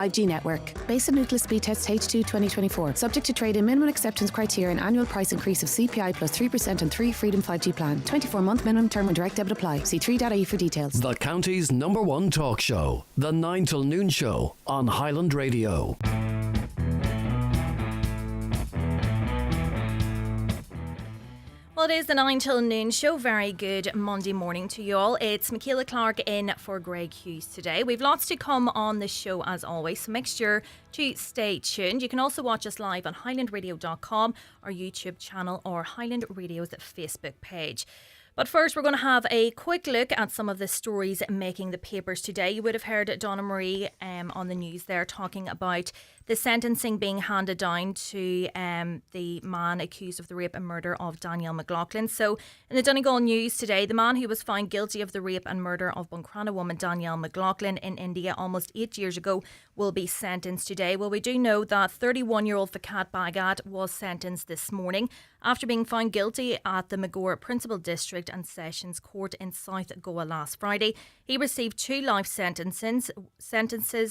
5G network. Based on Nucleus speed test H2 2024. Subject to trade-in minimum acceptance criteria and annual price increase of CPI plus 3% on 3 Freedom 5G plan. 24-month minimum term and direct debit apply. See 3.ie for details. The county's #1 talk show. The 9 till noon show on Highland Radio. Well, it is the 9 till noon show. Very good Monday morning to you all. It's Michaela Clarke in for Greg Hughes today. We've lots to come on the show as always, so make sure to stay tuned. You can also watch us live on highlandradio.com, our YouTube channel, or Highland Radio's Facebook page. But first, we're going to have a quick look at some of the stories making the papers today. You would have heard Donna Marie on the news there talking about the sentencing being handed down to the man accused of the rape and murder of Danielle McLaughlin. So in the Donegal News today, the man who was found guilty of the rape and murder of Buncrana woman Danielle McLaughlin in India almost 8 years ago will be sentenced today. Well, we do know that 31-year-old Fakat Bagat was sentenced this morning after being found guilty at the Magora Principal District and Sessions Court in South Goa last Friday. He received 2 life sentences,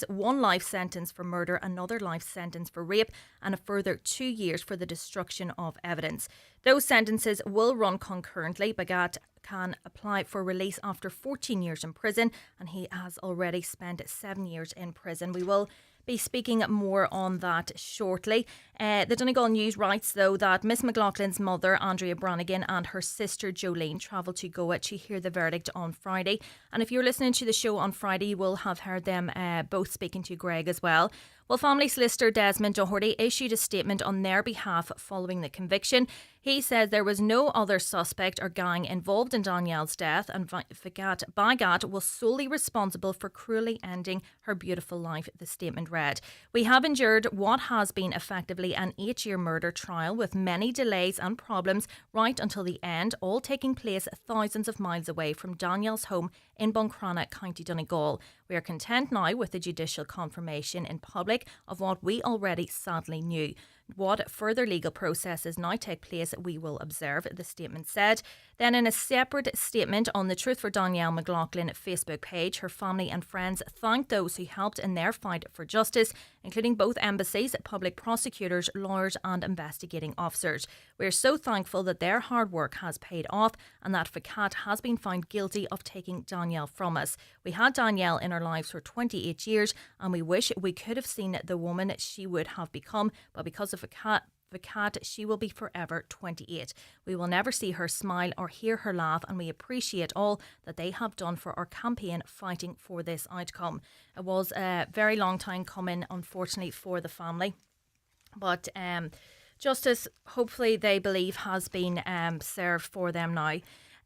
1 life sentence for murder, another life sentence for rape, and a further 2 years for the destruction of evidence. Those sentences will run concurrently. Bagat can apply for release after 14 years in prison, and he has already spent 7 years in prison. We will be speaking more on that shortly. The Donegal News writes, though, that Miss McLaughlin's mother, Andrea Brannigan, and her sister, Jolene, travelled to Goa to hear the verdict on Friday. And if you're listening to the show on Friday, you will have heard them both speaking to Greg as well. Well, family solicitor Desmond Doherty issued a statement on their behalf following the conviction. He says there was no other suspect or gang involved in Danielle's death, and Fakat Bagat was solely responsible for cruelly ending her beautiful life, the statement read. We have endured what has been effectively an 8-year murder trial with many delays and problems right until the end, all taking place thousands of miles away from Danielle's home in Buncrana, County Donegal. We are content now with the judicial confirmation in public of what we already sadly knew. What further legal processes now take place, we will observe, the statement said. Then in a separate statement on the Truth for Danielle McLaughlin Facebook page, her family and friends thanked those who helped in their fight for justice, including both embassies, public prosecutors, lawyers and investigating officers. We are so thankful that their hard work has paid off and that Fakat has been found guilty of taking Danielle from us. We had Danielle in our lives for 28 years and we wish we could have seen the woman she would have become, but because of Fakat, she will be forever 28. We will never see her smile or hear her laugh, and we appreciate all that they have done for our campaign fighting for this outcome. It was a very long time coming, unfortunately, for the family. But justice, hopefully they believe, has been served for them now.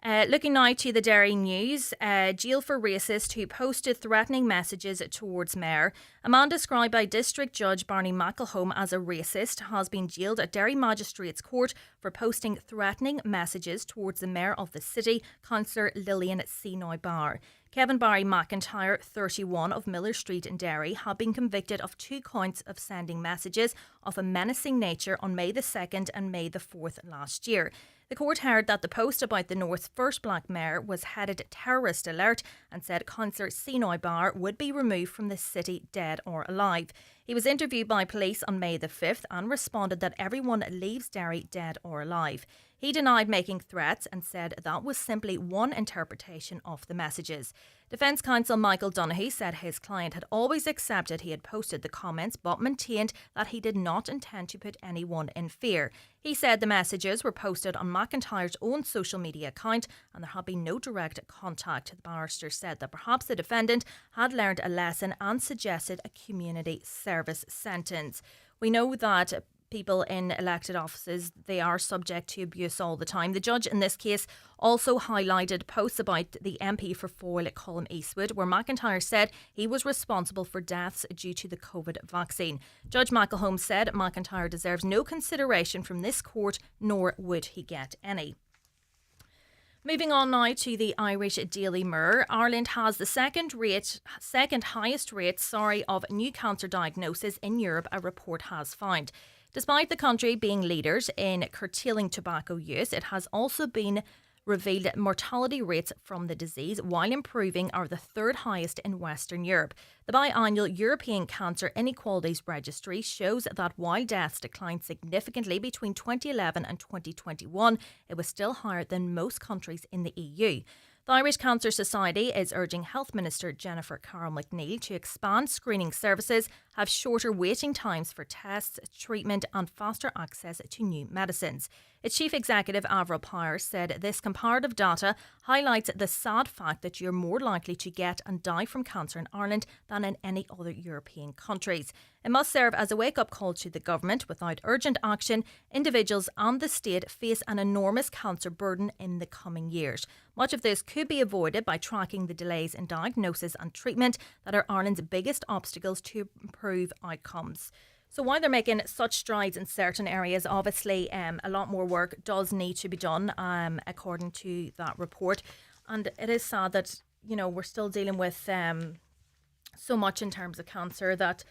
Looking now to the Derry News, jail for racist who posted threatening messages towards Mayor. A man described by District Judge Barney McElhone as a racist has been jailed at Derry Magistrates Court for posting threatening messages towards the Mayor of the city, Councillor Lillian Seenoy Barr. Kevin Barry McIntyre, 31, of Miller Street in Derry, had been convicted of 2 counts of sending messages of a menacing nature on May the 2nd and May the 4th last year. The court heard that the post about the North's first black mayor was headed terrorist alert and said Councillor Seenoy Barr would be removed from the city dead or alive. He was interviewed by police on May the 5th and responded that everyone leaves Derry dead or alive. He denied making threats and said that was simply one interpretation of the messages. Defence counsel Michael Donoghue said his client had always accepted he had posted the comments but maintained that he did not intend to put anyone in fear. He said the messages were posted on McIntyre's own social media account and there had been no direct contact. The barrister said that perhaps the defendant had learned a lesson and suggested a community service sentence. We know that people in elected offices, they are subject to abuse all the time. The judge in this case also highlighted posts about the MP for Foyle, Colm Eastwood, where McIntyre said he was responsible for deaths due to the COVID vaccine. Judge McElhone said McIntyre deserves no consideration from this court, nor would he get any. Moving on now to the Irish Daily Mirror. Ireland has the second highest rate of new cancer diagnosis in Europe, a report has found. Despite the country being leaders in curtailing tobacco use, it has also been revealed that mortality rates from the disease, while improving, are the third highest in Western Europe. The biannual European Cancer Inequalities Registry shows that while deaths declined significantly between 2011 and 2021, it was still higher than most countries in the EU. The Irish Cancer Society is urging Health Minister Jennifer Carroll McNeill to expand screening services, have shorter waiting times for tests, treatment and faster access to new medicines. Its chief executive, Avril Power, said this comparative data highlights the sad fact that you're more likely to get and die from cancer in Ireland than in any other European countries. It must serve as a wake-up call to the government. Without urgent action, individuals and the state face an enormous cancer burden in the coming years. Much of this could be avoided by tracking the delays in diagnosis and treatment that are Ireland's biggest obstacles to improve outcomes. So while they're making such strides in certain areas, obviously a lot more work does need to be done, according to that report. And it is sad that, we're still dealing with so much in terms of cancer that,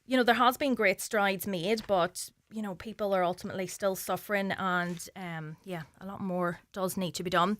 there has been great strides made, but, people are ultimately still suffering and, a lot more does need to be done.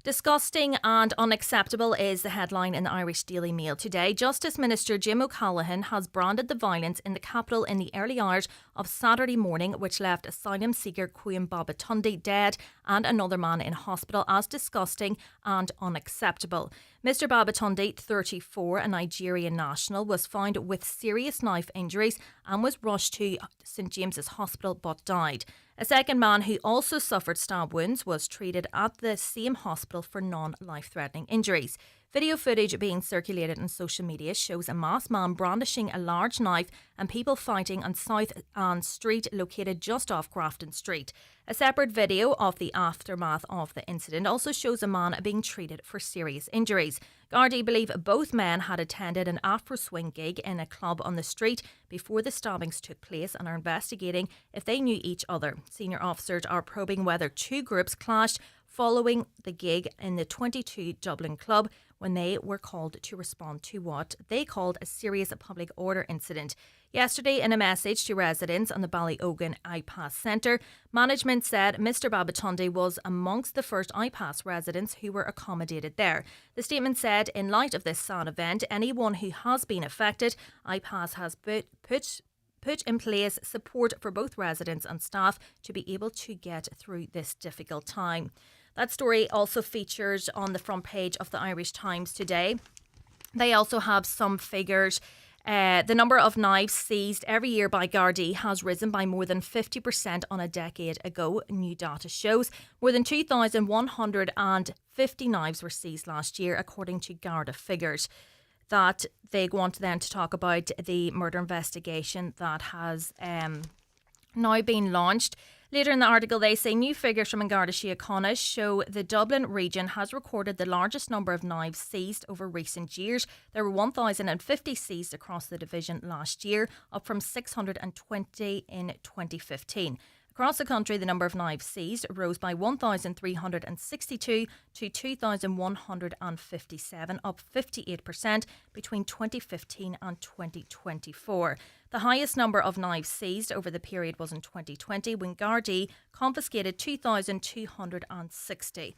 Disgusting and unacceptable is the headline in the Irish Daily Mail today. Justice Minister Jim O'Callaghan has branded the violence in the capital in the early hours of Saturday morning, which left asylum seeker Queen Babatunde dead and another man in hospital, as disgusting and unacceptable. Mr Babatunde, 34, a Nigerian national, was found with serious knife injuries and was rushed to St James's Hospital but died. A second man who also suffered stab wounds was treated at the same hospital for non-life-threatening injuries. Video footage being circulated on social media shows a masked man brandishing a large knife and people fighting on South Ann Street, located just off Grafton Street. A separate video of the aftermath of the incident also shows a man being treated for serious injuries. Gardaí believe both men had attended an Afro-swing gig in a club on the street before the stabbings took place and are investigating if they knew each other. Senior officers are probing whether two groups clashed following the gig in the 22 Dublin club when they were called to respond to what they called a serious public order incident. Yesterday, in a message to residents on the Ballyogan iPass Centre, management said Mr Babatunde was amongst the first iPass residents who were accommodated there. The statement said, in light of this sad event, anyone who has been affected, iPass has put in place support for both residents and staff to be able to get through this difficult time. That story also features on the front page of the Irish Times today. They also have some figures. The number of knives seized every year by Gardaí has risen by more than 50% on a decade ago. New data shows more than 2,150 knives were seized last year, according to Garda figures. That they want then to talk about the murder investigation that has now been launched. Later in the article, they say new figures from Garda Síochána show the Dublin region has recorded the largest number of knives seized over recent years. There were 1,050 seized across the division last year, up from 620 in 2015. Across the country, the number of knives seized rose by 1,362 to 2,157, up 58% between 2015 and 2024. The highest number of knives seized over the period was in 2020, when Gardaí confiscated 2,260.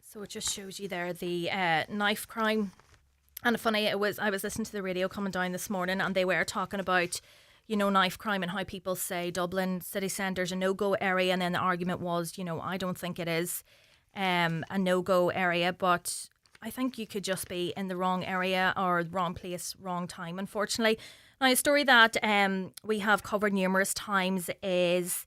So it just shows you there the knife crime. And funny, I was listening to the radio coming down this morning, and they were talking about knife crime and how people say Dublin city centre is a no-go area, and then the argument was, I don't think it is a no-go area, but I think you could just be in the wrong area or wrong place, wrong time, unfortunately. Now, a story that we have covered numerous times is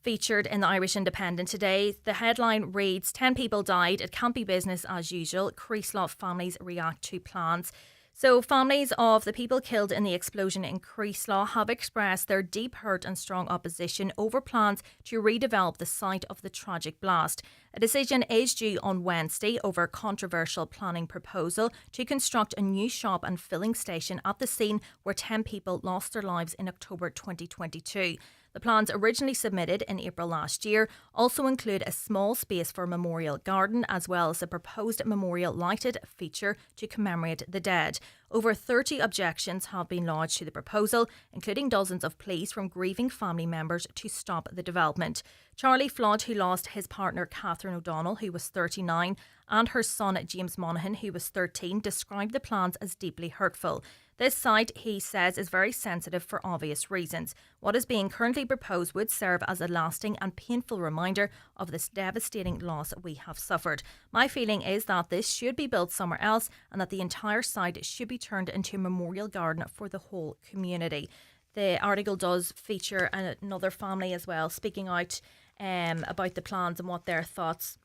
featured in the Irish Independent today. The headline reads, 10 people died, it can't be business as usual, Creeslough families react to plans. So families of the people killed in the explosion in Creeslough have expressed their deep hurt and strong opposition over plans to redevelop the site of the tragic blast. A decision is due on Wednesday over a controversial planning proposal to construct a new shop and filling station at the scene where 10 people lost their lives in October 2022. The plans, originally submitted in April last year, also include a small space for a memorial garden as well as a proposed memorial lighted feature to commemorate the dead. Over 30 objections have been lodged to the proposal, including dozens of pleas from grieving family members to stop the development. Charlie Flood, who lost his partner Catherine O'Donnell, who was 39, and her son James Monaghan, who was 13, described the plans as deeply hurtful. This site, he says, is very sensitive for obvious reasons. What is being currently proposed would serve as a lasting and painful reminder of this devastating loss we have suffered. My feeling is that this should be built somewhere else and that the entire site should be turned into a memorial garden for the whole community. The article does feature another family as well, speaking out about the plans and what their thoughts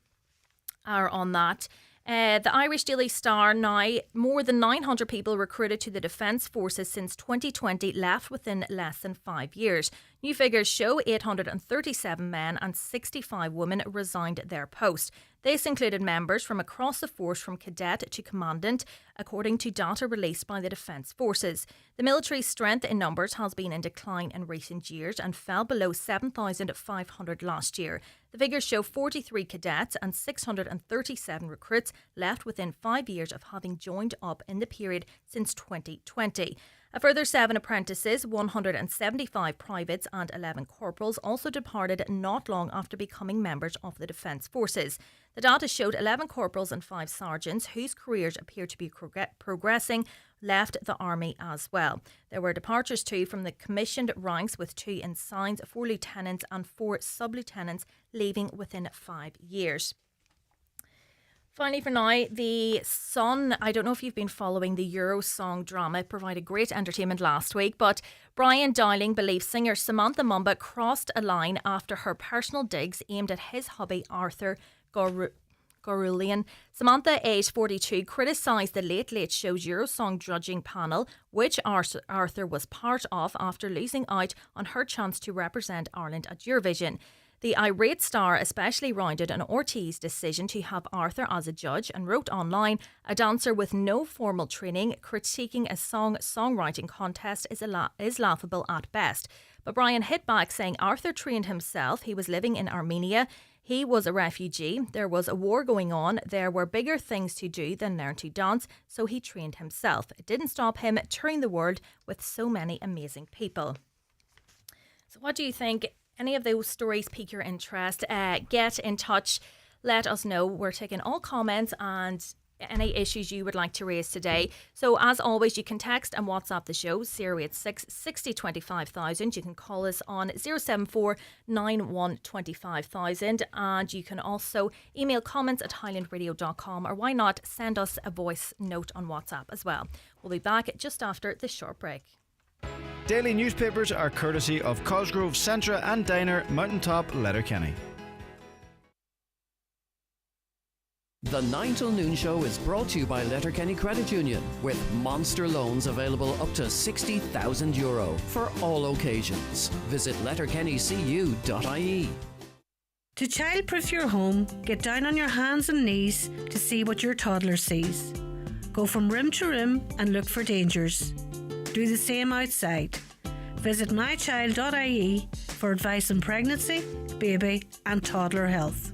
are on that. The Irish Daily Star now, more than 900 people recruited to the Defence Forces since 2020 left within less than 5 years. New figures show 837 men and 65 women resigned their post. This included members from across the force from cadet to commandant, according to data released by the Defence Forces. The military's strength in numbers has been in decline in recent years and fell below 7,500 last year. The figures show 43 cadets and 637 recruits left within 5 years of having joined up in the period since 2020. A further 7 apprentices, 175 privates and 11 corporals also departed not long after becoming members of the Defence Forces. The data showed 11 corporals and 5 sergeants whose careers appear to be progressing left the army as well. There were departures too from the commissioned ranks, with 2 ensigns, 4 lieutenants and 4 sub-lieutenants leaving within 5 years. Finally for now, The Sun, I don't know if you've been following the Eurosong drama. It provided great entertainment last week, but Brian Dowling believes singer Samantha Mumba crossed a line after her personal digs aimed at his hubby Arthur Gorulian. Samantha, aged 42, criticised the Late Late Show's Eurosong judging panel, which Arthur was part of, after losing out on her chance to represent Ireland at Eurovision. The irate star especially rounded on RT's decision to have Arthur as a judge and wrote online, "A dancer with no formal training critiquing a songwriting contest is laughable at best." But Brian hit back, saying Arthur trained himself. He was living in Armenia. He was a refugee. There was a war going on. There were bigger things to do than learn to dance, so he trained himself. It didn't stop him touring the world with so many amazing people. So what do you think? Any of those stories pique your interest? Get in touch. Let us know. We're taking all comments and any issues you would like to raise today. So as always, you can text and WhatsApp the show 086 60 25,000. You can call us on 074 91 25,000, and you can also email comments at highlandradio.com, or why not send us a voice note on WhatsApp as well. We'll be back just after this short break. Daily newspapers are courtesy of Cosgrove, Centra and Diner, Mountaintop, Letterkenny. The 9 till noon show is brought to you by Letterkenny Credit Union, with monster loans available up to €60,000 for all occasions. Visit letterkennycu.ie. To childproof your home, get down on your hands and knees to see what your toddler sees. Go from room to room and look for dangers. Do the same outside. Visit mychild.ie for advice on pregnancy, baby and toddler health.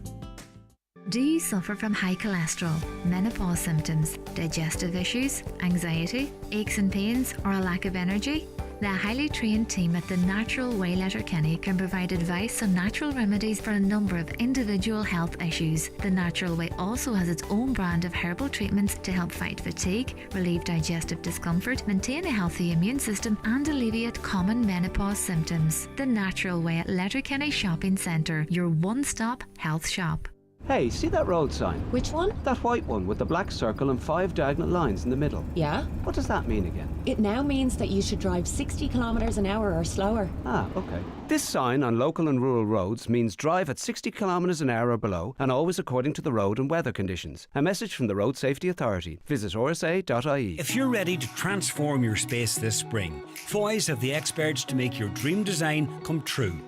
Do you suffer from high cholesterol, menopause symptoms, digestive issues, anxiety, aches and pains, or a lack of energy? The highly trained team at The Natural Way Letterkenny can provide advice on natural remedies for a number of individual health issues. The Natural Way also has its own brand of herbal treatments to help fight fatigue, relieve digestive discomfort, maintain a healthy immune system, and alleviate common menopause symptoms. The Natural Way at Letterkenny Shopping Centre, your one-stop health shop. Hey, see that road sign? Which one? That white one with the black circle and 5 diagonal lines in the middle. Yeah? What does that mean again? It now means that you should drive 60 kilometres an hour or slower. Ah, okay. This sign on local and rural roads means drive at 60 kilometres an hour or below, and always according to the road and weather conditions. A message from the Road Safety Authority. Visit rsa.ie. If you're ready to transform your space this spring, Foy's have the experts to make your dream design come true.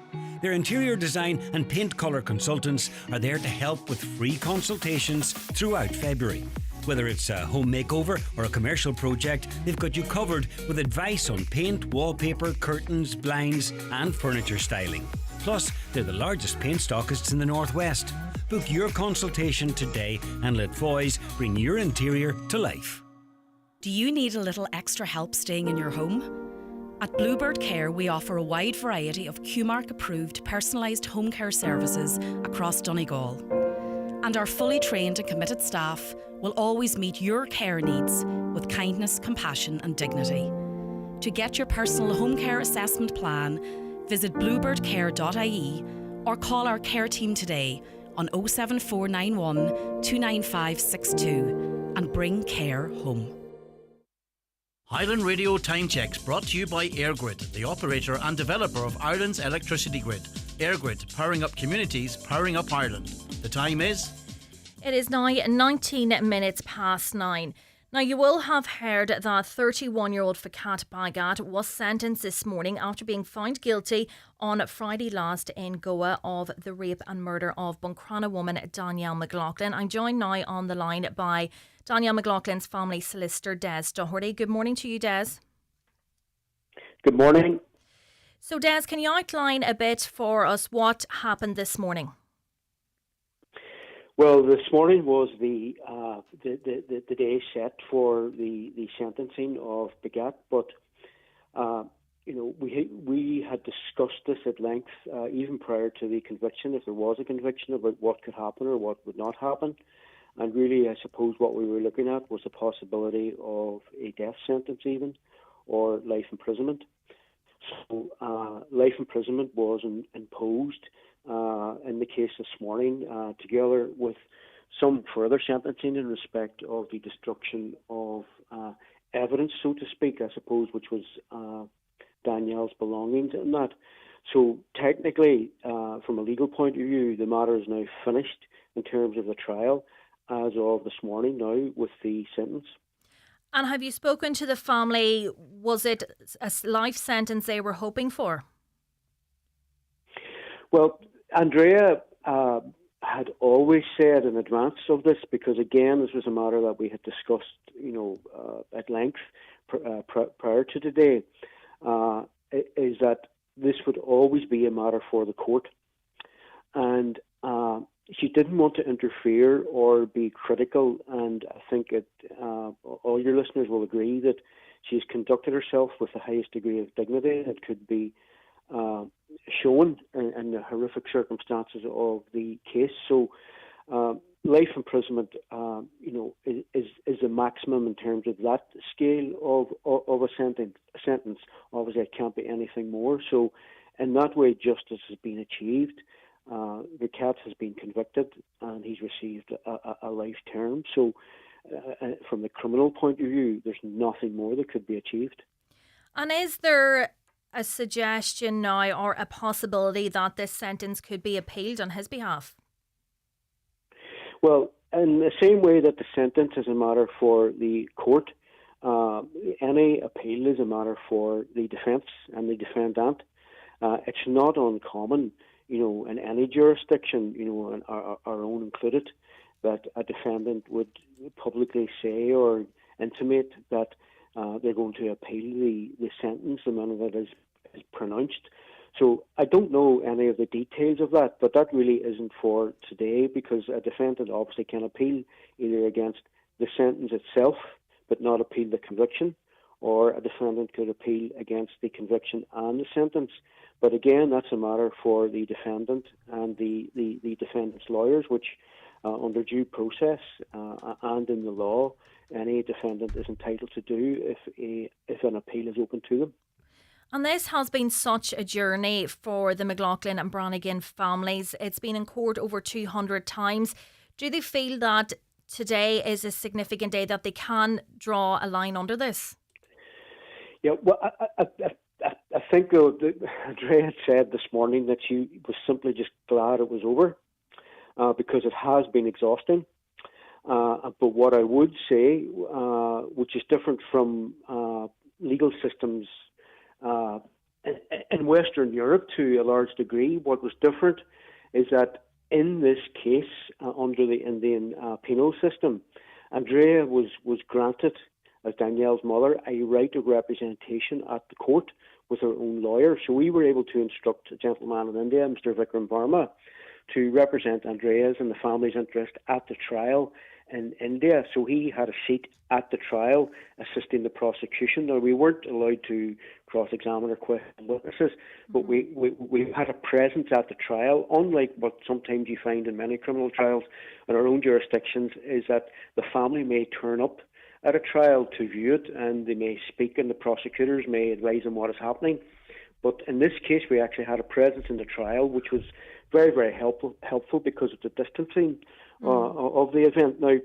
Their interior design and paint colour consultants are there to help with free consultations throughout February. Whether it's a home makeover or a commercial project, they've got you covered with advice on paint, wallpaper, curtains, blinds and furniture styling. Plus, they're the largest paint stockists in the Northwest. Book your consultation today and let Foy's bring your interior to life. Do you need a little extra help staying in your home? At Bluebird Care, we offer a wide variety of QMark-approved personalised home care services across Donegal. And our fully trained and committed staff will always meet your care needs with kindness, compassion and dignity. To get your personal home care assessment plan, visit bluebirdcare.ie or call our care team today on 07491 29562 and bring care home. Highland Radio Time Checks brought to you by EirGrid, the operator and developer of Ireland's electricity grid. EirGrid, powering up communities, powering up Ireland. The time is? It is now 19 minutes past 9. Now, you will have heard that 31-year-old Fakat Bagat was sentenced this morning after being found guilty on Friday last in Goa of the rape and murder of Buncrana woman Danielle McLaughlin. I'm joined now on the line by Danielle McLaughlin's family solicitor, Des Doherty. Good morning to you, Des. Good morning. So, Des, can you outline a bit for us what happened this morning? Well, this morning was the day set for the sentencing of Bagat, but we had discussed this at length even prior to the conviction, if there was a conviction, about what could happen or what would not happen. And really, I suppose what we were looking at was the possibility of a death sentence even, or life imprisonment. So life imprisonment was imposed in the case this morning, together with some further sentencing in respect of the destruction of evidence, so to speak, I suppose, which was Danielle's belongings and that. So technically, from a legal point of view, the matter is now finished in terms of the trial as of this morning now with the sentence. And have you spoken to the family? Was it a life sentence they were hoping for? Well, Andrea had always said in advance of this, because again, this was a matter that we had discussed, at length prior to today, is that this would always be a matter for the court, and she didn't want to interfere or be critical. And I think all your listeners will agree that she's conducted herself with the highest degree of dignity that could be shown in the horrific circumstances of the case. So life imprisonment, is the maximum in terms of that scale of a sentence. Obviously, it can't be anything more. So in that way, justice has been achieved. The cat has been convicted and he's received a life term. So from the criminal point of view, there's nothing more that could be achieved. And is there a suggestion now or a possibility that this sentence could be appealed on his behalf? Well, in the same way that the sentence is a matter for the court, any appeal is a matter for the defence and the defendant. It's not uncommon, in any jurisdiction, and our own included, that a defendant would publicly say or intimate that they're going to appeal the sentence the minute it is pronounced. So I don't know any of the details of that, but that really isn't for today, because a defendant obviously can appeal either against the sentence itself but not appeal the conviction, or a defendant could appeal against the conviction and the sentence. But again, that's a matter for the defendant and the defendant's lawyers, which under due process and in the law, any defendant is entitled to do if an appeal is open to them. And this has been such a journey for the McLaughlin and Brannigan families. It's been in court over 200 times. Do they feel that today is a significant day, that they can draw a line under this? Yeah, well, I think Andrea had said this morning that she was simply just glad it was over, because it has been exhausting. But what I would say, which is different from legal systems in Western Europe to a large degree, what was different is that in this case, under the Indian penal system, Andrea was granted, as Danielle's mother, a right of representation at the court with her own lawyer. So we were able to instruct a gentleman in India, Mr. Vikram Verma, to represent Andrea's and the family's interest at the trial in India, so he had a seat at the trial assisting the prosecution. Now, we weren't allowed to cross-examine or question witnesses, but we had a presence at the trial, unlike what sometimes you find in many criminal trials in our own jurisdictions, is that the family may turn up at a trial to view it, and they may speak, and the prosecutors may advise them what is happening. But in this case, we actually had a presence in the trial, which was very, very helpful because of the distancing of the event. Now,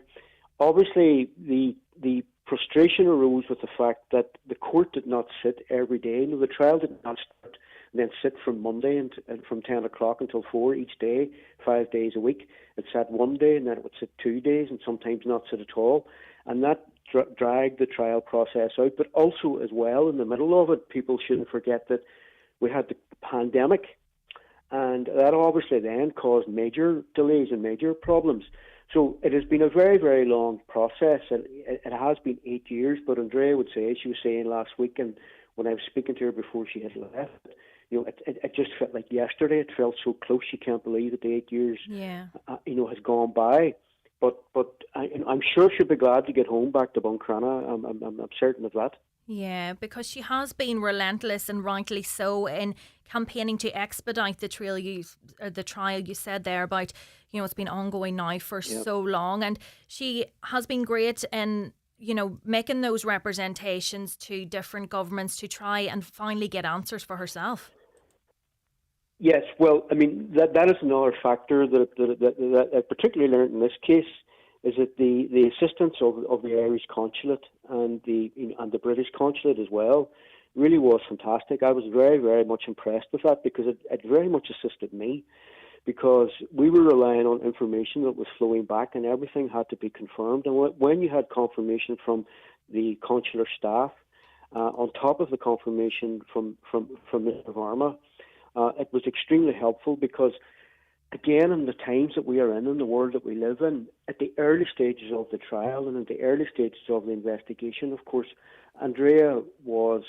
obviously, the frustration arose with the fact that the court did not sit every day. The trial did not start and then sit from Monday and from 10 o'clock until 4 each day, 5 days a week. It sat one day, and then it would sit 2 days, and sometimes not sit at all. And that dragged the trial process out. But also, as well, in the middle of it, people shouldn't forget that we had the pandemic, and that obviously then caused major delays and major problems. So it has been a very, very long process. It has been 8 years, but Andrea would say, she was saying last week, and when I was speaking to her before she had left, it just felt like yesterday. It felt so close. She can't believe that the 8 years, has gone by. But I'm sure she'll be glad to get home back to Buncrana. I'm certain of that. Yeah, because she has been relentless, and rightly so, in campaigning to expedite the trial. You said there about, it's been ongoing now for so long, and she has been great in, making those representations to different governments to try and finally get answers for herself. Yes, well, I mean, that is another factor that I particularly learned in this case, is that the assistance of the Irish consulate and the British consulate as well really was fantastic. I was very, very much impressed with that, because it very much assisted me, because we were relying on information that was flowing back, and everything had to be confirmed. And when you had confirmation from the consular staff, on top of the confirmation from Mr. Varma, it was extremely helpful, because again, in the times that we are in the world that we live in, at the early stages of the trial and at the early stages of the investigation, of course, Andrea was,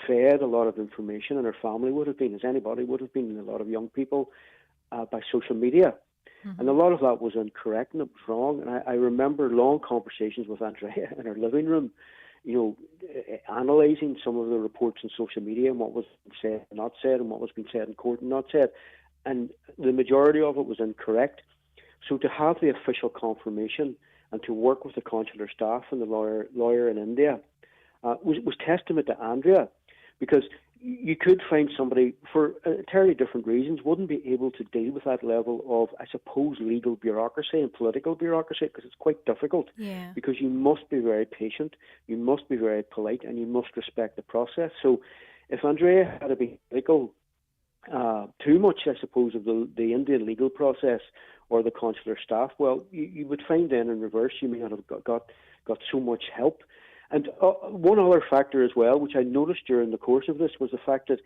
fed a lot of information, and her family would have been, as anybody would have been, and a lot of young people, by social media. Mm-hmm. And a lot of that was incorrect, and it was wrong. And I remember long conversations with Andrea in her living room, analysing some of the reports on social media and what was said and not said, and what was being said in court and not said. And the majority of it was incorrect. So to have the official confirmation and to work with the consular staff and the lawyer in India was testament to Andrea, because you could find somebody, for entirely different reasons, wouldn't be able to deal with that level of, I suppose, legal bureaucracy and political bureaucracy, because it's quite difficult. Yeah. Because you must be very patient, you must be very polite, and you must respect the process. So if Andrea had been critical too much, I suppose, of the Indian legal process or the consular staff, well, you would find then in reverse, you may not have got so much help. And one other factor as well, which I noticed during the course of this, was the fact that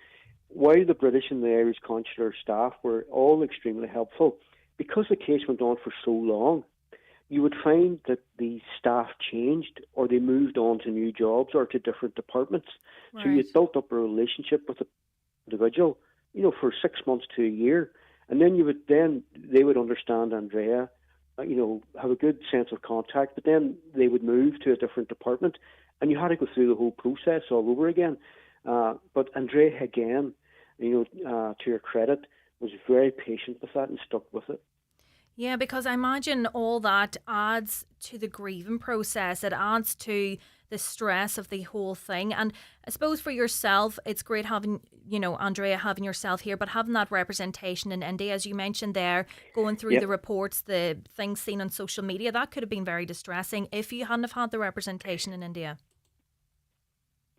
while the British and the Irish consular staff were all extremely helpful, because the case went on for so long, you would find that the staff changed, or they moved on to new jobs or to different departments. Right. So you built up a relationship with the individual, for 6 months to a year, and then they would understand Andrea, have a good sense of contact, but then they would move to a different department, and you had to go through the whole process all over again. But Andrea, again, to her credit, was very patient with that and stuck with it. Yeah, because I imagine all that adds to the grieving process. It adds to the stress of the whole thing. And I suppose for yourself, it's great having, Andrea, having yourself here, but having that representation in India, as you mentioned there, going through the reports, the things seen on social media, that could have been very distressing if you hadn't have had the representation in India.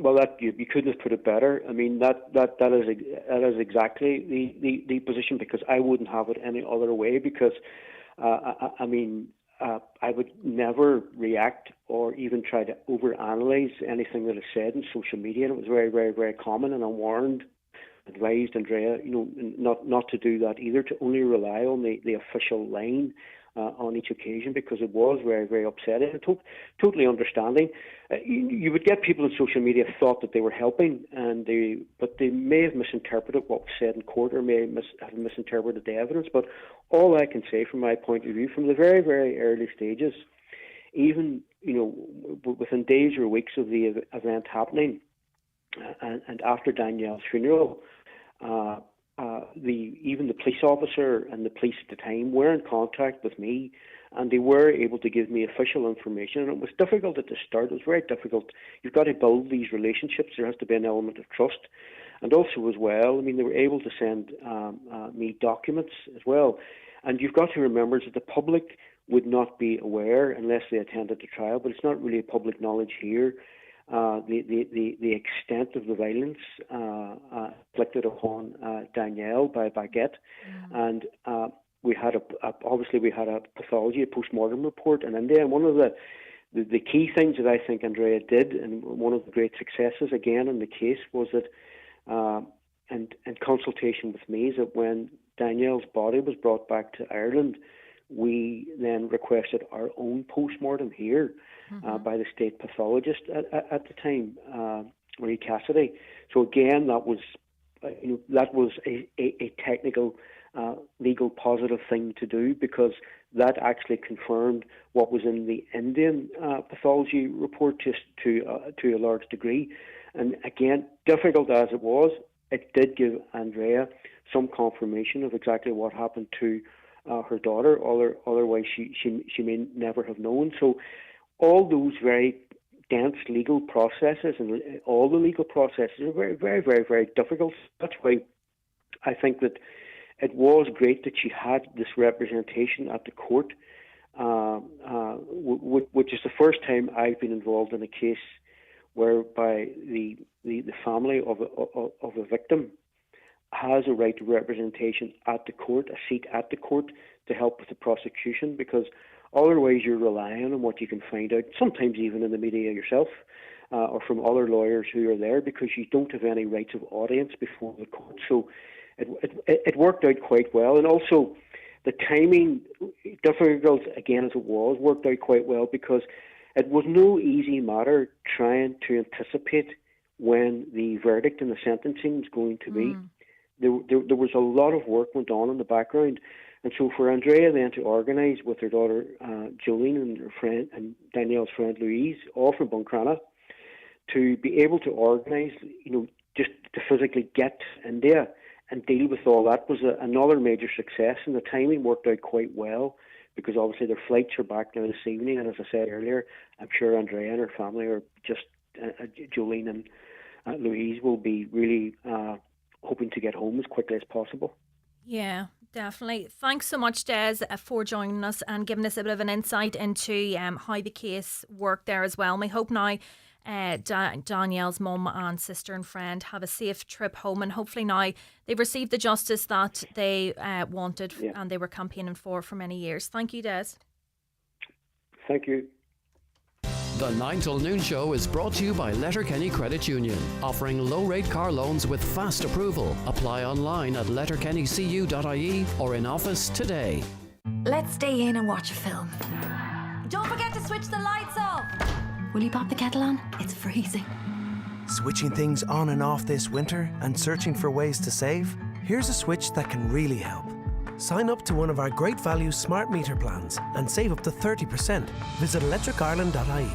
Well, that you couldn't have put it better. I mean, that is exactly the position, because I wouldn't have it any other way, because I would never react or even try to overanalyze anything that is said in social media. And it was very, very, very common, and I advised Andrea, not to do that either, to only rely on the official line on each occasion, because it was very, very upsetting. And totally understanding. You would get people on social media thought that they were helping, but they may have misinterpreted what was said in court, or may have misinterpreted the evidence. But all I can say from my point of view, from the very, very early stages, even, within days or weeks of the event happening, and after Danielle's funeral, even the police officer and the police at the time were in contact with me, and they were able to give me official information. And it was difficult at the start. It was very difficult. You've got to build these relationships. There has to be an element of trust. And also as well, they were able to send me documents as well. And you've got to remember that the public would not be aware unless they attended the trial, but it's not really public knowledge here. The extent of the violence inflicted upon Danielle by Baguette, and we had a pathology, a post-mortem report, and in there, one of the key things that I think Andrea did, and one of the great successes again in the case, was that, and in consultation with me, is that when Danielle's body was brought back to Ireland, we then requested our own post-mortem here by the state pathologist at the time, Marie Cassidy. So again, that was a technical, legal positive thing to do, because that actually confirmed what was in the Indian pathology report to a large degree. And again, difficult as it was, it did give Andrea some confirmation of exactly what happened to her daughter. Otherwise, she may never have known. So all those very dense legal processes and all the legal processes are very, very, very, very difficult. That's why I think that it was great that she had this representation at the court, which is the first time I've been involved in a case whereby the family of a victim has a right to representation at the court, a seat at the court to help with the prosecution, because otherwise you're relying on what you can find out, sometimes even in the media yourself, or from other lawyers who are there, because you don't have any rights of audience before the court. So it worked out quite well. And also the timing, difficult again as it was, worked out quite well, because it was no easy matter trying to anticipate when the verdict and the sentencing was going to be. There was a lot of work went on in the background. And so for Andrea then to organise with her daughter Jolene and her friend and Danielle's friend Louise, all from Buncrana, to be able to organise, just to physically get in there and deal with all that was another major success. And the timing worked out quite well, because obviously their flights are back now this evening. And as I said earlier, I'm sure Andrea and her family are just, Jolene and Louise will be really hoping to get home as quickly as possible. Yeah, definitely. Thanks so much, Des, for joining us and giving us a bit of an insight into how the case worked there as well. And we hope now Danielle's mum and sister and friend have a safe trip home, and hopefully now they've received the justice that they wanted and they were campaigning for many years. Thank you, Des. Thank you. The 9 till noon show is brought to you by Letterkenny Credit Union, offering low-rate car loans with fast approval. Apply online at letterkennycu.ie or in office today. Let's stay in and watch a film. Don't forget to switch the lights off. Will you pop the kettle on? It's freezing. Switching things on and off this winter and searching for ways to save? Here's a switch that can really help. Sign up to one of our great value smart meter plans and save up to 30%. Visit electricireland.ie.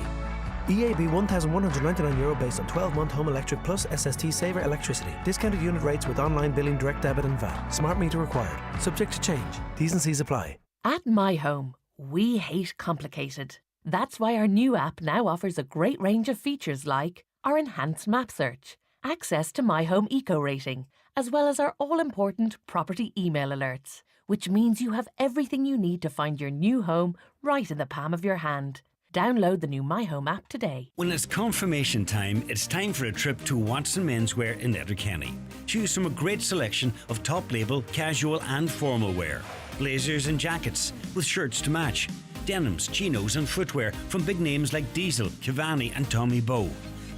EAB €1,199 based on 12-month home electric plus SST saver electricity. Discounted unit rates with online billing, direct debit and VAT. Smart meter required. Subject to change. T's and C's apply. At My Home, we hate complicated. That's why our new app now offers a great range of features like our enhanced map search, access to My Home Eco Rating, as well as our all-important property email alerts, which means you have everything you need to find your new home right in the palm of your hand. Download the new My Home app today. When it's confirmation time, it's time for a trip to Watson Menswear in Letterkenny. Choose from a great selection of top label, casual and formal wear. Blazers and jackets with shirts to match. Denims, chinos and footwear from big names like Diesel, Cavani and Tommy Bow.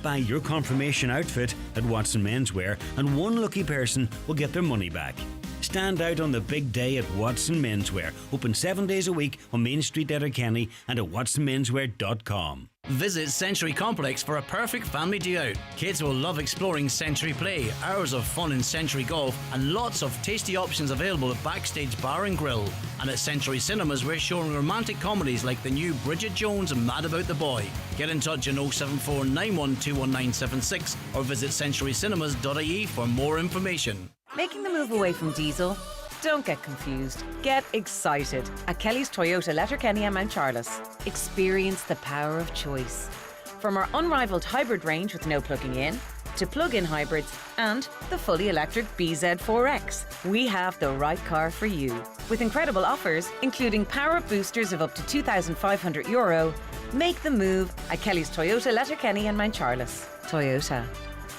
Buy your confirmation outfit at Watson Menswear and one lucky person will get their money back. Stand out on the big day at Watson Menswear. Open 7 days a week on Main Street, Letterkenny and at watsonmenswear.com. Visit Century Complex for a perfect family day out. Kids will love exploring Century Play, hours of fun in Century Golf, and lots of tasty options available at Backstage Bar and Grill. And at Century Cinemas, we're showing romantic comedies like the new Bridget Jones and Mad About the Boy. Get in touch on 074 9121976 or visit centurycinemas.ie for more information. Making the move away from diesel? Don't get confused. Get excited at Kelly's Toyota Letterkenny and Mount Charles. Experience the power of choice. From our unrivaled hybrid range with no plugging in, to plug-in hybrids and the fully electric BZ4X, we have the right car for you. With incredible offers, including power-up boosters of up to €2,500, make the move at Kelly's Toyota Letterkenny and Mount Charles. Toyota,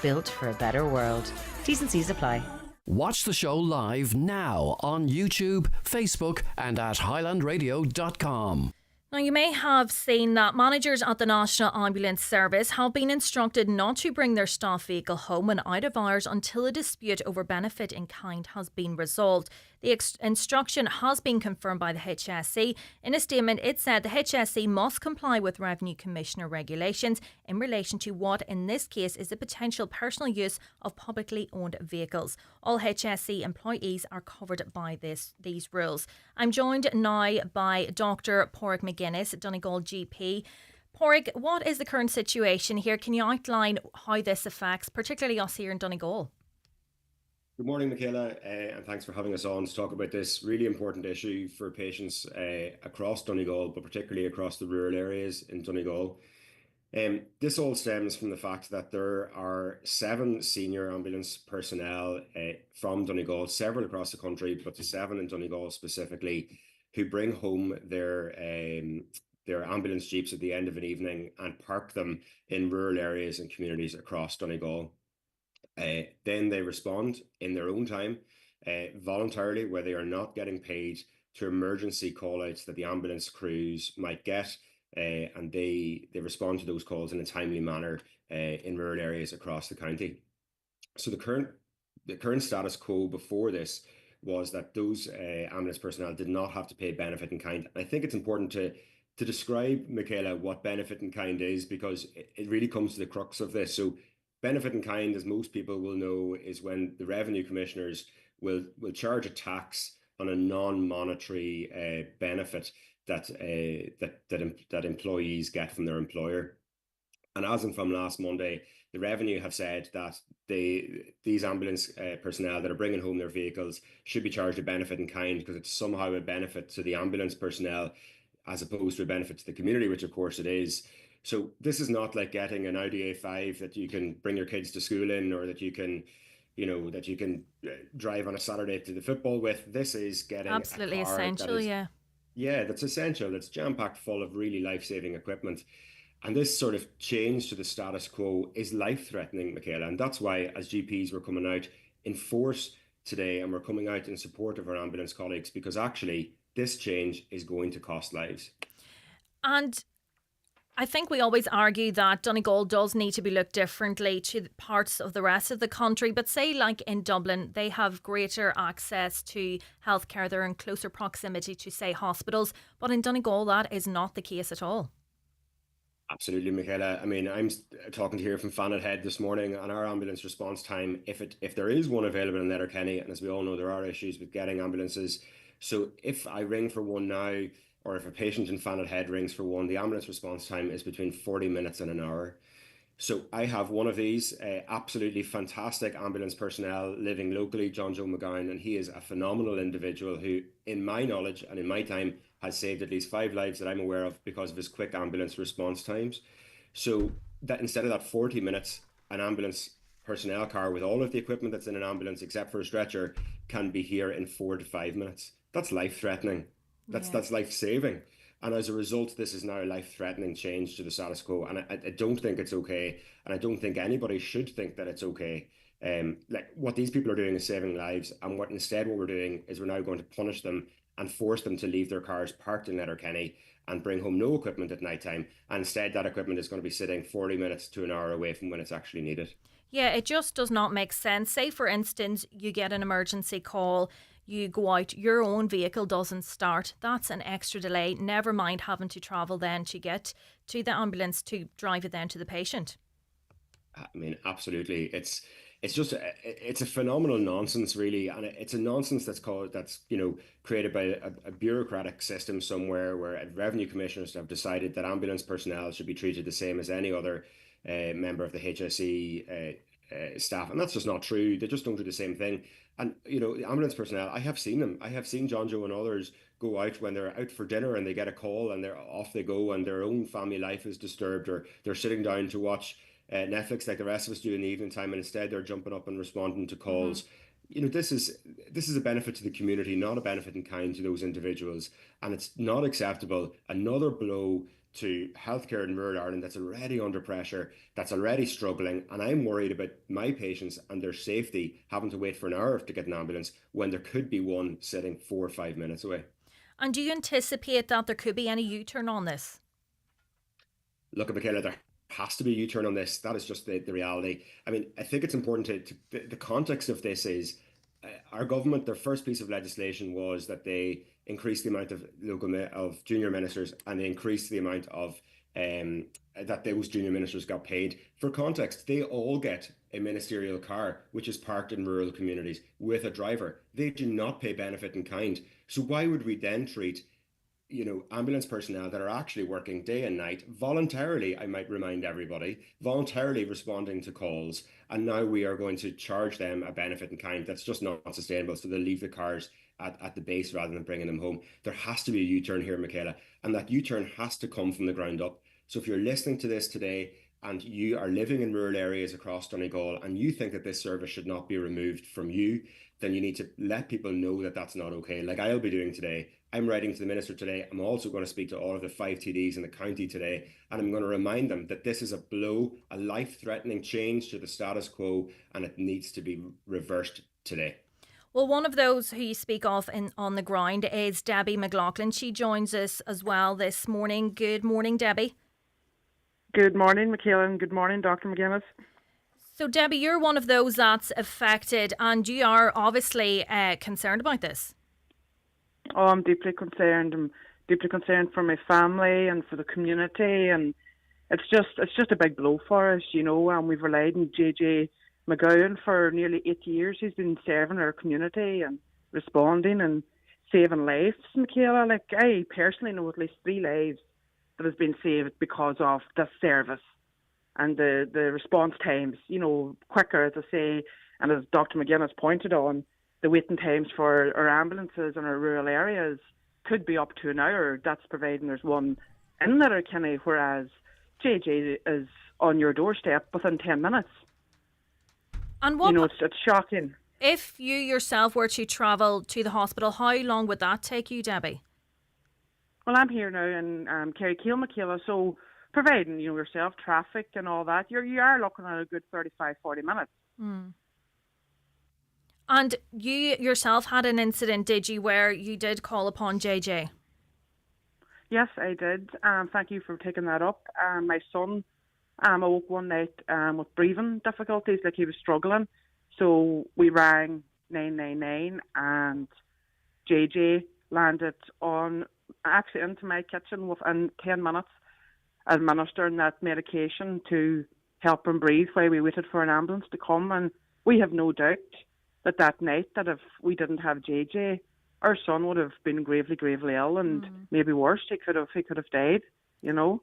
built for a better world. T's and C's apply. Watch the show live now on YouTube, Facebook, and at highlandradio.com. Now, you may have seen that managers at the National Ambulance Service have been instructed not to bring their staff vehicle home and out of hours until a dispute over benefit in kind has been resolved. The instruction has been confirmed by the HSE. In a statement, it said the HSE must comply with Revenue Commissioner regulations in relation to what, in this case, is the potential personal use of publicly owned vehicles. All HSE employees are covered by these rules. I'm joined now by Dr. Pádraig McGuinness, Donegal GP. Pádraig, what is the current situation here? Can you outline how this affects particularly us here in Donegal? Good morning, Michaela, and thanks for having us on to talk about this really important issue for patients across Donegal, but particularly across the rural areas in Donegal. This all stems from the fact that there are 7 senior ambulance personnel from Donegal, several across the country, but the 7 in Donegal specifically, who bring home their ambulance jeeps at the end of an evening and park them in rural areas and communities across Donegal. Then they respond in their own time, voluntarily, where they are not getting paid, to emergency call-outs that the ambulance crews might get, and they respond to those calls in a timely manner in rural areas across the county. So the current status quo before this was that those ambulance personnel did not have to pay benefit in kind. I think it's important to describe, Michaela, what benefit in kind is, because it really comes to the crux of this. So benefit in kind, as most people will know, is when the revenue commissioners will charge a tax on a non-monetary benefit that employees get from their employer. And as in from last Monday, the revenue have said that these ambulance personnel that are bringing home their vehicles should be charged a benefit in kind, because it's somehow a benefit to the ambulance personnel as opposed to a benefit to the community, which of course it is. So this is not like getting an Audi A5 that you can bring your kids to school in, or that you can drive on a Saturday to the football with. This is getting absolutely essential, yeah. Yeah, that's essential. That's jam-packed full of really life-saving equipment. And this sort of change to the status quo is life-threatening, Michaela. And that's why, as GPs, we're coming out in force today, and we're coming out in support of our ambulance colleagues, because actually this change is going to cost lives. And I think we always argue that Donegal does need to be looked differently to parts of the rest of the country. But say like in Dublin, they have greater access to healthcare. They're in closer proximity to, say, hospitals. But in Donegal, that is not the case at all. Absolutely, Michaela. I mean, I'm talking to you from Fannet Head this morning, and our ambulance response time, if there is one available in Letterkenny, and as we all know, there are issues with getting ambulances. So if I ring for one now, or if a patient in Fannet Head rings for one, the ambulance response time is between 40 minutes and an hour. So I have one of these absolutely fantastic ambulance personnel living locally, John Joe McGowan, and he is a phenomenal individual who, in my knowledge and in my time, has saved at least 5 lives that I'm aware of because of his quick ambulance response times. So that instead of that 40 minutes, an ambulance personnel car with all of the equipment that's in an ambulance except for a stretcher can be here in 4 to 5 minutes. That's life-threatening. That's life-saving. And as a result, this is now a life-threatening change to the status quo. And I don't think it's okay. And I don't think anybody should think that it's okay. Like what these people are doing is saving lives. And what we're doing is we're now going to punish them and force them to leave their cars parked in Letterkenny and bring home no equipment at night time. And instead, that equipment is going to be sitting 40 minutes to an hour away from when it's actually needed. Yeah, it just does not make sense. Say, for instance, you get an emergency call. you go out, your own vehicle doesn't start. That's an extra delay, never mind having to travel then to get to the ambulance to drive it then to the patient. I mean, absolutely. It's just it's a phenomenal nonsense, really, and it's a nonsense that's created by a bureaucratic system somewhere where revenue commissioners have decided that ambulance personnel should be treated the same as any other member of the HSE staff, and that's just not true. They just don't do the same thing. And the ambulance personnel, I have seen them. I have seen John Joe and others go out when they're out for dinner and they get a call and they're off they go, and their own family life is disturbed, or they're sitting down to watch Netflix like the rest of us do in the evening time, and instead they're jumping up and responding to calls. This is a benefit to the community, not a benefit in kind to those individuals, and it's not acceptable. Another blow to healthcare in rural Ireland that's already under pressure, that's already struggling, and I'm worried about my patients and their safety having to wait for an hour to get an ambulance when there could be one sitting 4 or 5 minutes away. And do you anticipate that there could be any U-turn on this? Look, Michaela, there has to be a U-turn on this. That is just the reality. I mean, I think it's important the context of this is our government, their first piece of legislation was that they increased the amount of junior ministers, and they increased the amount of that those junior ministers got paid. For context, they all get a ministerial car which is parked in rural communities with a driver. They do not pay benefit in kind. So why would we then treat ambulance personnel that are actually working day and night, voluntarily, I might remind everybody, voluntarily responding to calls, and now we are going to charge them a benefit in kind? That's just not sustainable. So they'll leave the cars at the base rather than bringing them home. There has to be a U-turn here, Michaela, and that U-turn has to come from the ground up. So if you're listening to this today and you are living in rural areas across Donegal and you think that this service should not be removed from you, then you need to let people know that that's not okay. Like I'll be doing today. I'm writing to the Minister today. I'm also going to speak to all of the 5 TDs in the county today, and I'm going to remind them that this is a blow, a life-threatening change to the status quo, and it needs to be reversed today. Well, one of those who you speak of on the ground is Debbie McLaughlin. She joins us as well this morning. Good morning, Debbie. Good morning, Michaela, and good morning, Dr. McGuinness. So, Debbie, you're one of those that's affected, and you are obviously concerned about this. Oh, I'm deeply concerned. I'm deeply concerned for my family and for the community, and it's just a big blow for us, and we've relied on JJ McGowan for nearly 8 years. He's been serving our community and responding and saving lives, Michaela. Like, I personally know at least 3 lives that has been saved because of this service and the response times, quicker, as I say, and as Dr. McGuinness pointed on, the waiting times for our ambulances in our rural areas could be up to an hour. That's providing there's one in Letterkenny, whereas JJ is on your doorstep within 10 minutes. And what, it's shocking. If you yourself were to travel to the hospital, how long would that take you, Debbie? Well, I'm here now in Kerrykill, Michaela, so providing yourself traffic and all that, you are looking at a good 35-40 minutes. And you yourself had an incident, did you, where you did call upon JJ? Yes, I did. Thank you for taking that up. My son awoke one night with breathing difficulties, like he was struggling. So we rang 999 and JJ landed actually into my kitchen within 10 minutes, administering that medication to help him breathe while we waited for an ambulance to come. And we have no doubt that night, that if we didn't have JJ, our son would have been gravely ill and maybe worse. He could have died, And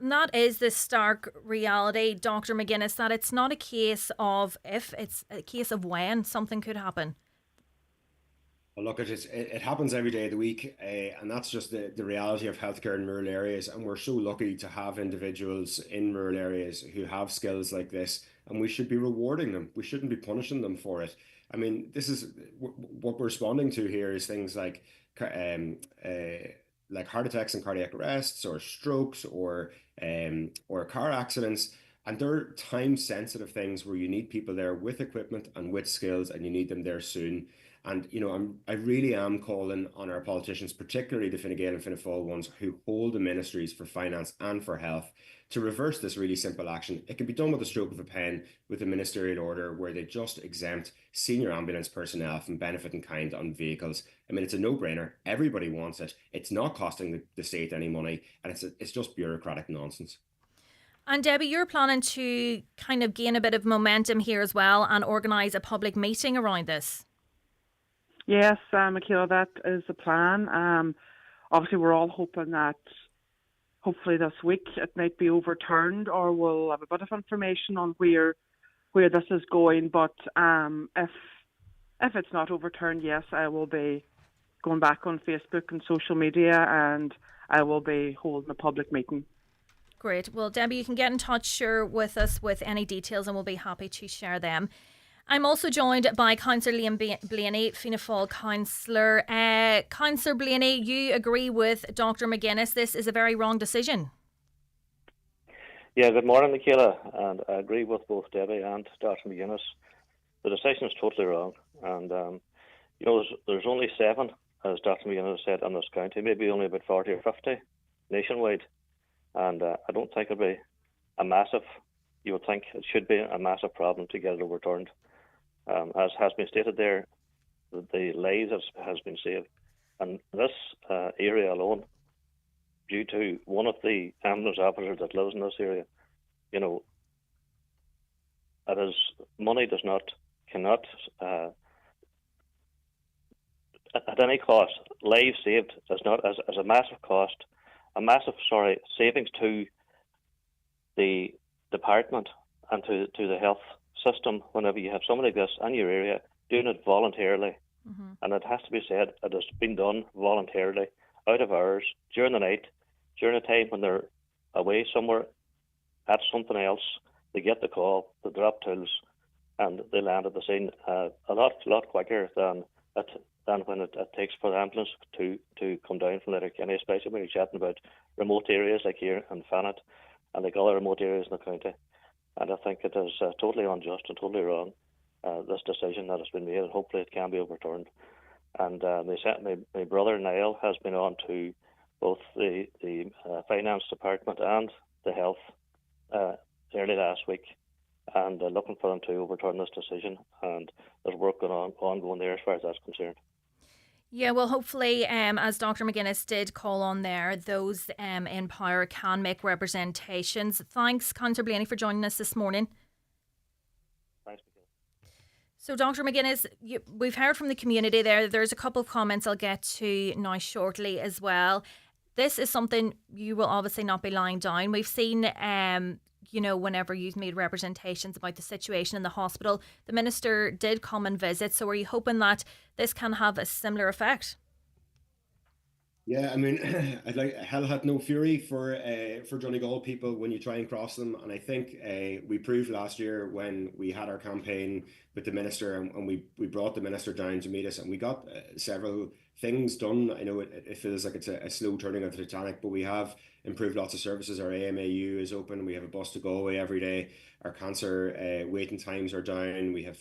that is the stark reality, Dr. McGuinness, that it's not a case of if, it's a case of when something could happen. Well, look, it happens every day of the week, and that's just the reality of healthcare in rural areas. And we're so lucky to have individuals in rural areas who have skills like this, and we should be rewarding them. We shouldn't be punishing them for it. I mean, this is what we're responding to here is things like heart attacks and cardiac arrests, or strokes, or car accidents. And they're time-sensitive things where you need people there with equipment and with skills, and you need them there soon. And, I really am calling on our politicians, particularly the Fine Gael and Fianna Fáil ones who hold the ministries for finance and for health, to reverse this really simple action. It can be done with a stroke of a pen with a ministerial order where they just exempt senior ambulance personnel from benefit in kind on vehicles. I mean, it's a no-brainer. Everybody wants it. It's not costing the state any money, and it's just bureaucratic nonsense. And Debbie, you're planning to kind of gain a bit of momentum here as well and organise a public meeting around this. Yes, Michaela, that is the plan. Obviously, we're all hoping that hopefully this week it might be overturned, or we'll have a bit of information on where this is going. But if it's not overturned, yes, I will be going back on Facebook and social media, and I will be holding a public meeting. Great. Well, Debbie, you can get in touch with us with any details, and we'll be happy to share them. I'm also joined by Councillor Liam Blaney, Fianna Fáil councillor. Councillor Blaney, you agree with Dr McGuinness. This is a very wrong decision. Yeah, good morning, Michaela. And I agree with both Debbie and Dr McGuinness. The decision is totally wrong. And, there's only 7, as Dr McGuinness said, in this county, maybe only about 40 or 50 nationwide. And I don't think it'll be you would think it should be a massive problem to get it overturned. As has been stated there, the lives has been saved. And this area alone, due to one of the ambulance officers that lives in this area, it is money cannot at any cost. Lives saved is not as a massive cost, savings to the department and to the health system whenever you have somebody like this in your area doing it voluntarily. Mm-hmm. And it has to be said, it has been done voluntarily, out of hours, during the night, during a time when they're away somewhere at something else. They get the call, they drop tools, and they land at the scene a lot quicker than when it takes for the ambulance to come down from Letterkenny, especially when you're chatting about remote areas like here in Fannet and like other remote areas in the county. And I think it is totally unjust and totally wrong, this decision that has been made, and hopefully it can be overturned. And my brother Niall has been on to both the finance department and the health early last week, and looking for them to overturn this decision. And there's work ongoing there as far as that's concerned. Yeah, well, hopefully, as Dr McGuinness did call on there, those in power can make representations. Thanks, Councillor Blaney, for joining us this morning. Thanks, Michaela. So, Dr McGuinness, we've heard from the community there. There's a couple of comments I'll get to now shortly as well. This is something you will obviously not be lying down. We've seen whenever you've made representations about the situation in the hospital, the Minister did come and visit. So are you hoping that this can have a similar effect? Yeah, I mean, hell had no fury for Donegal people when you try and cross them. And I think we proved last year when we had our campaign with the Minister, and we brought the Minister down to meet us, and we got several things done. I know it feels like it's a slow turning of the Titanic, but we have improved lots of services. Our AMAU is open. We have a bus to Galway every day. Our cancer waiting times are down. We have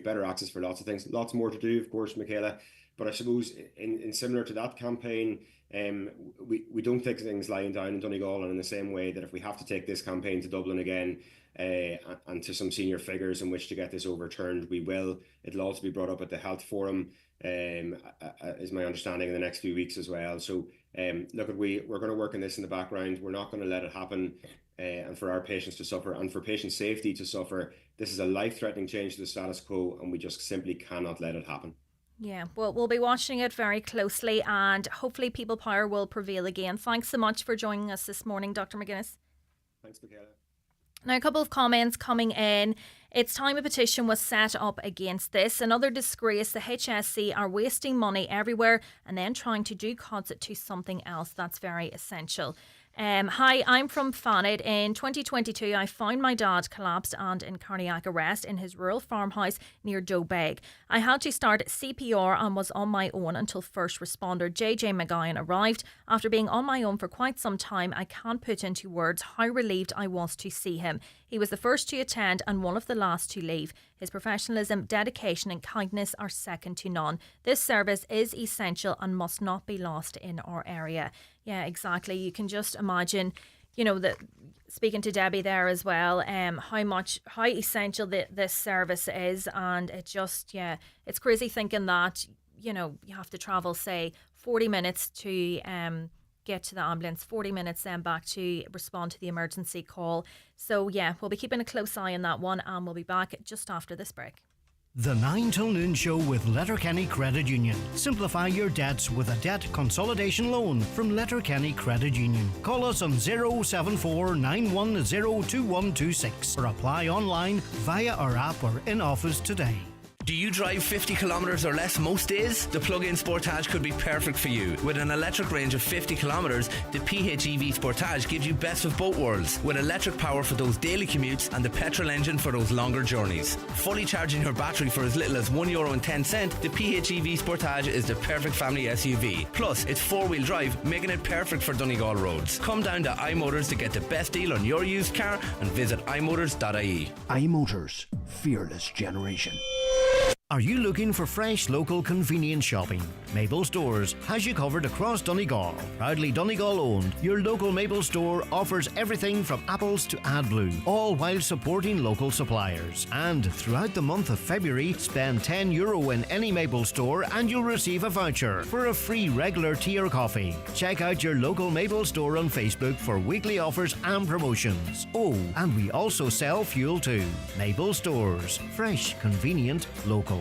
better access for lots of things. Lots more to do, of course, Michaela. But I suppose in similar to that campaign, we don't take things lying down in Donegal, and in the same way that if we have to take this campaign to Dublin again and to some senior figures in which to get this overturned, we will. It'll also be brought up at the Health Forum, is my understanding, in the next few weeks as well. So we're going to work on this in the background. We're not going to let it happen and for our patients to suffer and for patient safety to suffer. This is a life-threatening change to the status quo, and we just simply cannot let it happen. Yeah, well, we'll be watching it very closely, and hopefully people power will prevail again. Thanks so much for joining us this morning, Dr McGuinness. Thanks, Michaela. Now, a couple of comments coming in. It's time a petition was set up against this. Another disgrace. The HSC are wasting money everywhere and then trying to do cuts to something else that's very essential. Hi, I'm from Fannet. In 2022, I found my dad collapsed and in cardiac arrest in his rural farmhouse near Dobeg. I had to start CPR and was on my own until first responder JJ McGuyan arrived. After being on my own for quite some time, I can't put into words how relieved I was to see him. He was the first to attend and one of the last to leave. His professionalism, dedication and kindness are second to none. This service is essential and must not be lost in our area. Yeah, exactly. You can just imagine, that speaking to Debbie there as well, how essential this service is. And it just, it's crazy thinking that, you have to travel, say, 40 minutes to get to the ambulance, 40 minutes then back to respond to the emergency call. So we'll be keeping a close eye on that one, and we'll be back just after this break. The 9 till noon show with Letterkenny Credit Union. Simplify your debts with a debt consolidation loan from Letterkenny Credit Union. Call us on 074 910 2126 or apply online via our app or in office today. Do you drive 50 kilometres or less most days? The plug-in Sportage could be perfect for you. With an electric range of 50 kilometres, the PHEV Sportage gives you best of both worlds, with electric power for those daily commutes and the petrol engine for those longer journeys. Fully charging your battery for as little as €1.10, the PHEV Sportage is the perfect family SUV. Plus, it's four-wheel drive, making it perfect for Donegal roads. Come down to iMotors to get the best deal on your used car and visit imotors.ie. iMotors, fearless generation. Are you looking for fresh, local, convenient shopping? Mabel Stores has you covered across Donegal. Proudly Donegal owned, your local Mabel store offers everything from apples to AdBlue, all while supporting local suppliers. And throughout the month of February, spend €10 in any Mabel store and you'll receive a voucher for a free regular tea or coffee. Check out your local Mabel store on Facebook for weekly offers and promotions. Oh, and we also sell fuel too. Mabel Stores, fresh, convenient, local.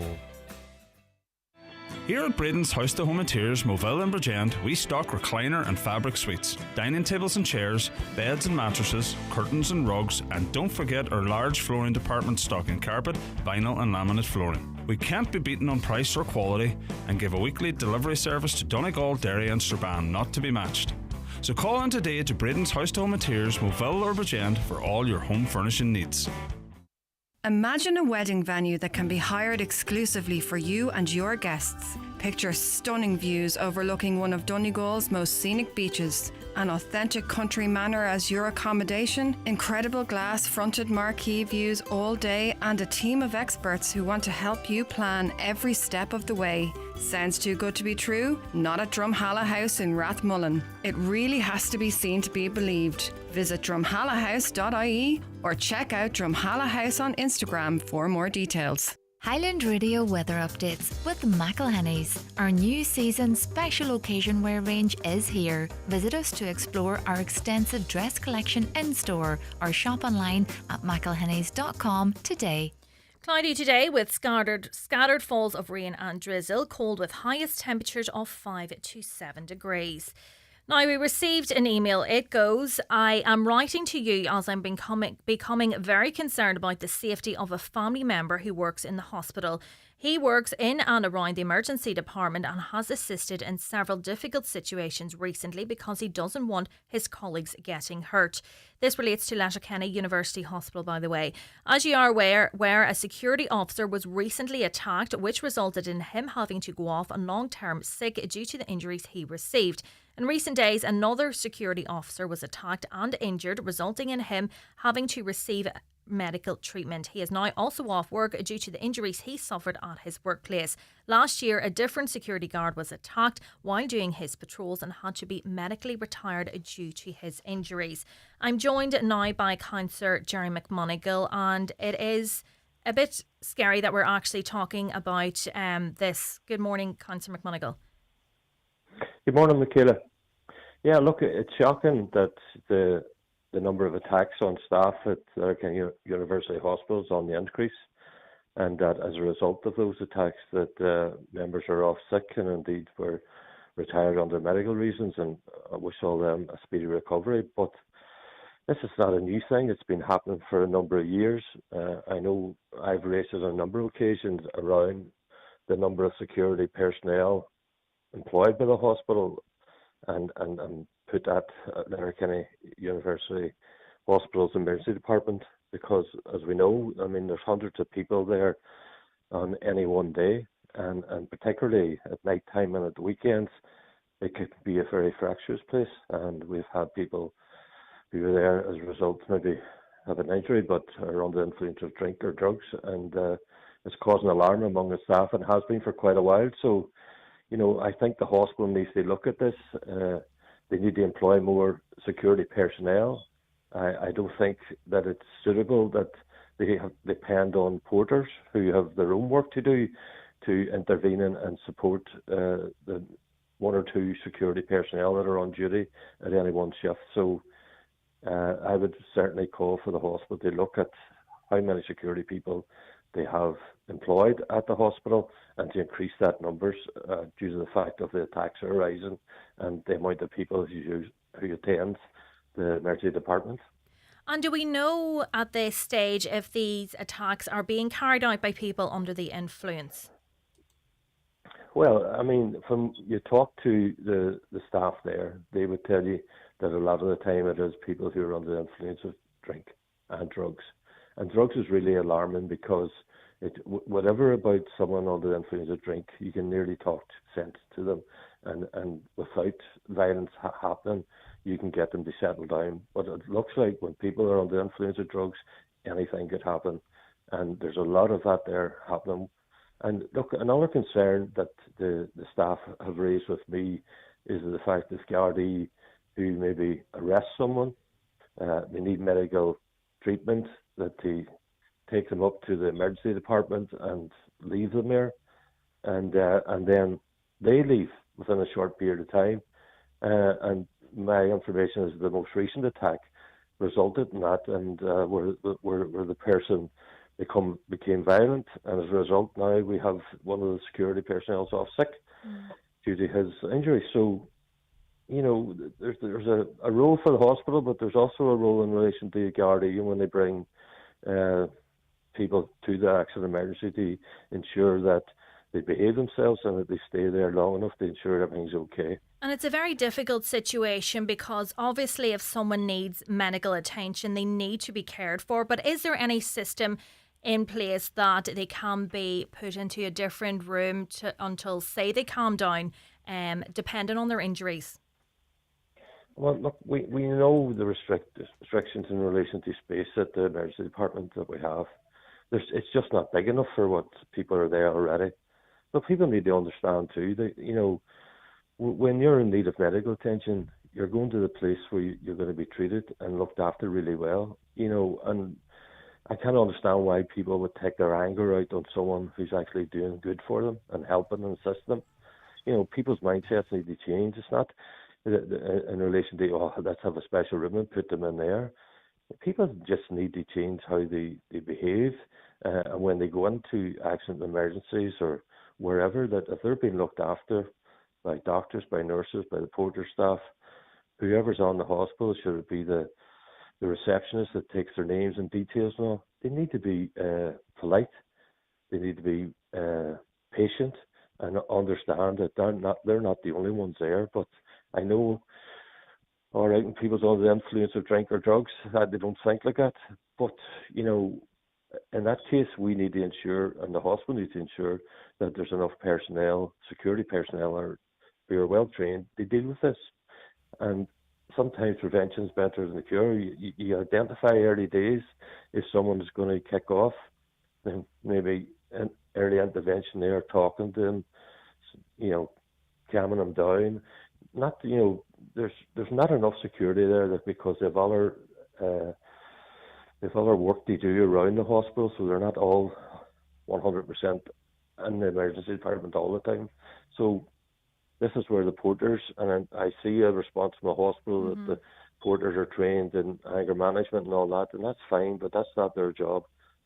Here at Braden's House to Home Interiors, Moville and Bridgend, we stock recliner and fabric suites, dining tables and chairs, beds and mattresses, curtains and rugs, and don't forget our large flooring department stocking carpet, vinyl and laminate flooring. We can't be beaten on price or quality and give a weekly delivery service to Donegal, Derry and Strabane, not to be matched. So call in today to Braden's House to Home Interiors, Moville or Bridgend for all your home furnishing needs. Imagine a wedding venue that can be hired exclusively for you and your guests. Picture stunning views overlooking one of Donegal's most scenic beaches, an authentic country manor as your accommodation, incredible glass-fronted marquee views all day, and a team of experts who want to help you plan every step of the way. Sounds too good to be true? Not at Drumhalla House in Rathmullen. It really has to be seen to be believed. Visit drumhallahouse.ie or check out Drumhalla House on Instagram for more details. Highland Radio weather updates with McElhenny's. Our new season special occasion wear range is here. Visit us to explore our extensive dress collection in store or shop online at mcelhennys.com today. Cloudy today with scattered falls of rain and drizzle, cold with highest temperatures of 5 to 7 degrees. Now, we received an email. It goes, I am writing to you as I'm becoming very concerned about the safety of a family member who works in the hospital. He works in and around the emergency department and has assisted in several difficult situations recently because he doesn't want his colleagues getting hurt. This relates to Letterkenny University Hospital, by the way. As you are aware, where a security officer was recently attacked, which resulted in him having to go off on long-term sick due to the injuries he received. In recent days, another security officer was attacked and injured, resulting in him having to receive medical treatment. He is now also off work due to the injuries he suffered at his workplace. Last year, a different security guard was attacked while doing his patrols and had to be medically retired due to his injuries. I'm joined now by Councillor Jerry McMonigal, and it is a bit scary that we're actually talking about this. Good morning, Councillor McMonigal. Good morning, Michaela. Yeah, look, it's shocking that the number of attacks on staff at Letterkenny University Hospital is on the increase, and that as a result of those attacks that members are off sick and indeed were retired under medical reasons, and I wish all them a speedy recovery. But this is not a new thing. It's been happening for a number of years. I know I've raised it on a number of occasions around the number of security personnel employed by the hospital and put at Letterkenny University Hospital's emergency department, because as we know, I mean, there's hundreds of people there on any one day, and particularly at night time and at the weekends, it could be a very fractious place. And we've had people who are there as a result maybe have an injury but are under the influence of drink or drugs, and it's causing alarm among the staff and has been for quite a while. So, you know, I think the hospital needs to look at this. They need to employ more security personnel. I don't think that it's suitable that they depend on porters who have their own work to do to intervene and support the one or two security personnel that are on duty at any one shift. So I would certainly call for the hospital to look at how many security people they have employed at the hospital and to increase that numbers due to the fact of the attacks are rising and the amount of people who attend the emergency department. And do we know at this stage if these attacks are being carried out by people under the influence? Well, I mean, from you talk to the staff there, they would tell you that a lot of the time it is people who are under the influence of drink and drugs. And drugs is really alarming because whatever about someone under the influence of drink, you can nearly talk sense to them, and without violence happening, you can get them to settle down. But it looks like when people are under the influence of drugs, anything could happen, and there's a lot of that there happening. And look, another concern that the staff have raised with me is the fact that Gardaí who maybe arrest someone, they need medical treatment, that they take them up to the emergency department and leave them there, and then they leave within a short period of time. And my information is the most recent attack resulted in that, and where the person became violent, and as a result now we have one of the security personnel off sick due to his injury. So, you know, there's a role for the hospital, but there's also a role in relation to Gardaí when they bring people to the accident emergency to ensure that they behave themselves and that they stay there long enough to ensure everything's okay. And it's a very difficult situation because obviously if someone needs medical attention, they need to be cared for. But is there any system in place that they can be put into a different room until, say, they calm down, depending on their injuries? Well, look, we know the restrictions in relation to space at the emergency department that we have. It's just not big enough for what people are there already. But people need to understand too that, you know, when you're in need of medical attention, you're going to the place where you're going to be treated and looked after really well, you know. And I can't understand why people would take their anger out on someone who's actually doing good for them and helping and assist them. You know, people's mindsets need to change. It's not in relation to, oh, let's have a special room and put them in there. People just need to change how they behave. And when they go into accident emergencies or wherever, that if they're being looked after by doctors, by nurses, by the porter staff, whoever's on the hospital, should it be the receptionist that takes their names and details and all, they need to be polite. They need to be patient and understand that they're not the only ones there. But I know, all right, when people's under the influence of drink or drugs, that they don't think like that. But, you know, in that case, we need to ensure, and the hospital needs to ensure, that there's enough personnel, security personnel, who are well trained to deal with this. And sometimes prevention is better than the cure. You identify early days if someone is going to kick off, then maybe an early intervention there, talking to them, you know, calming them down. Not, you know, there's not enough security there that because they've other work to do around the hospital, so they're not all 100% in the emergency department all the time. So this is where the porters, and I see a response from the hospital that the porters are trained in anger management and all that, and that's fine, but that's not their job.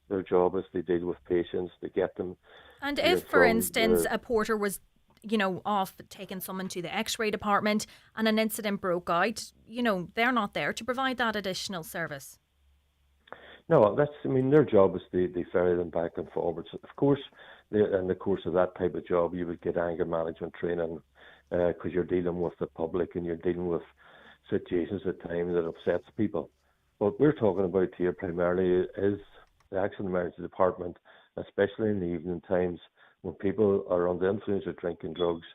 Their job is to deal with patients, to get them. And if, for instance, a porter was, you know, off taking someone to the X-ray department and an incident broke out, you know, they're not there to provide that additional service. No, their job is to ferry them back and forwards. Of course, in the course of that type of job, you would get anger management training because you're dealing with the public and you're dealing with situations at times that upsets people. What we're talking about here primarily is the Accident and Emergency Department, especially in the evening times when people are under the influence of drinking drugs,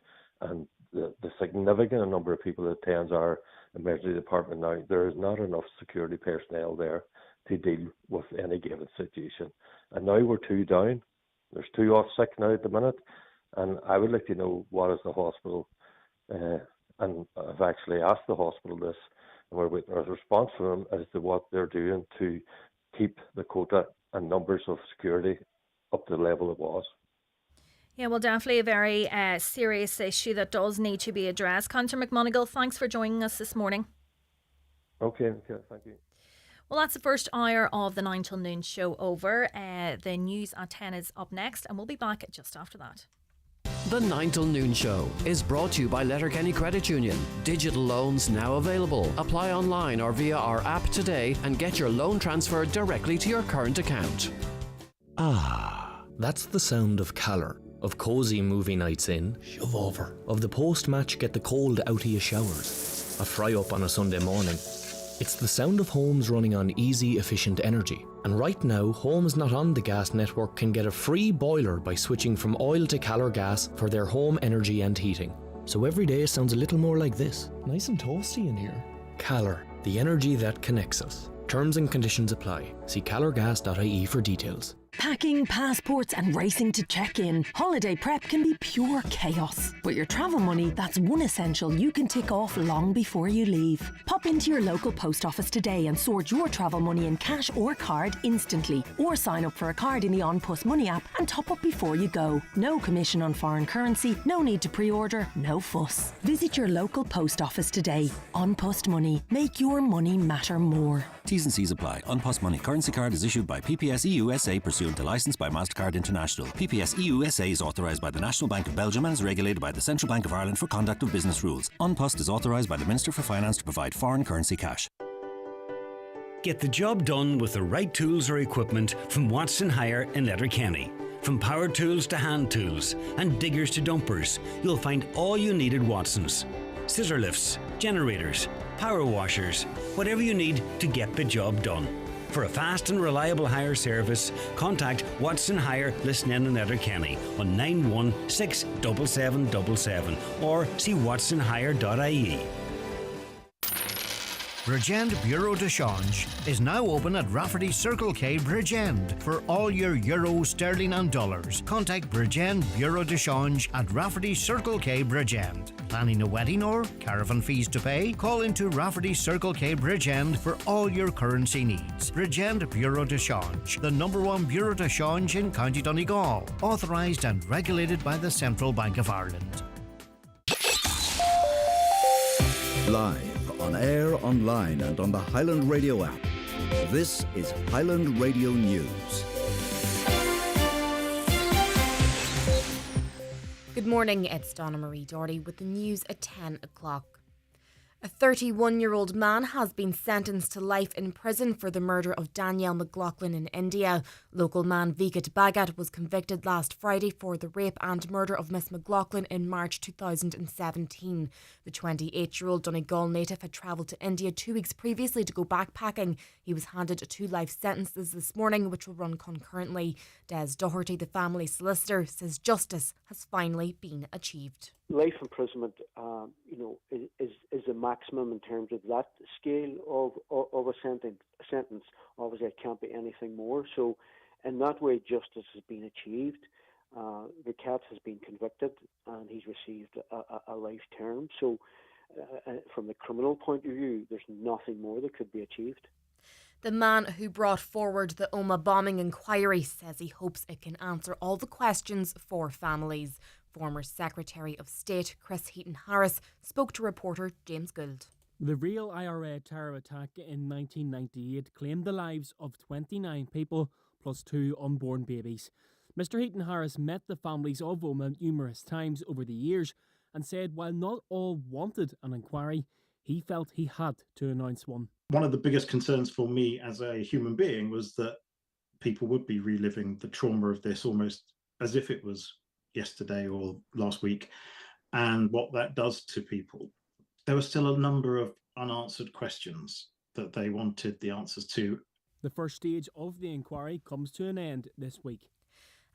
and the significant number of people that attends our emergency department now, there is not enough security personnel there to deal with any given situation. And now we're 2 down. There's 2 off sick now at the minute, and I would like to know what is the hospital, and I've actually asked the hospital this, and we're waiting a response from them as to what they're doing to keep the quota and numbers of security up to the level it was. Yeah, well, definitely a very serious issue that does need to be addressed. Councillor McMonigal, thanks for joining us this morning. Okay, thank you. Well, that's the first hour of the 9 till noon show over. The news at 10 is up next, and we'll be back just after that. The 9 till noon show is brought to you by Letterkenny Credit Union. Digital loans now available. Apply online or via our app today and get your loan transferred directly to your current account. Ah, that's the sound of Calor, of cosy movie nights in, shove over, of the post-match get the cold out of your showers, a fry-up on a Sunday morning. It's the sound of homes running on easy, efficient energy. And right now, homes not on the gas network can get a free boiler by switching from oil to Calor gas for their home energy and heating. So every day sounds a little more like this. Nice and toasty in here. Calor, the energy that connects us. Terms and conditions apply. See calorgas.ie for details. Packing, passports and racing to check in. Holiday prep can be pure chaos. With your travel money, that's one essential you can tick off long before you leave. Pop into your local post office today and sort your travel money in cash or card instantly. Or sign up for a card in the On Post Money app and top up before you go. No commission on foreign currency, no need to pre-order, no fuss. Visit your local post office today. On Post Money. Make your money matter more. T's and C's apply. On Post Money currency card is issued by PPS USA pursuant to license by MasterCard International. PPS USA is authorised by the National Bank of Belgium and is regulated by the Central Bank of Ireland for conduct of business rules. On Post is authorised by the Minister for Finance to provide foreign currency cash. Get the job done with the right tools or equipment from Watson Hire in Letterkenny. From power tools to hand tools and diggers to dumpers, you'll find all you need at Watson's. Scissor lifts, generators, power washers, whatever you need to get the job done. For a fast and reliable hire service, contact Watson Hire listening in Letterkenny on 9167777 or see watsonhire.ie. Bridgend Bureau de Change is now open at Rafferty Circle K Bridgend for all your euro, sterling and dollars. Contact Bridgend Bureau de Change at Rafferty Circle K Bridgend. Planning a wedding or caravan fees to pay? Call into Rafferty Circle K Bridgend for all your currency needs. Bridgend Bureau de Change, the #1 Bureau de Change in County Donegal. Authorised and regulated by the Central Bank of Ireland. Live on air, online and on the Highland Radio app. This is Highland Radio News. Good morning, it's Donna Marie Doherty with the news at 10 o'clock. A 31-year-old man has been sentenced to life in prison for the murder of Danielle McLaughlin in India. Local man Vikat Bhagat was convicted last Friday for the rape and murder of Miss McLaughlin in March 2017. The 28-year-old Donegal native had travelled to India 2 weeks previously to go backpacking. He was handed 2 life sentences this morning, which will run concurrently. Des Doherty, the family solicitor, says justice has finally been achieved. Life imprisonment, is the maximum in terms of that scale of a sentence. Obviously, it can't be anything more. So, in that way, justice has been achieved. The cat has been convicted, and he's received a life term. So, from the criminal point of view, there's nothing more that could be achieved. The man who brought forward the Omagh bombing inquiry says he hopes it can answer all the questions for families. Former Secretary of State Chris Heaton-Harris spoke to reporter James Gould. The real IRA terror attack in 1998 claimed the lives of 29 people plus 2 unborn babies. Mr Heaton-Harris met the families of Omagh numerous times over the years and said while not all wanted an inquiry, he felt he had to announce one. One of the biggest concerns for me as a human being was that people would be reliving the trauma of this almost as if it was yesterday or last week, and what that does to people. There were still a number of unanswered questions that they wanted the answers to. The first stage of the inquiry comes to an end this week.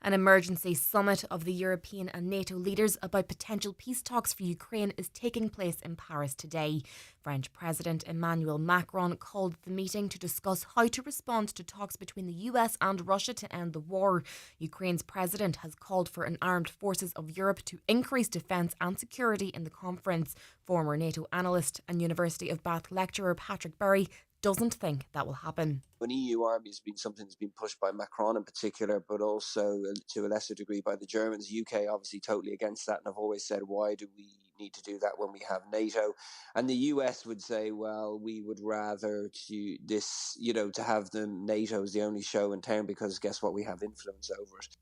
An emergency summit of the European and NATO leaders about potential peace talks for Ukraine is taking place in Paris today. French President Emmanuel Macron called the meeting to discuss how to respond to talks between the US and Russia to end the war. Ukraine's president has called for an armed forces of Europe to increase defence and security in the conference. Former NATO analyst and University of Bath lecturer Patrick Berry doesn't think that will happen. An EU army has been something that's been pushed by Macron in particular, but also to a lesser degree by the Germans. UK obviously totally against that, and have always said, why do we need to do that when we have NATO? And the US would say, well, we would rather to have them, NATO as the only show in town, because guess what, we have influence over it.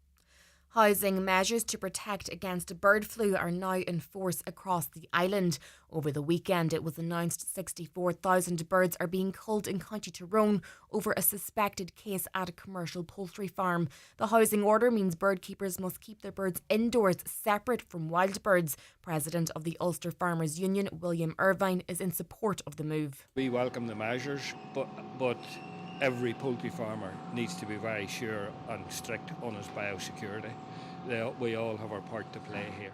Housing measures to protect against bird flu are now in force across the island. Over the weekend, it was announced 64,000 birds are being culled in County Tyrone over a suspected case at a commercial poultry farm. The housing order means bird keepers must keep their birds indoors, separate from wild birds. President of the Ulster Farmers Union, William Irvine, is in support of the move. We welcome the measures, but every poultry farmer needs to be very sure and strict on his biosecurity. We all have our part to play here.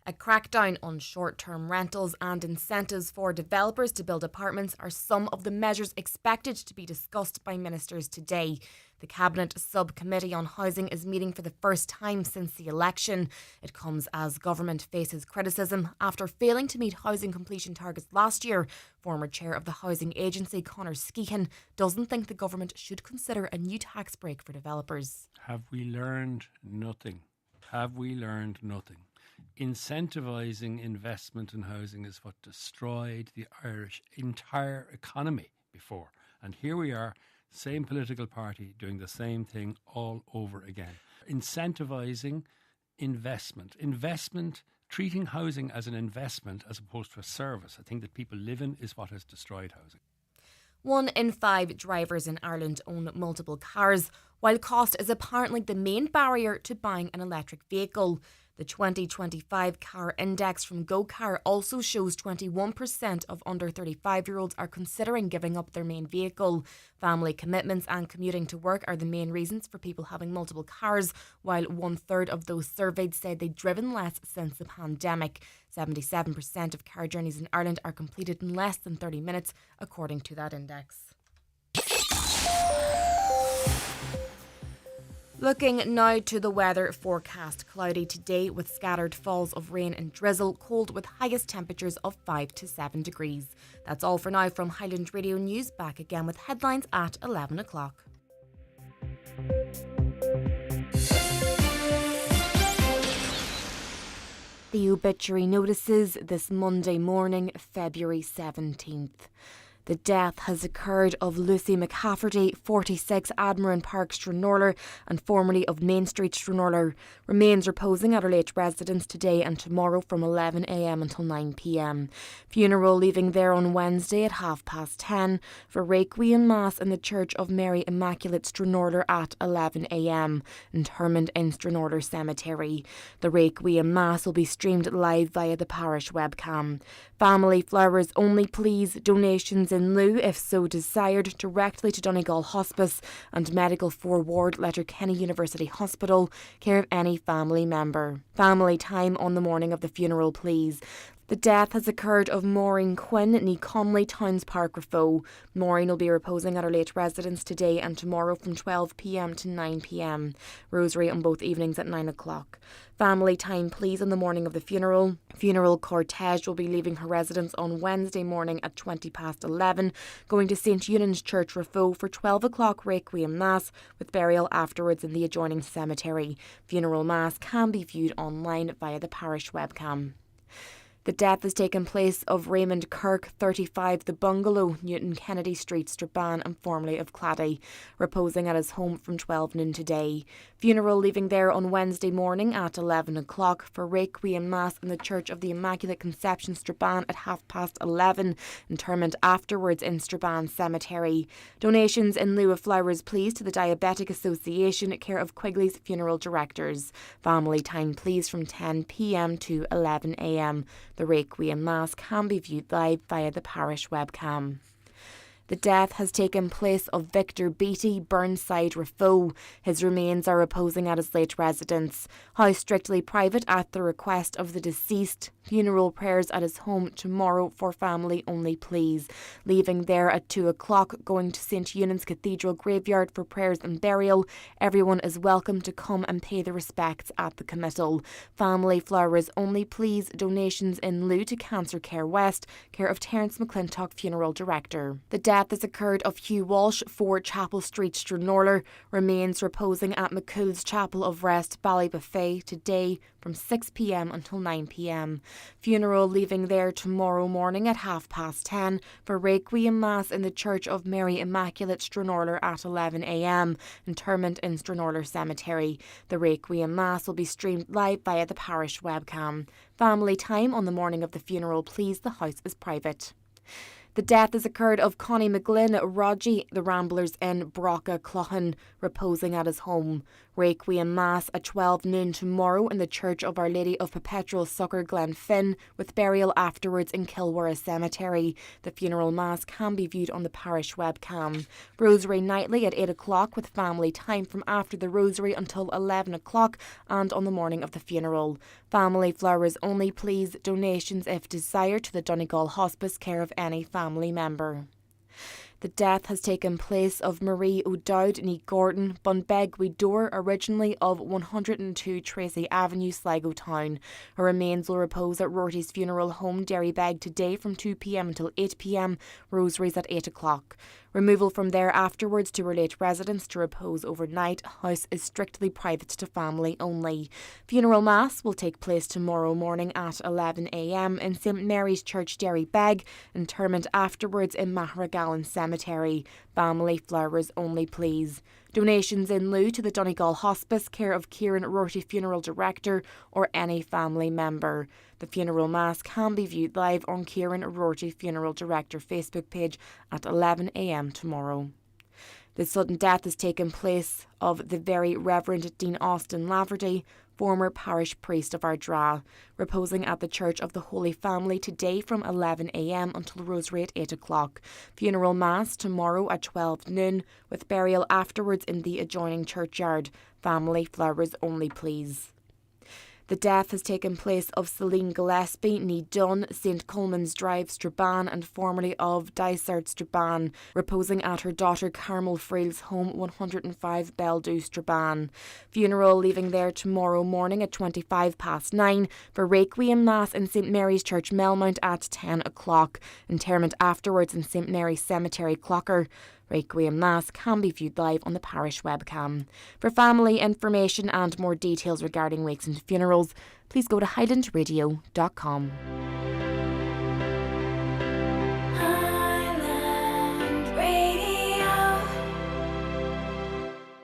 A crackdown on short-term rentals and incentives for developers to build apartments are some of the measures expected to be discussed by ministers today. The Cabinet Subcommittee on Housing is meeting for the first time since the election. It comes as government faces criticism after failing to meet housing completion targets last year. Former chair of the Housing Agency, Conor Skehan, doesn't think the government should consider a new tax break for developers. Have we learned nothing? Have we learned nothing? Incentivising investment in housing is what destroyed the Irish entire economy before. And here we are, same political party doing the same thing all over again. Incentivising investment, treating housing as an investment as opposed to a service, I think that people live in, is what has destroyed housing. 1 in 5 drivers in Ireland own multiple cars, while cost is apparently the main barrier to buying an electric vehicle. The 2025 car index from GoCar also shows 21% of under 35-year-olds are considering giving up their main vehicle. Family commitments and commuting to work are the main reasons for people having multiple cars, while 1/3 of those surveyed said they'd driven less since the pandemic. 77% of car journeys in Ireland are completed in less than 30 minutes, according to that index. Looking now to the weather forecast. Cloudy today with scattered falls of rain and drizzle, cold with highest temperatures of 5 to 7 degrees. That's all for now from Highland Radio News. Back again with headlines at 11 o'clock. The obituary notices this Monday morning, February 17th. The death has occurred of Lucy McCafferty, 46, Admiral Park, Stranorlar, and formerly of Main Street, Stranorlar. Remains reposing at her late residence today and tomorrow from 11 a.m. until 9 p.m. Funeral leaving there on Wednesday at 10:30 for Requiem Mass in the Church of Mary Immaculate, Stranorlar at 11 a.m. Interment in Stranorlar Cemetery. The Requiem Mass will be streamed live via the parish webcam. Family flowers only, please. Donations in lieu, if so desired, directly to Donegal Hospice and Medical 4 Ward, Letterkenny University Hospital, care of any family member. Family time on the morning of the funeral, please. The death has occurred of Maureen Quinn, née Conley, Towns Park, Raphoe. Maureen will be reposing at her late residence today and tomorrow from 12 p.m. to 9 p.m. Rosary on both evenings at 9 o'clock. Family time, please, on the morning of the funeral. Funeral cortege will be leaving her residence on Wednesday morning at 11:20, going to St Eunan's Church, Raphoe, for 12 o'clock Requiem Mass, with burial afterwards in the adjoining cemetery. Funeral Mass can be viewed online via the parish webcam. The death has taken place of Raymond Kirk, 35, The Bungalow, Newton Kennedy Street, Strabane, and formerly of Claddagh, reposing at his home from 12 noon today. Funeral leaving there on Wednesday morning at 11 o'clock for Requiem Mass in the Church of the Immaculate Conception, Strabane at 11:30. Interment afterwards in Strabane Cemetery. Donations in lieu of flowers, please, to the Diabetic Association, care of Quigley's Funeral Directors. Family time, please, from 10 p.m. to 11 a.m. The Requiem Mass can be viewed live via the parish webcam. The death has taken place of Victor Beattie, Burnside, Raffo. His remains are reposing at his late residence. House strictly private at the request of the deceased. Funeral prayers at his home tomorrow for family only, please. Leaving there at 2 o'clock, going to St Eunan's Cathedral graveyard for prayers and burial. Everyone is welcome to come and pay their respects at the committal. Family flowers only, please. Donations in lieu to Cancer Care West, care of Terence McClintock, funeral director. The death has occurred of Hugh Walsh, 4 Chapel Street, Stranorlar. Remains reposing at McCool's Chapel of Rest, Ballybuffet, today from 6 p.m. until 9 p.m. Funeral leaving there tomorrow morning at 10:30 for Requiem Mass in the Church of Mary Immaculate, Stranorlar at 11 a.m. Interment in Stranorlar Cemetery. The Requiem Mass will be streamed live via the parish webcam. Family time on the morning of the funeral, please. The house is private. The death has occurred of Connie McGlynn, Rogie, the Ramblers in Broca, Cloughan, reposing at his home. Requiem Mass at 12 noon tomorrow in the Church of Our Lady of Perpetual Succour, Glenfin, with burial afterwards in Kilwara Cemetery. The funeral mass can be viewed on the parish webcam. Rosary nightly at 8 o'clock with family time from after the rosary until 11 o'clock and on the morning of the funeral. Family flowers only, please. Donations if desired to the Donegal Hospice, care of any family member. The death has taken place of Marie O'Dowd ní Gordon, Bunbeg Widor, originally of 102 Tracy Avenue, Sligo Town. Her remains will repose at Rotary's funeral home, Derry Beg, today from 2 p.m. until 8 p.m. Rosaries at 8 o'clock. Removal from there afterwards to her late residence to repose overnight. House is strictly private to family only. Funeral Mass will take place tomorrow morning at 11 a.m. in St Mary's Church, Derry Beg. Interment afterwards in Mahragallen Cemetery. Family flowers only, please. Donations in lieu to the Donegal Hospice, care of Kieran Rorty, funeral director, or any family member. The funeral mass can be viewed live on Kieran Rorty, funeral director Facebook page at 11 a.m. tomorrow. The sudden death has taken place of the Very Reverend Dean Austin Laverty, former parish priest of Ardra, reposing at the Church of the Holy Family today from 11 a.m. until rosary at 8 o'clock. Funeral mass tomorrow at 12 noon, with burial afterwards in the adjoining churchyard. Family flowers only, please. The death has taken place of Celine Gillespie, ní Dun, St Coleman's Drive, Strabane, and formerly of Dysart, Strabane, reposing at her daughter Carmel Freel's home, 105 Beldu, Strabane. Funeral leaving there tomorrow morning at 9:25 for Requiem Mass in St Mary's Church, Melmount at 10 o'clock. Interment afterwards in St Mary's Cemetery, Clocker. Requiem Mass can be viewed live on the parish webcam. For family information and more details regarding wakes and funerals, please go to highlandradio.com.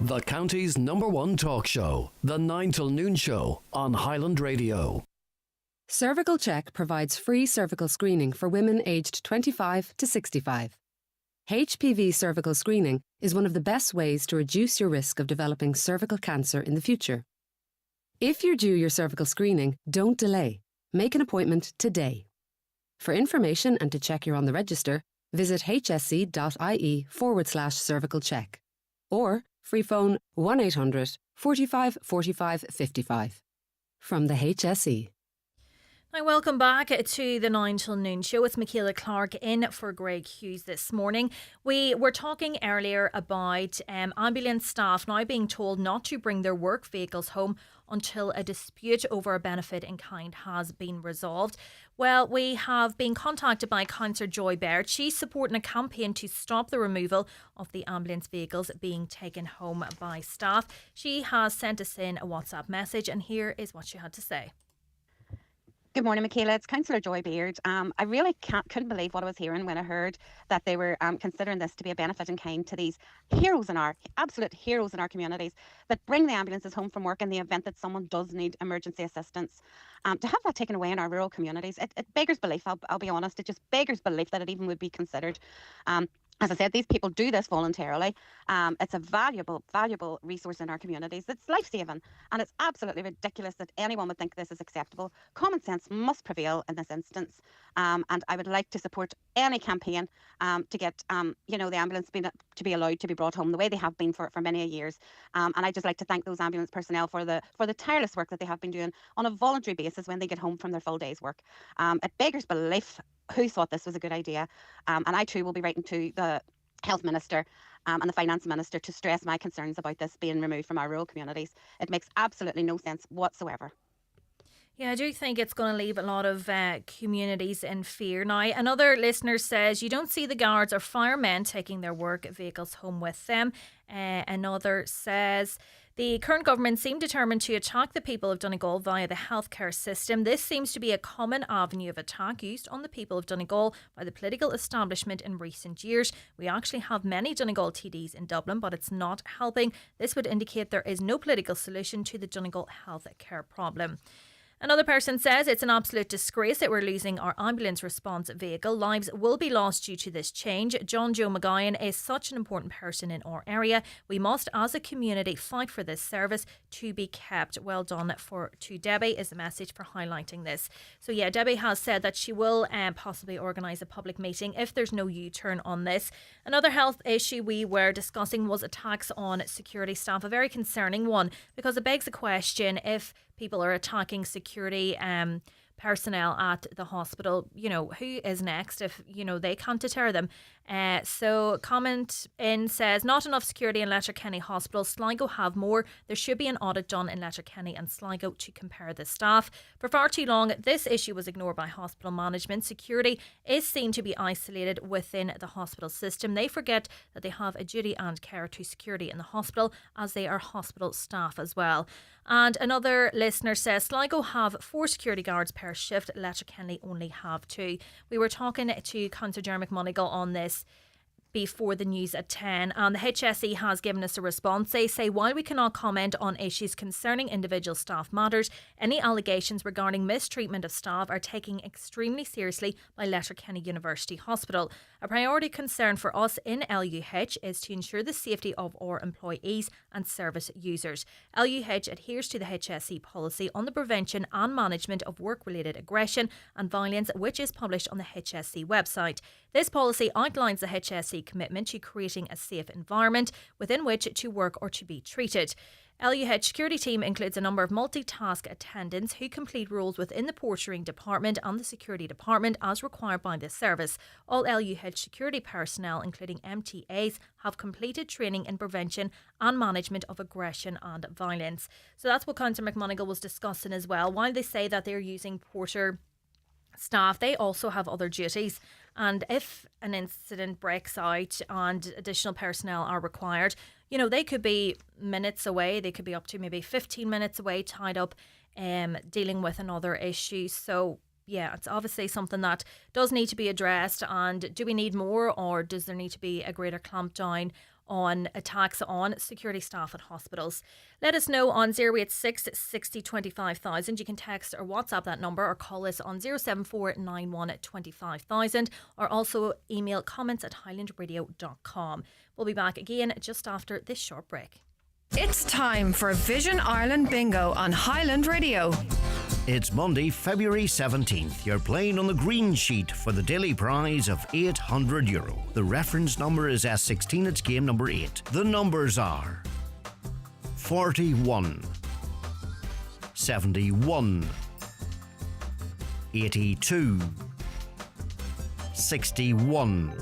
The county's #1 talk show, The 9 till Noon Show on Highland Radio. Cervical Check provides free cervical screening for women aged 25 to 65. HPV cervical screening is one of the best ways to reduce your risk of developing cervical cancer in the future. If you're due your cervical screening, don't delay. Make an appointment today. For information and to check you're on the register, visit hsc.ie/cervical check or free phone 1-800 45 45 55. From the HSE. Hi, welcome back to the 9 till Noon show. It's Michaela Clarke in for Greg Hughes this morning. We were talking earlier about ambulance staff now being told not to bring their work vehicles home until a dispute over a benefit in kind has been resolved. Well, we have been contacted by Councillor Joy Baird. She's supporting a campaign to stop the removal of the ambulance vehicles being taken home by staff. She has sent us in a WhatsApp message, and here is what she had to say. Good morning, Michaela. It's Councillor Joy Baird. I really couldn't believe what I was hearing when I heard that they were considering this to be a benefit in kind to these absolute heroes in our communities that bring the ambulances home from work in the event that someone does need emergency assistance. To have that taken away in our rural communities, it beggars belief, I'll be honest. It just beggars belief that it even would be considered. As I said, these people do this voluntarily. It's a valuable resource in our communities. It's life-saving, and it's absolutely ridiculous that anyone would think this is acceptable. Common sense must prevail in this instance, and I would like to support any campaign to get the ambulance to be allowed to be brought home the way they have been for many years. And I'd just like to thank those ambulance personnel for the tireless work that they have been doing on a voluntary basis when they get home from their full day's work. It beggars belief who thought this was a good idea, and I too will be writing to the Health Minister and the Finance Minister to stress my concerns about this being removed from our rural communities. It makes absolutely no sense whatsoever. Yeah, I do think it's going to leave a lot of communities in fear. Now, another listener says you don't see the guards or firemen taking their work vehicles home with them. Another says the current government seem determined to attack the people of Donegal via the healthcare system. This seems to be a common avenue of attack used on the people of Donegal by the political establishment in recent years. We actually have many Donegal TDs in Dublin, but it's not helping. This would indicate there is no political solution to the Donegal healthcare problem. Another person says it's an absolute disgrace that we're losing our ambulance response vehicle. Lives will be lost due to this change. John Joe McGuyan is such an important person in our area. We must, as a community, fight for this service to be kept. Well done to Debbie is the message for highlighting this. So yeah, Debbie has said that she will possibly organise a public meeting if there's no U-turn on this. Another health issue we were discussing was attacks on security staff, a very concerning one, because it begs the question, if people are attacking security personnel at the hospital, who is next if, they can't deter them? So comment in says, not enough security in Letterkenny Hospital. Sligo have more. There should be an audit done in Letterkenny and Sligo to compare the staff. For far too long, this issue was ignored by hospital management. Security is seen to be isolated within the hospital system. They forget that they have a duty and care to security in the hospital, as they are hospital staff as well. And another listener says Sligo have 4 security guards per shift. Letterkenny only have 2. We were talking to Councillor Jeremy McMonigal on this before the news at 10, and the HSE has given us a response. They say, while we cannot comment on issues concerning individual staff matters, any allegations regarding mistreatment of staff are taken extremely seriously by Letterkenny University Hospital. A priority concern for us in LUH is to ensure the safety of our employees and service users. LUH adheres to the HSE policy on the prevention and management of work-related aggression and violence, which is published on the HSE website. This policy outlines the HSE commitment to creating a safe environment within which to work or to be treated. LUH security team includes a number of multitask attendants who complete roles within the portering department and the security department as required by this service. All LUH security personnel, including MTAs, have completed training in prevention and management of aggression and violence. So that's what Councillor McMonigal was discussing as well. While they say that they're using porter staff, they also have other duties, and if an incident breaks out and additional personnel are required, they could be minutes away, they could be up to maybe 15 minutes away, tied up dealing with another issue. So yeah, it's obviously something that does need to be addressed. And do we need more, or does there need to be a greater clampdown on attacks on security staff at hospitals? Let us know on 0886 60 25,000. You can text or WhatsApp that number, or call us on 07491 25,000, or also email comments@highlandradio.com. We'll be back again just after this short break. It's time for Vision Ireland Bingo on Highland Radio. It's Monday, February 17th. You're playing on the green sheet for the daily prize of €800. The reference number is S16. It's game number 8. The numbers are 41, 71, 82, 61,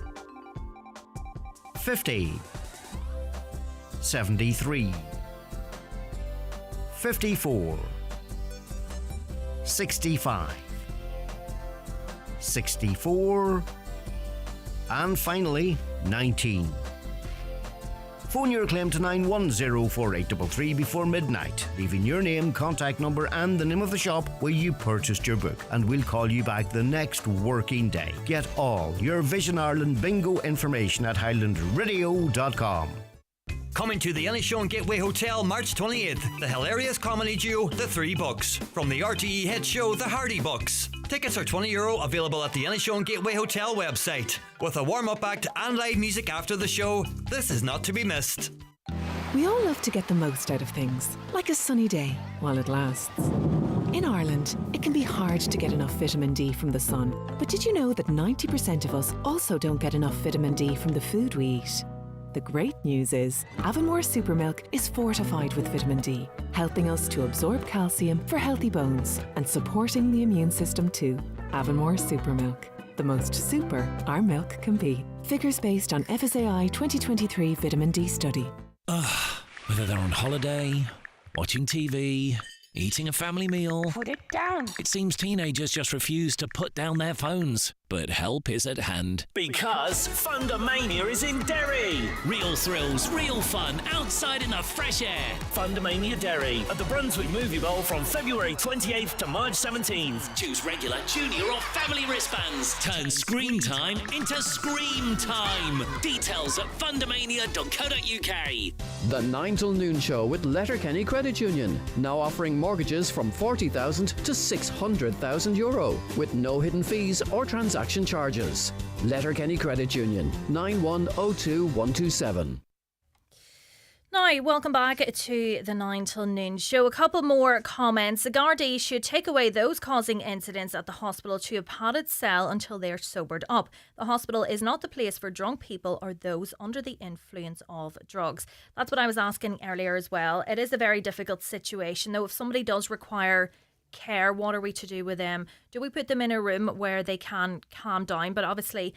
50, 73, 54, 65, 64, and finally 19. Phone your claim to 9104833 before midnight, leaving your name, contact number and the name of the shop where you purchased your book, and we'll call you back the next working day. Get all your Vision Ireland bingo information at highlandradio.com. Coming to the Ellishone Gateway Hotel March 28th, the hilarious comedy duo The Three Bucks. From the RTE hit show The Hardy Bucks. Tickets are €20 available at the Inishowen Gateway Hotel website. With a warm-up act and live music after the show, this is not to be missed. We all love to get the most out of things, like a sunny day while it lasts. In Ireland, it can be hard to get enough vitamin D from the sun. But did you know that 90% of us also don't get enough vitamin D from the food we eat? The great news is, Avonmore Supermilk is fortified with vitamin D, helping us to absorb calcium for healthy bones and supporting the immune system too. Avonmore Supermilk, the most super our milk can be. Figures based on FSAI 2023 vitamin D study. Whether they're on holiday, watching TV, eating a family meal. Put it down. It seems teenagers just refuse to put down their phones. But help is at hand. Because Fundamania is in Derry. Real thrills, real fun, outside in the fresh air. Fundamania Derry at the Brunswick Movie Bowl from February 28th to March 17th. Choose regular, junior or family wristbands. Turn screen time into scream time. Details at fundamania.co.uk. The 9 till noon show with Letterkenny Credit Union. Now offering mortgages from €40,000 to €600,000 with no hidden fees or transaction charges. Letterkenny Credit Union, 9102127. Now, welcome back to the 9 till noon show. A couple more comments. The Gardaí should take away those causing incidents at the hospital to a padded cell until they're sobered up. The hospital is not the place for drunk people or those under the influence of drugs. That's what I was asking earlier as well. It is a very difficult situation, though. If somebody does require care, what are we to do with them? Do we put them in a room where they can calm down? But obviously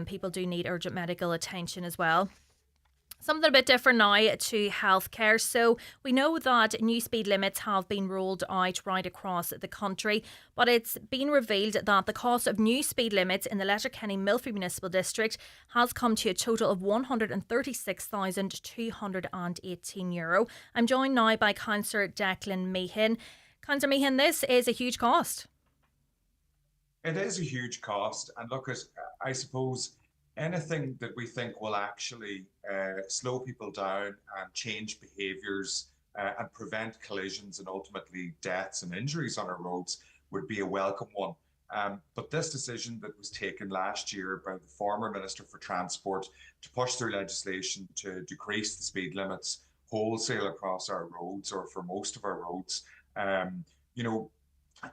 people do need urgent medical attention as well. Something a bit different now to healthcare. So we know that new speed limits have been rolled out right across the country, but it's been revealed that the cost of new speed limits in the Letterkenny Milford Municipal District has come to a total of €136,218. I'm joined now by Councillor Declan Meehan. Councillor Meehan, this is a huge cost. It is a huge cost. And look, I suppose anything that we think will actually slow people down and change behaviours and prevent collisions and ultimately deaths and injuries on our roads would be a welcome one. But this decision that was taken last year by the former Minister for Transport to push through legislation to decrease the speed limits wholesale across our roads, or for most of our roads,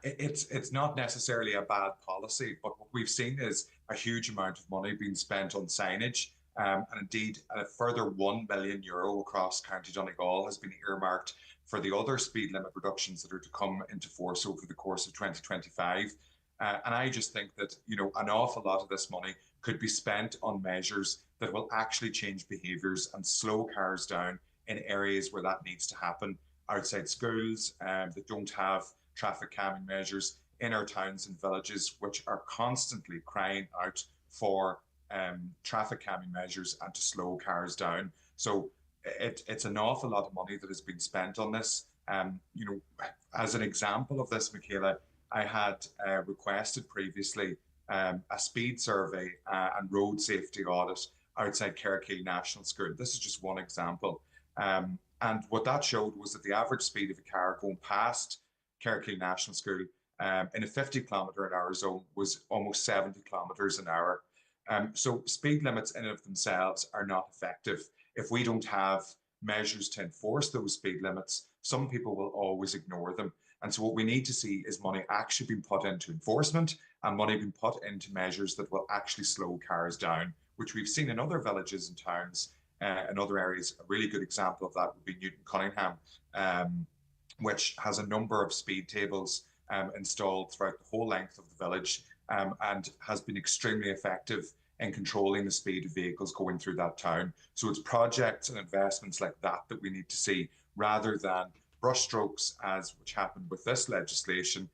it's not necessarily a bad policy, but what we've seen is a huge amount of money being spent on signage, and indeed a further €1 million across County Donegal has been earmarked for the other speed limit reductions that are to come into force over the course of 2025. And I just think that, an awful lot of this money could be spent on measures that will actually change behaviours and slow cars down in areas where that needs to happen. Outside schools that don't have traffic calming measures, in our towns and villages, which are constantly crying out for traffic calming measures and to slow cars down. So it's an awful lot of money that has been spent on this. As an example of this, Michaela, I had requested previously a speed survey and road safety audit outside Carrickeel National School. This is just one example. And what that showed was that the average speed of a car going past Carrickeel National School in a 50-kilometre-an-hour zone was almost 70 kilometres an hour. So speed limits in and of themselves are not effective. If we don't have measures to enforce those speed limits, some people will always ignore them. And so what we need to see is money actually being put into enforcement and money being put into measures that will actually slow cars down, which we've seen in other villages and towns. In other areas. A really good example of that would be Newton Cunningham, which has a number of speed tables installed throughout the whole length of the village, and has been extremely effective in controlling the speed of vehicles going through that town. So it's projects and investments like that that we need to see, rather than brushstrokes, which happened with this legislation,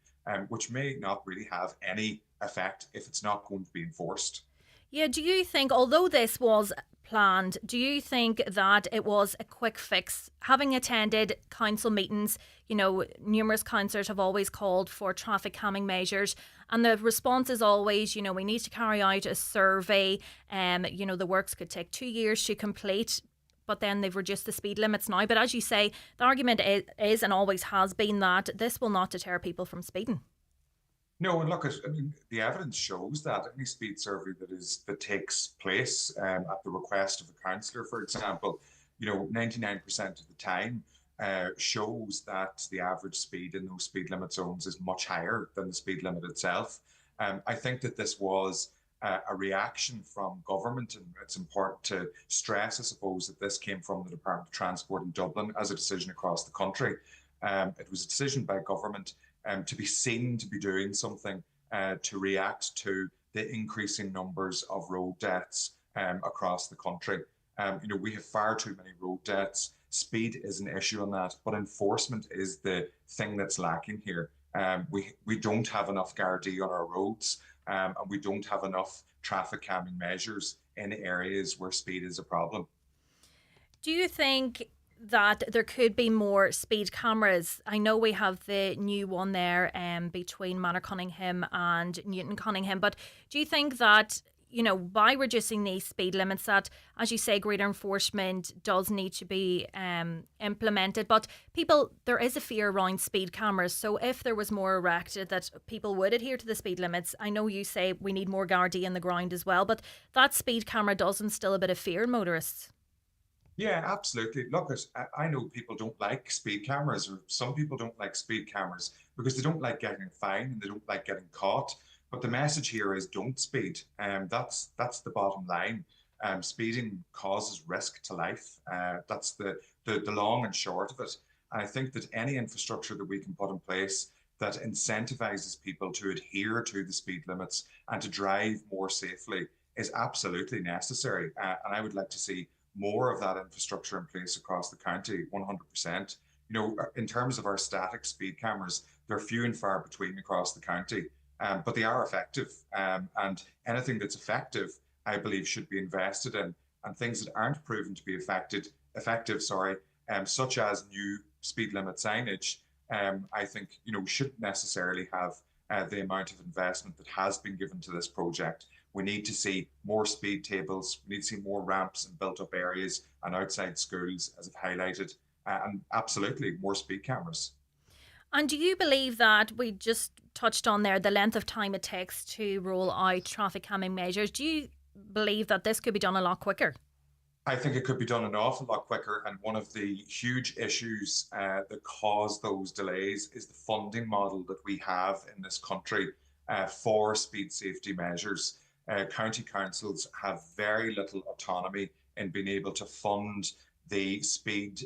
which may not really have any effect if it's not going to be enforced. Yeah, do you think, although this was planned, do you think that it was a quick fix? Having attended council meetings, numerous councillors have always called for traffic calming measures, and the response is always, we need to carry out a survey. The works could take 2 years to complete, but then they've reduced the speed limits now. But as you say, the argument is and always has been that this will not deter people from speeding. No, and look, I mean, the evidence shows that any speed survey that takes place at the request of a councillor, for example, 99% of the time shows that the average speed in those speed limit zones is much higher than the speed limit itself. I think that this was a reaction from government, and it's important to stress, I suppose, that this came from the Department of Transport in Dublin as a decision across the country. It was a decision by government to be seen to be doing something to react to the increasing numbers of road deaths across the country. We have far too many road deaths. Speed is an issue on that, but enforcement is the thing that's lacking here. We don't have enough Gardaí on our roads, and we don't have enough traffic calming measures in areas where speed is a problem. Do you think that there could be more speed cameras? I know we have the new one there between Manor Cunningham and Newton Cunningham, but do you think that, by reducing these speed limits, that, as you say, greater enforcement does need to be implemented? But there is a fear around speed cameras, so if there was more erected, that people would adhere to the speed limits. I know you say we need more Gardaí in the ground as well, but that speed camera does instill a bit of fear in motorists. Yeah, absolutely. Look, I know people don't like speed cameras, or some people don't like speed cameras because they don't like getting a fine and they don't like getting caught. But the message here is don't speed. That's the bottom line. Speeding causes risk to life. That's the long and short of it. And I think that any infrastructure that we can put in place that incentivizes people to adhere to the speed limits and to drive more safely is absolutely necessary. And I would like to see more of that infrastructure in place across the county, 100%. In terms of our static speed cameras, they're few and far between across the county, but they are effective. And anything that's effective, I believe, should be invested in. And things that aren't proven to be effective, such as new speed limit signage, I think, shouldn't necessarily have the amount of investment that has been given to this project. We need to see more speed tables. We need to see more ramps in built-up areas and outside schools, as I've highlighted, and absolutely more speed cameras. And do you believe that, we just touched on there, the length of time it takes to roll out traffic calming measures, do you believe that this could be done a lot quicker? I think it could be done an awful lot quicker, and one of the huge issues that cause those delays is the funding model that we have in this country for speed safety measures. County councils have very little autonomy in being able to fund the speed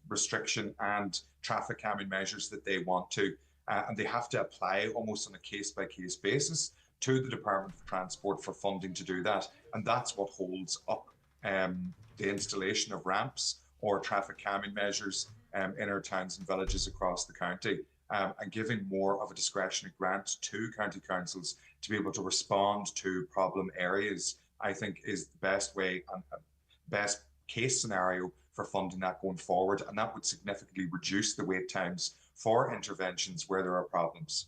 restriction and traffic calming measures that they want to. And they have to apply almost on a case-by-case basis to the Department of Transport for funding to do that. And that's what holds up the installation of ramps or traffic calming measures in our towns and villages across the county. And giving more of a discretionary grant to county councils to be able to respond to problem areas, I think, is the best way and best case scenario for funding that going forward. And that would significantly reduce the wait times for interventions where there are problems.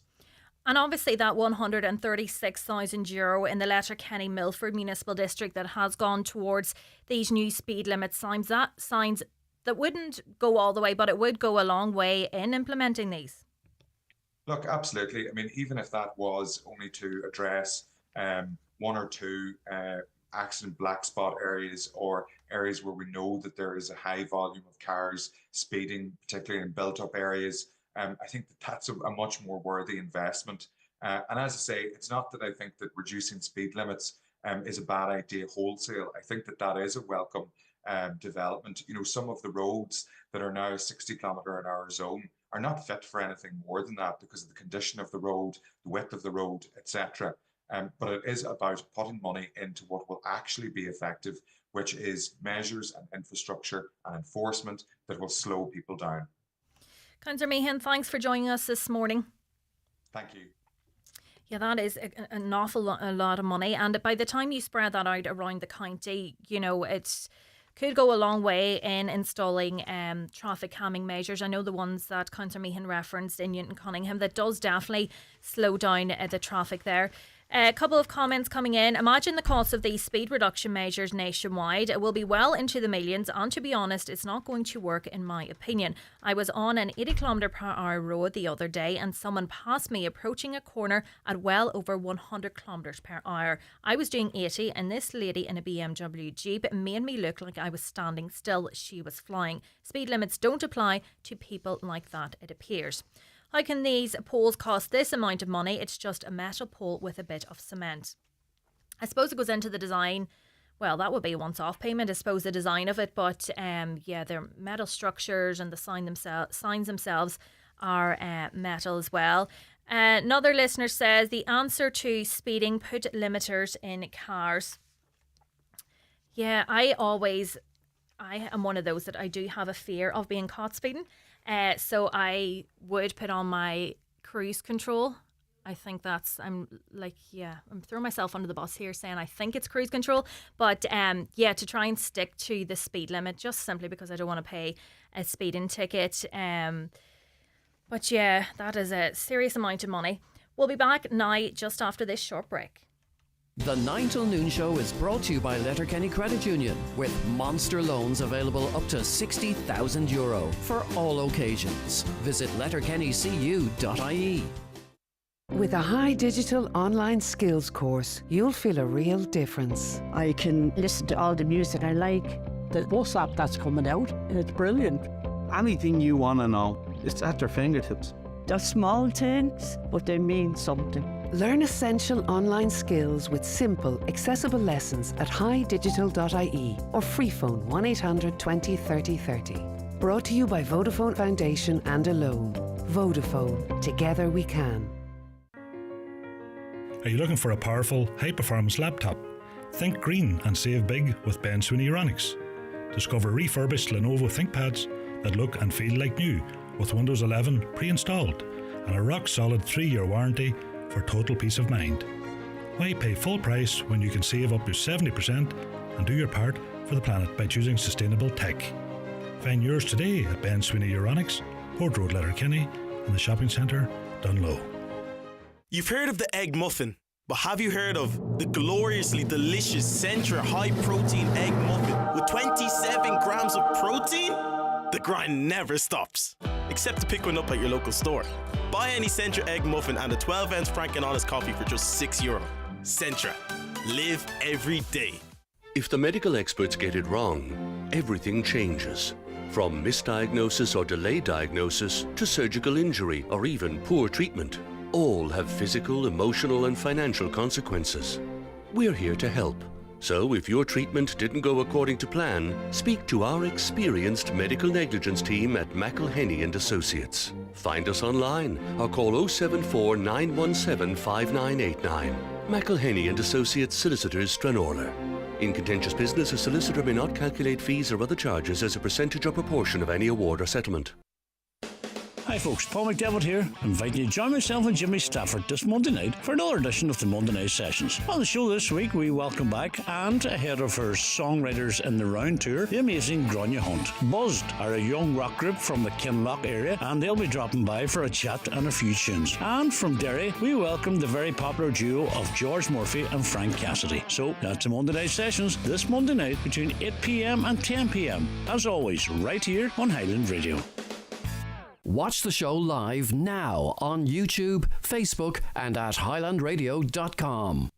And obviously that €136,000 in the Letterkenny Milford Municipal District that has gone towards these new speed limit signs, that wouldn't go all the way, but it would go a long way in implementing these. Look, absolutely. I mean, even if that was only to address one or two accident black spot areas or areas where we know that there is a high volume of cars speeding, particularly in built-up areas, I think that's a much more worthy investment. And as I say, it's not that I think that reducing speed limits is a bad idea wholesale. I think that is a welcome development. Some of the roads that are now a 60-kilometre-an-hour zone are not fit for anything more than that because of the condition of the road, the width of the road, etc. But it is about putting money into what will actually be effective, which is measures and infrastructure and enforcement that will slow people down. Councillor Meehan, thanks for joining us this morning. Thank you. Yeah, that is an awful lot of money. And by the time you spread that out around the county, it could go a long way in installing traffic calming measures. I know the ones that Councillor Meehan referenced in Newton Cunningham, that does definitely slow down the traffic there. A couple of comments coming in. Imagine the cost of these speed reduction measures nationwide. It will be well into the millions, and to be honest, it's not going to work in my opinion. I was on an 80km/h road the other day and someone passed me approaching a corner at well over 100km/h. I was doing 80 and this lady in a BMW Jeep made me look like I was standing still. She was flying. Speed limits don't apply to people like that, it appears. How can these poles cost this amount of money? It's just a metal pole with a bit of cement. I suppose it goes into the design. Well, that would be a once-off payment, I suppose, the design of it. But yeah, they're metal structures and the signs themselves are metal as well. Another listener says the answer to speeding, put limiters in cars. Yeah, I am one of those that I do have a fear of being caught speeding. So I would put on my cruise control. I think I'm throwing myself under the bus here saying I think it's cruise control. But to try and stick to the speed limit just simply because I don't want to pay a speeding ticket. But yeah, that is a serious amount of money. We'll be back now just after this short break. The 9 till noon show is brought to you by Letterkenny Credit Union, with monster loans available up to €60,000 for all occasions. Visit letterkennycu.ie. With a high digital online skills course, you'll feel a real difference. I can listen to all the music I like. The bus app that's coming out, it's brilliant. Anything you want to know, it's at their fingertips. They're small things, but they mean something. Learn essential online skills with simple, accessible lessons at highdigital.ie or free phone 1800 20 30 30. Brought to you by Vodafone Foundation and Alone. Vodafone. Together we can. Are you looking for a powerful, high-performance laptop? Think green and save big with Ben Sweeney Euronics. Discover refurbished Lenovo ThinkPads that look and feel like new with Windows 11 pre-installed and a rock-solid 3-year warranty for total peace of mind. Why pay full price when you can save up to 70% and do your part for the planet by choosing sustainable tech? Find yours today at Ben Sweeney Euronics, Port Road, Letterkenny, and the shopping centre, Dunlow. You've heard of the egg muffin, but have you heard of the gloriously delicious Centra high protein egg muffin with 27 grams of protein? The grind never stops, except to pick one up at your local store. Buy any Centra egg muffin and a 12-ounce Frank and Honest coffee for just €6. Centra. Live every day. If the medical experts get it wrong, everything changes. From misdiagnosis or delayed diagnosis to surgical injury or even poor treatment. All have physical, emotional and financial consequences. We're here to help. So if your treatment didn't go according to plan, speak to our experienced medical negligence team at McElhenney and Associates. Find us online or call 074 917 5989. McElhenney and Associates Solicitors, Stranorlar. In contentious business, a solicitor may not calculate fees or other charges as a percentage or proportion of any award or settlement. Hi folks, Paul McDevitt here, inviting you to join myself and Jimmy Stafford this Monday night for another edition of the Monday Night Sessions. On the show this week, we welcome back, and ahead of her Songwriters in the Round tour, the amazing Grania Hunt. Buzzed are a young rock group from the Kinloch area, and they'll be dropping by for a chat and a few tunes. And from Derry, we welcome the very popular duo of George Murphy and Frank Cassidy. So that's the Monday Night Sessions this Monday night between 8 p.m. and 10 p.m. As always, right here on Highland Radio. Watch the show live now on YouTube, Facebook and at highlandradio.com.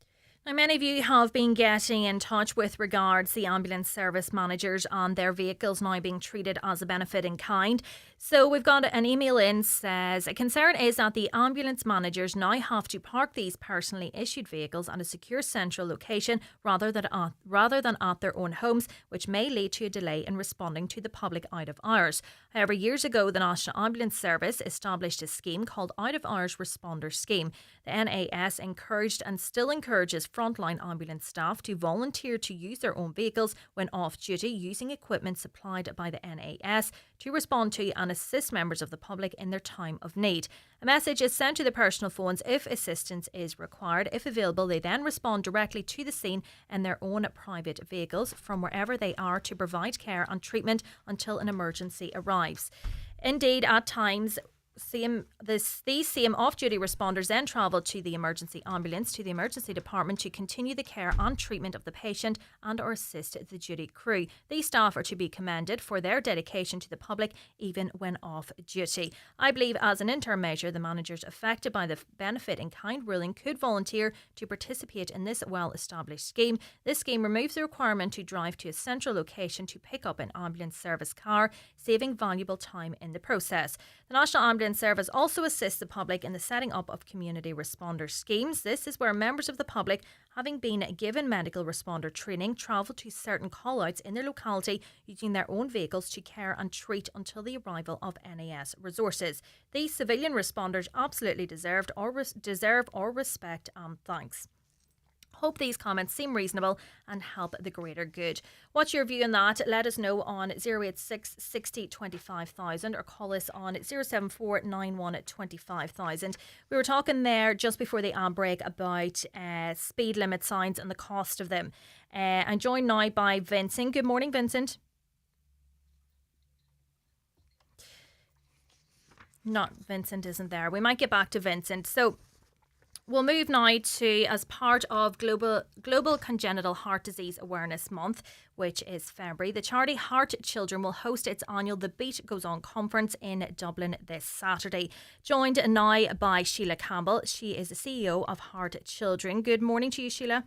Now, many of you have been getting in touch with regards the ambulance service managers and their vehicles now being treated as a benefit in kind. So we've got an email in, says, a concern is that the ambulance managers now have to park these personally issued vehicles at a secure central location rather than at their own homes, which may lead to a delay in responding to the public out of hours. However, years ago, the National Ambulance Service established a scheme called Out of Hours Responder Scheme. The NAS encouraged and still encourages frontline ambulance staff to volunteer to use their own vehicles when off duty, using equipment supplied by the NAS to respond to and assist members of the public in their time of need. A message is sent to the personal phones if assistance is required. If available, they then respond directly to the scene in their own private vehicles from wherever they are to provide care and treatment until an emergency arrives. Indeed, at times, these same off-duty responders then travel to the emergency ambulance, to the emergency department to continue the care and treatment of the patient and or assist the duty crew. These staff are to be commended for their dedication to the public even when off duty. I believe as an interim measure, the managers affected by the benefit in kind ruling could volunteer to participate in this well-established scheme. This scheme removes the requirement to drive to a central location to pick up an ambulance service car, saving valuable time in the process. The National Ambulance Service also assists the public in the setting up of community responder schemes. This is where members of the public, having been given medical responder training, travel to certain call-outs in their locality using their own vehicles to care and treat until the arrival of NAS resources. These civilian responders absolutely deserve our respect and thanks. Hope these comments seem reasonable and help the greater good. What's your view on that? Let us know on 086 60 25,000 or call us on 074 91 25,000. We were talking there just before the ad break about speed limit signs and the cost of them. I'm joined now by Vincent. Good morning, Vincent. Not Vincent isn't there. We might get back to Vincent. So we'll move now to, as part of Global Congenital Heart Disease Awareness Month, which is February, the charity Heart Children will host its annual The Beat Goes On conference in Dublin this Saturday. Joined now by Sheila Campbell. She is the CEO of Heart Children. Good morning to you, Sheila.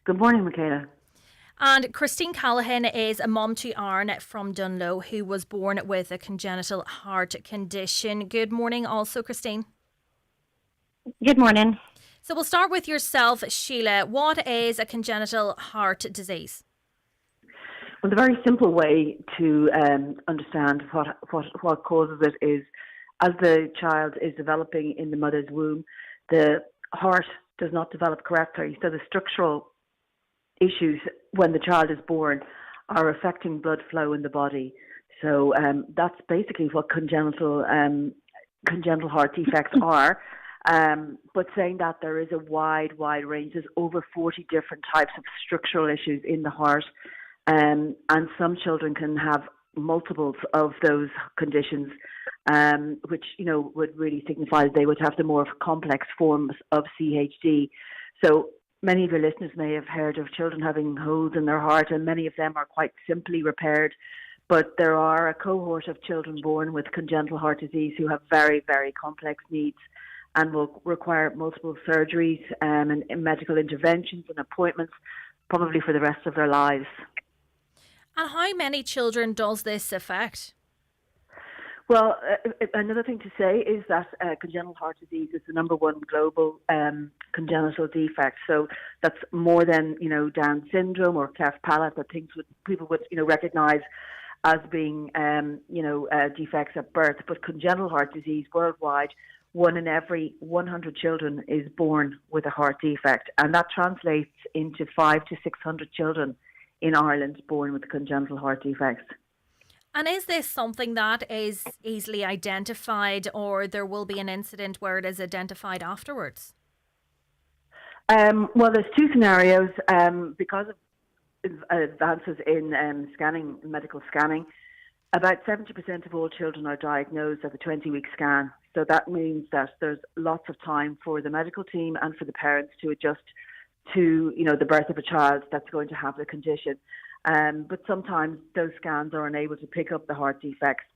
Good morning, Michaela. And Christine Callahan is a mum to Aaron from Dunlow, who was born with a congenital heart condition. Good morning also, Christine. Good morning. So we'll start with yourself, Sheila. What is a congenital heart disease? Well, the very simple way to understand what causes it is, as the child is developing in the mother's womb, the heart does not develop correctly. So the structural issues when the child is born are affecting blood flow in the body. So that's basically what congenital heart defects are. But saying that, there is a wide range. There's over 40 different types of structural issues in the heart. And some children can have multiples of those conditions, which, would really signify they would have the more complex forms of CHD. So many of your listeners may have heard of children having holes in their heart, and many of them are quite simply repaired. But there are a cohort of children born with congenital heart disease who have very, very complex needs and will require multiple surgeries and medical interventions and appointments, probably for the rest of their lives. And how many children does this affect? Well, another thing to say is that congenital heart disease is the number one global congenital defect. So that's more than, Down syndrome or cleft palate, that people would recognise as being, defects at birth. But congenital heart disease worldwide, 1 in every 100 children is born with a heart defect, and that translates into 500 to 600 children in Ireland born with congenital heart defects. And is this something that is easily identified, or there will be an incident where it is identified afterwards? Well, there's two scenarios. Because of advances in medical scanning, about 70% of all children are diagnosed at a 20-week scan. So that means that there's lots of time for the medical team and for the parents to adjust to, the birth of a child that's going to have the condition. But sometimes those scans are unable to pick up the heart defects,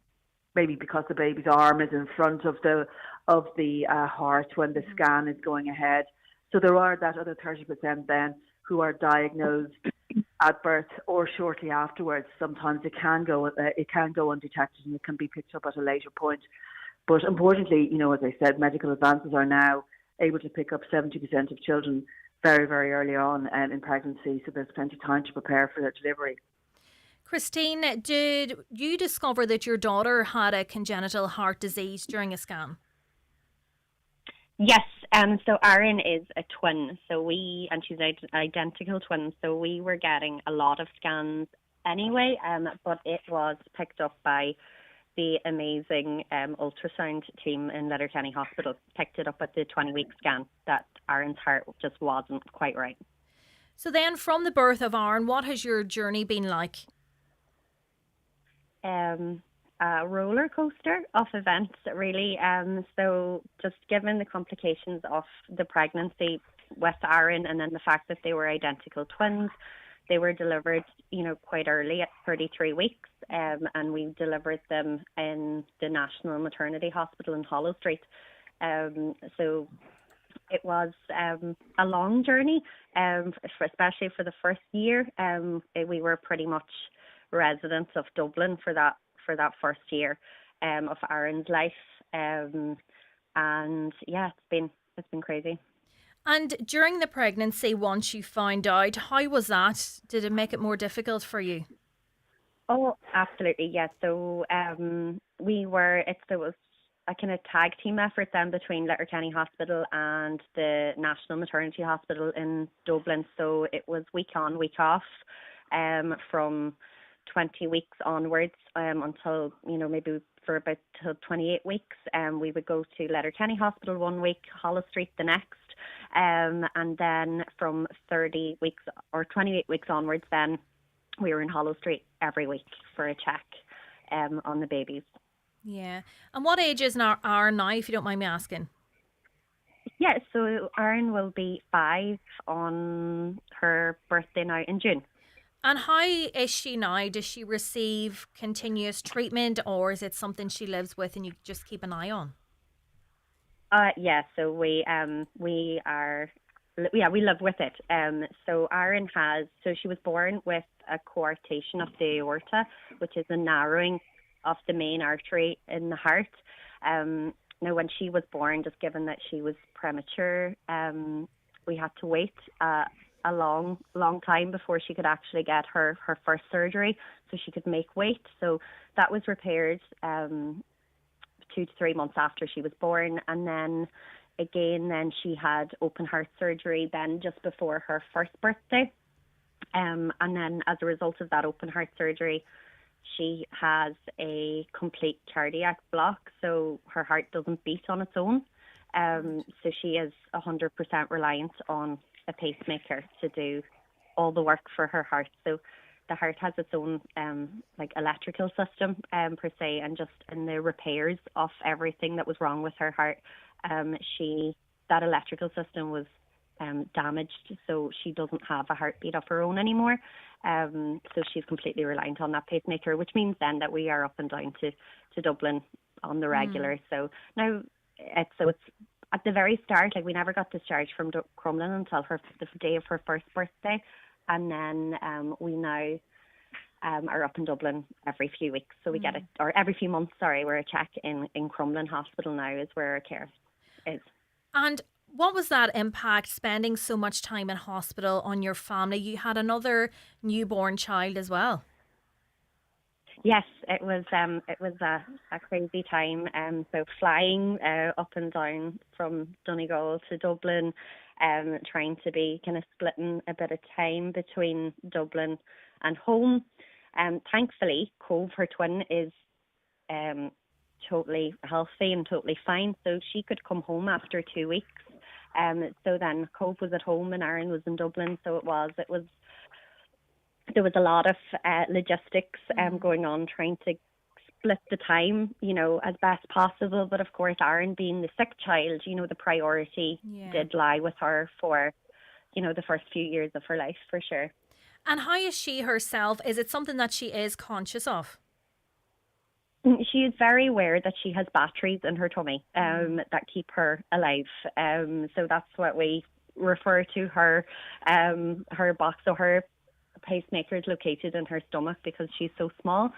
maybe because the baby's arm is in front of the heart when the scan is going ahead. So there are that other 30% then who are diagnosed at birth or shortly afterwards. Sometimes it can go undetected and it can be picked up at a later point. But importantly, as I said, medical advances are now able to pick up 70% of children very, very early on in pregnancy, so there's plenty of time to prepare for their delivery. Christine, did you discover that your daughter had a congenital heart disease during a scan? Yes, so Erin is a twin, and she's an identical twin, so we were getting a lot of scans anyway, but it was picked up by the amazing ultrasound team in Letterkenny Hospital. Picked it up at the 20-week scan that Aaron's heart just wasn't quite right. So then, from the birth of Aaron, what has your journey been like? a roller coaster of events, really. So just given the complications of the pregnancy with Aaron, and then the fact that they were identical twins, they were delivered, quite early at 33 weeks, and we delivered them in the National Maternity Hospital in Hollow Street. So it was a long journey, especially for the first year. We were pretty much residents of Dublin for that first year of Aaron's life, and yeah, it's been crazy. And during the pregnancy, once you found out, how was that? Did it make it more difficult for you? Oh, absolutely, yes. So there was a kind of tag team effort then between Letterkenny Hospital and the National Maternity Hospital in Dublin. So it was week on, week off, from 20 weeks onwards, until, maybe for about till 28 weeks. We would go to Letterkenny Hospital 1 week, Hollow Street the next. And then from 30 weeks or 28 weeks onwards, then we were in Hollow Street every week for a check on the babies. Yeah. And what age is Aaron now, if you don't mind me asking? Yeah, so Aaron will be 5 on her birthday now in June. And how is she now? Does she receive continuous treatment, or is it something she lives with and you just keep an eye on? Yeah, so we live with it. So Aaron she was born with a coarctation of the aorta, which is a narrowing of the main artery in the heart. Now, when she was born, just given that she was premature, we had to wait a long time before she could actually get her first surgery, so she could make weight. So that was repaired 2 to 3 months after she was born, and then she had open heart surgery then just before her first birthday, and then as a result of that open heart surgery, she has a complete cardiac block, so her heart doesn't beat on its own. So she is 100% reliant on a pacemaker to do all the work for her heart. So the heart has its own electrical system per se, and just in the repairs of everything that was wrong with her heart, that electrical system was damaged, so she doesn't have a heartbeat of her own anymore. So she's completely reliant on that pacemaker, which means then that we are up and down to Dublin on the regular. So now it's at the very start, we never got discharged from Crumlin until the day of her first birthday, and then we now are up in Dublin every few weeks. So we get it, or every few months, sorry, we're a check in Crumlin Hospital now is where our care is. And what was that impact, spending so much time in hospital, on your family? You had another newborn child as well. Yes, it was a crazy time. So flying up and down from Donegal to Dublin, trying to be kind of splitting a bit of time between Dublin and home. Thankfully, Cove, her twin, is totally healthy and totally fine, so she could come home after 2 weeks. So then Cove was at home and Aaron was in Dublin, so there was a lot of logistics going on, trying to split the time, as best possible. But of course, Aaron being the sick child, the priority did lie with her for, the first few years of her life, for sure. And how is she herself? Is it something that she is conscious of? She is very aware that she has batteries in her tummy that keep her alive. So that's what we refer to her box. So her pacemaker is located in her stomach because she's so small.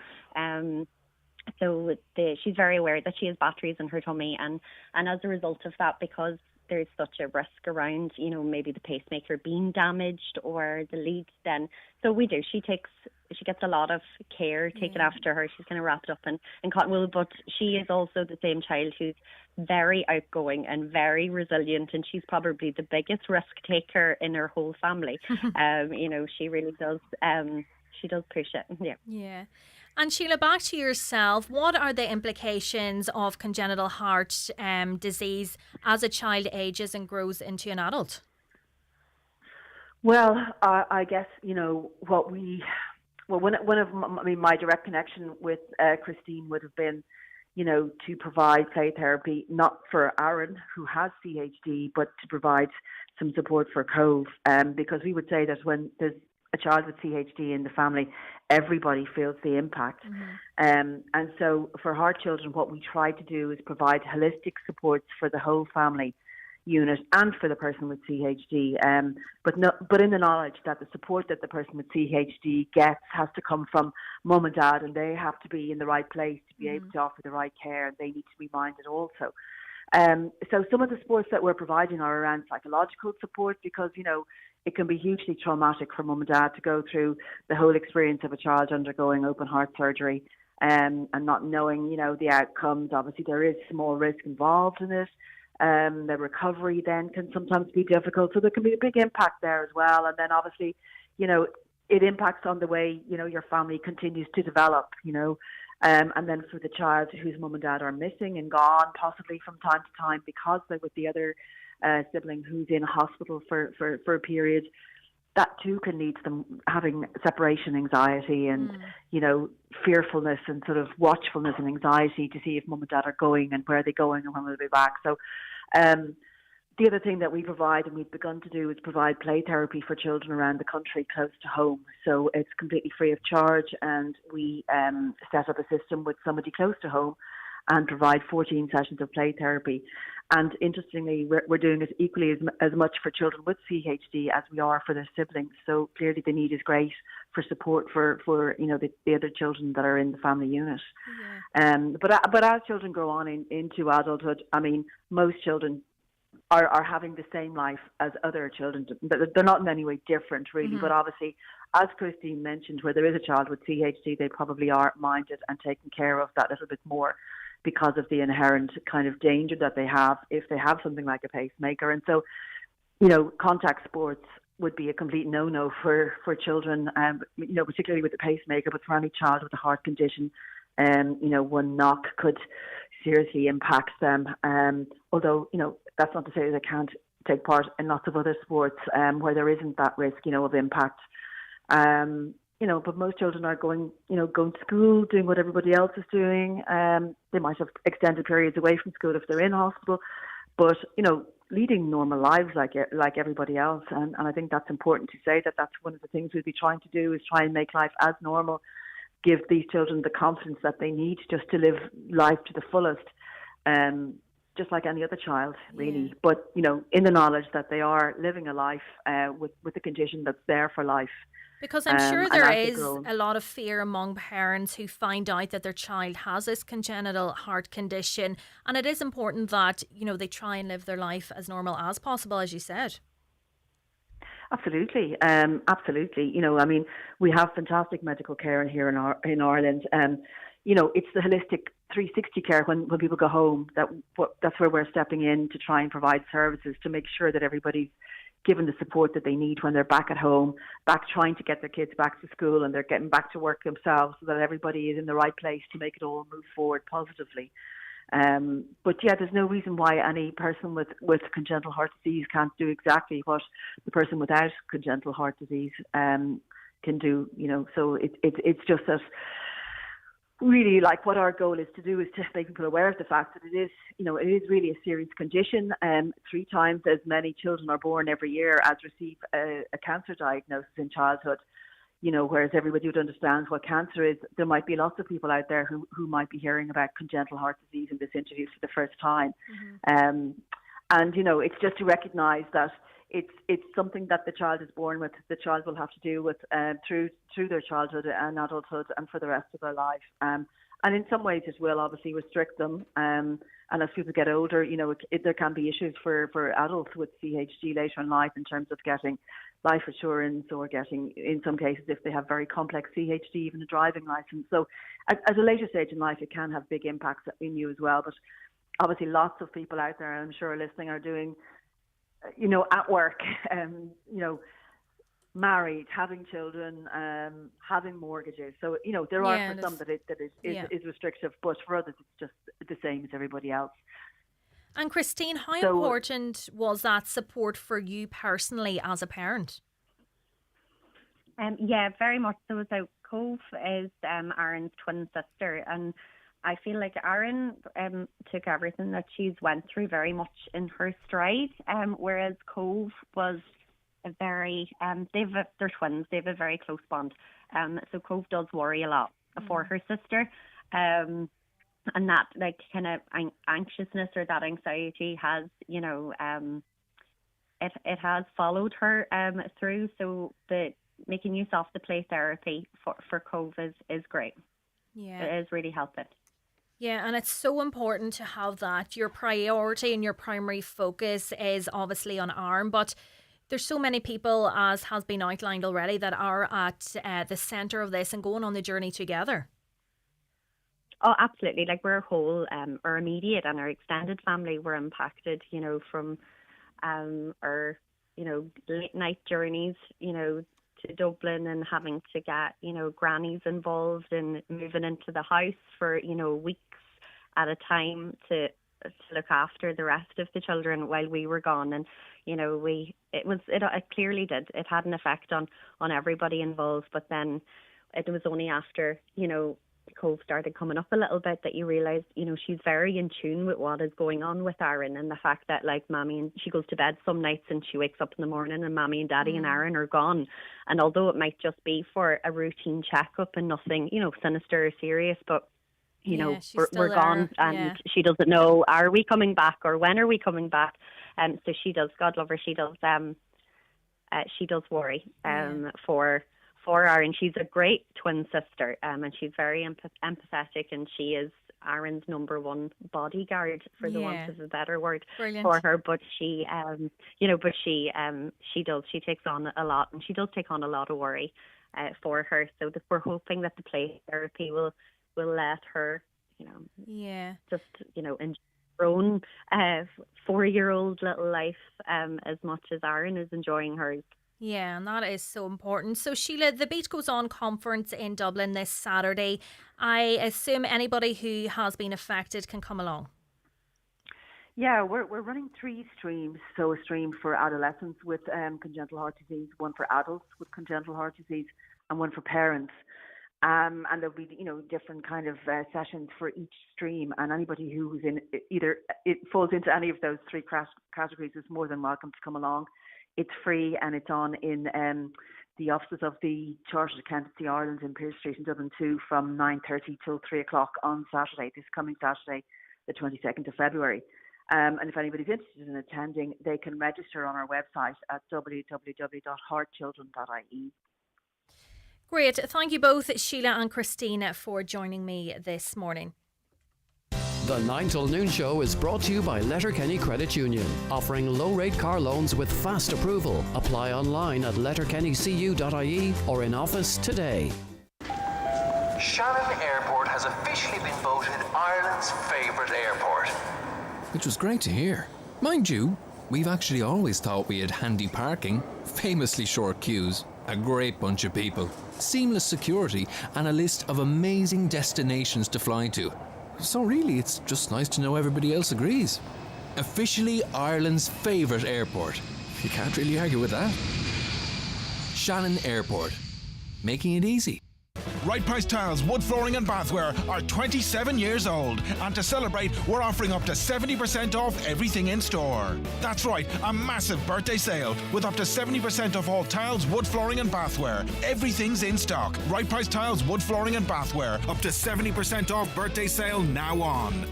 So she's very aware that she has batteries in her tummy, and as a result of that, because there's such a risk around, maybe the pacemaker being damaged or the lead, then so we do. She gets a lot of care taken after her. She's kind of wrapped up in cotton wool, but she is also the same child who's very outgoing and very resilient, and she's probably the biggest risk taker in her whole family. She really does. She does push it. Yeah. And Sheila, back to yourself, what are the implications of congenital heart disease as a child ages and grows into an adult? Well, I guess, what well, one of my direct connection with Christine would have been, to provide play therapy, not for Aaron, who has CHD, but to provide some support for Cove. Because we would say that when there's a child with CHD in the family, everybody feels the impact. And so for heart children, what we try to do is provide holistic supports for the whole family unit and for the person with CHD, but in the knowledge that the support that the person with CHD gets has to come from mum and dad, and they have to be in the right place to be able to offer the right care, and they need to be minded also. So some of the supports that we're providing are around psychological support, because it can be hugely traumatic for mum and dad to go through the whole experience of a child undergoing open heart surgery, and not knowing the outcomes. Obviously there is small risk involved in it. The recovery then can sometimes be difficult, so there can be a big impact there as well. And then obviously, it impacts on the way your family continues to develop. And then for the child whose mum and dad are missing and gone, possibly from time to time because they're with the other sibling who's in hospital for a period, that too can lead to them having separation anxiety and fearfulness and sort of watchfulness and anxiety to see if mum and dad are going and where are they going and when will they be back. So the other thing that we provide, and we've begun to do, is provide play therapy for children around the country close to home. So it's completely free of charge, and we set up a system with somebody close to home and provide 14 sessions of play therapy. And interestingly, we're doing it equally as much for children with CHD as we are for their siblings. So clearly the need is great for support for the other children that are in the family unit. But as children grow on into adulthood, most children are having the same life as other children. They're not in any way different, really. But obviously, as Christine mentioned, where there is a child with CHD, they probably are minded and taken care of that little bit more, because of the inherent kind of danger that they have if they have something like a pacemaker. And so, contact sports would be a complete no-no for children, particularly with the pacemaker, but for any child with a heart condition, one knock could seriously impact them. Although, that's not to say that they can't take part in lots of other sports where there isn't that risk, of impact. But most children are going to school, doing what everybody else is doing. They might have extended periods away from school if they're in hospital, but, leading normal lives like everybody else. And I think that's important to say, that's one of the things we'll be trying to do, is try and make life as normal, give these children the confidence that they need just to live life to the fullest, just like any other child, really. Yeah. But, in the knowledge that they are living a life with the condition that's there for life. Because I'm sure there is a lot of fear among parents who find out that their child has this congenital heart condition. And it is important that, they try and live their life as normal as possible, as you said. Absolutely. Absolutely. We have fantastic medical care here in Ireland. It's the holistic 360 care when people go home. That's where we're stepping in to try and provide services to make sure that everybody's given the support that they need when they're back at home, back trying to get their kids back to school, and they're getting back to work themselves, so that everybody is in the right place to make it all move forward positively. But there's no reason why any person with congenital heart disease can't do exactly what the person without congenital heart disease can do. So it's just that. Really, what our goal is to do is to make people aware of the fact that it is really a serious condition. 3 times as many children are born every year as receive a cancer diagnosis in childhood. Whereas everybody would understand what cancer is, there might be lots of people out there who might be hearing about congenital heart disease in this interview for the first time. And it's just to recognise that it's something that the child is born with. The child will have to deal with through their childhood and adulthood and for the rest of their life. And in some ways it will obviously restrict them. And as people get older, there can be issues for adults with CHD later in life in terms of getting life assurance, or getting, in some cases, if they have very complex CHD, even a driving license. So at a later stage in life, it can have big impacts in you as well. But obviously lots of people out there, I'm sure, listening, are doing at work, married, having children, having mortgages. So, there are for some that is restrictive, but for others it's just the same as everybody else. And Christine, how important was that support for you personally as a parent? Very much so. So Cove is Aaron's twin sister, and I feel like Aaron took everything that she's went through very much in her stride, whereas Cove was a very they're twins. They have a very close bond. So Cove does worry a lot for her sister, and that like kind of anxiousness or that anxiety has, you know, it has followed her through. So the making use of the play therapy for Cove is great. Yeah, it is really helping. Yeah, and it's so important to have that. Your priority and your primary focus is obviously on Aaron, but there's so many people, as has been outlined already, that are at the centre of this and going on the journey together. Oh, absolutely. Like we're a whole, our immediate and our extended family were impacted, you know, from our, you know, late night journeys, you know, to Dublin and having to get, you know, grannies involved and moving into the house for, you know, weeks at a time to look after the rest of the children while we were gone. And, you know, it clearly did. It had an effect on everybody involved. But then it was only after, you know, Cove started coming up a little bit that you realise, you know, she's very in tune with what is going on with Aaron, and the fact that like she goes to bed some nights and she wakes up in the morning and Mammy and Daddy and Aaron are gone. And although it might just be for a routine checkup and nothing, you know, sinister or serious, but you know, we're gone, and she doesn't know, are we coming back or when are we coming back? So she does, God love her, she does worry for Aaron. She's a great twin sister, and she's very empathetic, and she is Aaron's number one bodyguard, for the want of a better word. Brilliant. For her. But she, you know, she takes on a lot, and she does take on a lot of worry for her. So we're hoping that the play therapy will let her, you know, just, you know, enjoy her own 4-year-old little life as much as Aaron is enjoying hers. Yeah, and that is so important. So Sheila, the Beat Goes On conference in Dublin this Saturday. I assume anybody who has been affected can come along. Yeah, we're running 3 streams. So a stream for adolescents with congenital heart disease, one for adults with congenital heart disease, and one for parents. And there'll be, you know, different kind of sessions for each stream, and anybody who's in either it falls into any of those 3 categories is more than welcome to come along. It's free, and it's on in the offices of the Chartered Accountancy Ireland in Pearse Street in Dublin 2 from 9:30 till 3 o'clock on Saturday, this coming Saturday, the 22nd of February. And if anybody's interested in attending, they can register on our website at www.heartchildren.ie. Great. Thank you both, Sheila and Christine, for joining me this morning. The 9 till noon show is brought to you by Letterkenny Credit Union, offering low-rate car loans with fast approval. Apply online at letterkennycu.ie or in office today. Shannon Airport has officially been voted Ireland's favourite airport. Which was great to hear. Mind you, we've actually always thought we had handy parking, famously short queues, a great bunch of people, seamless security, and a list of amazing destinations to fly to. So really, it's just nice to know everybody else agrees. Officially Ireland's favourite airport. You can't really argue with that. Shannon Airport. Making it easy. Right Price Tiles, wood flooring and bathware are 27 years old, and to celebrate, we're offering up to 70% off everything in store. That's right, a massive birthday sale with up to 70% off all tiles, wood flooring and bathware. Everything's in stock. Right Price Tiles, wood flooring and bathware, up to 70% off birthday sale now on.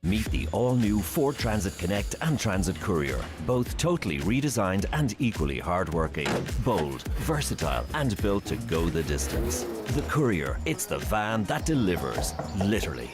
Meet the all-new Ford Transit Connect and Transit Courier, both totally redesigned and equally hard-working, bold, versatile, and built to go the distance. The Courier, it's the van that delivers, literally.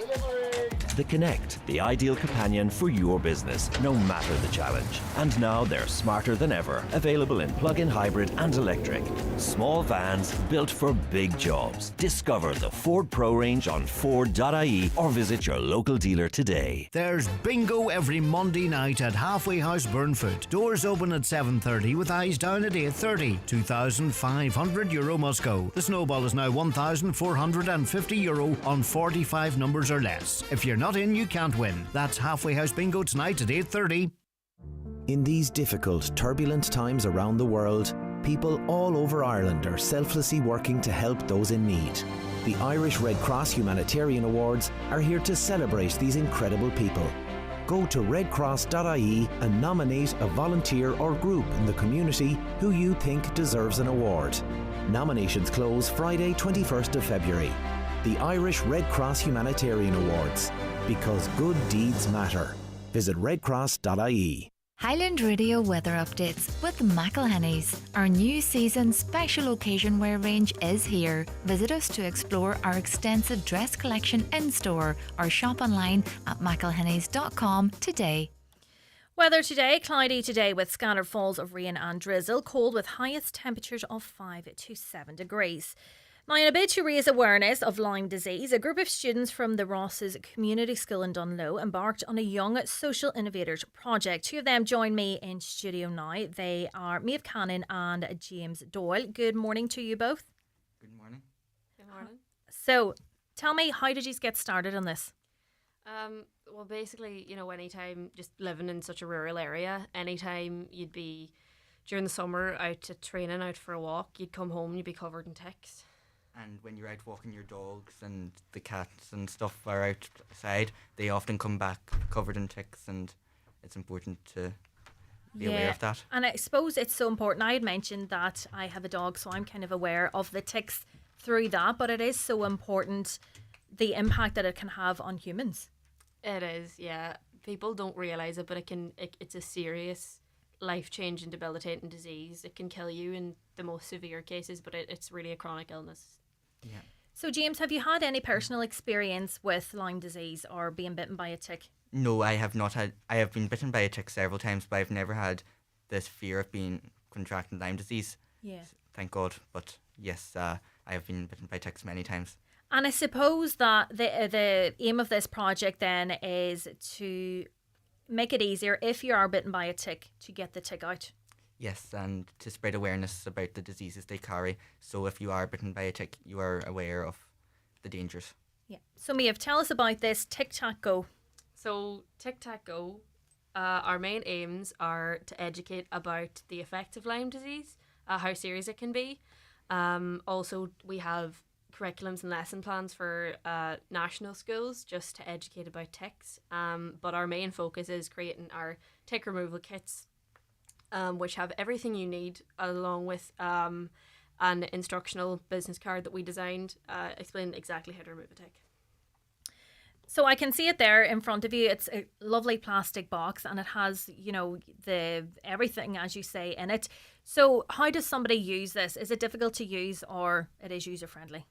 The Connect, the ideal companion for your business, no matter the challenge. And now they're smarter than ever, available in plug-in hybrid and electric. Small vans built for big jobs. Discover the Ford Pro range on Ford.ie or visit your local dealer today. There's bingo every Monday night at Halfway House Burnfoot. Doors open at 7:30 with eyes down at 8:30. €2,500 must go. The snowball is now €1,450 on 45 numbers or less. If you're not in, you can't win. That's Halfway House Bingo tonight at 8:30. In these difficult, turbulent times around the world, people all over Ireland are selflessly working to help those in need. The Irish Red Cross Humanitarian Awards are here to celebrate these incredible people. Go to redcross.ie and nominate a volunteer or group in the community who you think deserves an award. Nominations close Friday, 21st of February. The Irish Red Cross Humanitarian Awards. Because good deeds matter. Visit redcross.ie. Highland Radio weather updates with McElhenny's. Our new season special occasion wear range is here. Visit us to explore our extensive dress collection in store or shop online at mcelhennys.com today. Weather today, cloudy today with scattered falls of rain and drizzle, cold with highest temperatures of 5 to 7 degrees. Now, in a bid to raise awareness of Lyme disease, a group of students from the Ross's Community School in Dunloe embarked on a Young Social Innovators project. Two of them join me in studio now. They are Maeve Cannon and James Doyle. Good morning to you both. Good morning. Good morning. So, tell me, how did you get started on this? Well, basically, anytime just living in such a rural area, anytime you'd be during the summer out to training, out for a walk, you'd come home and you'd be covered in ticks. And when you're out walking your dogs and the cats and stuff are outside, they often come back covered in ticks, and it's important to be aware of that. And I suppose it's so important. I had mentioned that I have a dog, so I'm kind of aware of the ticks through that, but it is so important, the impact that it can have on humans. It is, yeah. People don't realise it, but it's a serious life-changing, debilitating disease. It can kill you in the most severe cases, but it's really a chronic illness. Yeah. So, James, have you had any personal experience with Lyme disease or being bitten by a tick? No, I have not had. I have been bitten by a tick several times, but I've never had this fear of contracting Lyme disease. Yeah. Thank God. But yes, I have been bitten by ticks many times. And I suppose that the aim of this project then is to make it easier, if you are bitten by a tick, to get the tick out. Yes, and to spread awareness about the diseases they carry. So if you are bitten by a tick, you are aware of the dangers. Yeah. So Maeve, tell us about this Tic-Tac-Go. So Tic-Tac-Go, our main aims are to educate about the effects of Lyme disease, how serious it can be. Also, we have curriculums and lesson plans for national schools just to educate about ticks. But our main focus is creating our tick removal kits, which have everything you need, along with an instructional business card that we designed explaining exactly how to remove a tick. So I can see it there in front of you. It's a lovely plastic box and it has, the everything, as you say, in it. So how does somebody use this? Is it difficult to use or it is user-friendly?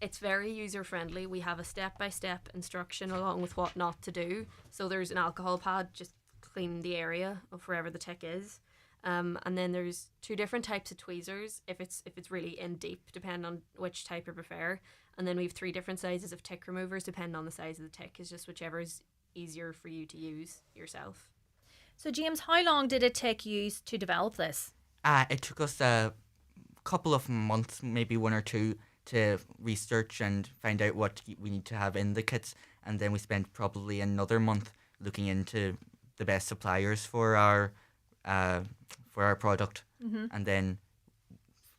It's very user-friendly. We have a step-by-step instruction along with what not to do. So there's an alcohol pad, just clean the area of wherever the tick is. And then there's 2 different types of tweezers if it's really in deep, depending on which type you prefer. And then we have 3 different sizes of tick removers depending on the size of the tick. It's just whichever is easier for you to use yourself. So James, how long did it take you to develop this? It took us a couple of months, maybe 1 or 2, to research and find out what we need to have in the kits. And then we spent probably another month looking into the best suppliers for our product, and then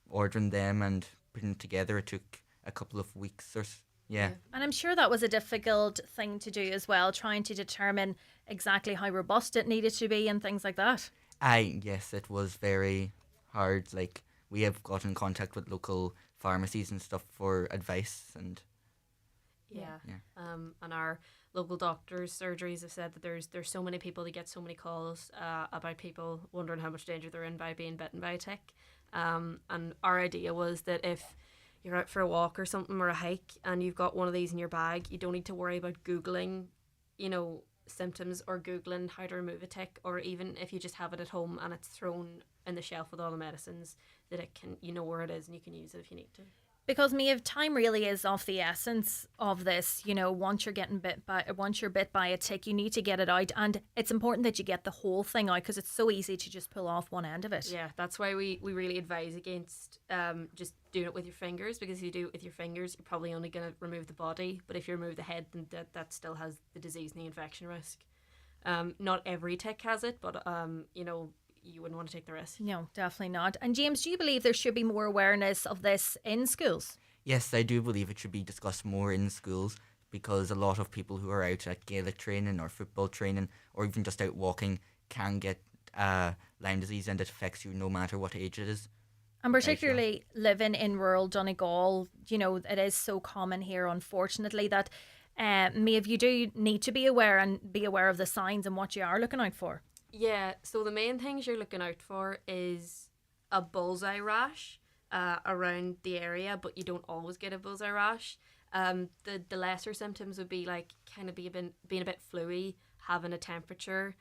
ordering them and putting it together. It took a couple of weeks yeah. And I'm sure that was a difficult thing to do as well, trying to determine exactly how robust it needed to be and things like that. Yes, it was very hard. Like, we have got in contact with local pharmacies and stuff for advice, and and our local doctors, surgeries have said that there's so many people, they get so many calls about people wondering how much danger they're in by being bitten by a tick. And our idea was that if you're out for a walk or something, or a hike, and you've got one of these in your bag, you don't need to worry about Googling, symptoms, or Googling how to remove a tick, or even if you just have it at home and it's thrown in the shelf with all the medicines, that it can, where it is and you can use it if you need to. Because Maeve, time really is of the essence of this. Once you're bit by a tick, you need to get it out, and it's important that you get the whole thing out because it's so easy to just pull off one end of it. Yeah, that's why we really advise against just doing it with your fingers, because if you do it with your fingers, you're probably only going to remove the body, but if you remove the head, then that still has the disease and the infection risk. Not every tick has it, but you wouldn't want to take the risk. No, definitely not. And James, do you believe there should be more awareness of this in schools? Yes, I do believe it should be discussed more in schools, because a lot of people who are out at Gaelic training or football training or even just out walking can get Lyme disease, and it affects you no matter what age it is. And particularly living in rural Donegal, you know, it is so common here, unfortunately, that Maeve, you do need to be aware of the signs and what you are looking out for. Yeah, so the main things you're looking out for is a bullseye rash around the area, but you don't always get a bullseye rash. The lesser symptoms would be like kind of being a bit fluey, having a temperature,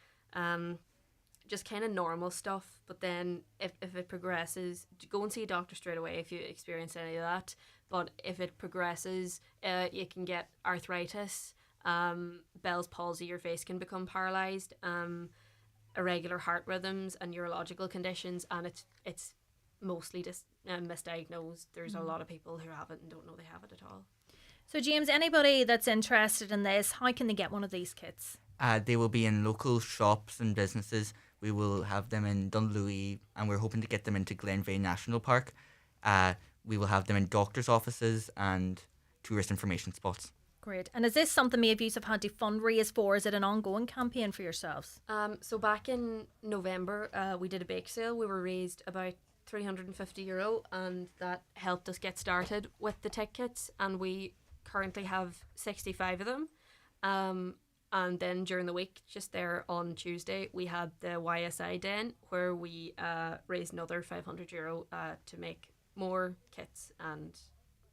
just kind of normal stuff. But then if it progresses, go and see a doctor straight away if you experience any of that. But if it progresses, you can get arthritis, Bell's palsy, your face can become paralysed, irregular heart rhythms and neurological conditions, and it's mostly just misdiagnosed. There's a lot of people who have it and don't know they have it at all. So James, anybody that's interested in this, how can they get one of these kits? They will be in local shops and businesses. We will have them in Dunlewy, and we're hoping to get them into Glenveigh National Park. We will have them in doctors' offices and tourist information spots. Great. And is this something maybe you have had to fundraise for? Is it an ongoing campaign for yourselves? So back in November, we did a bake sale. We were raised about €350, and that helped us get started with the tech kits, and we currently have 65 of them. And then during the week, just there on Tuesday, we had the YSI Den, where we raised another €500 to make more kits, and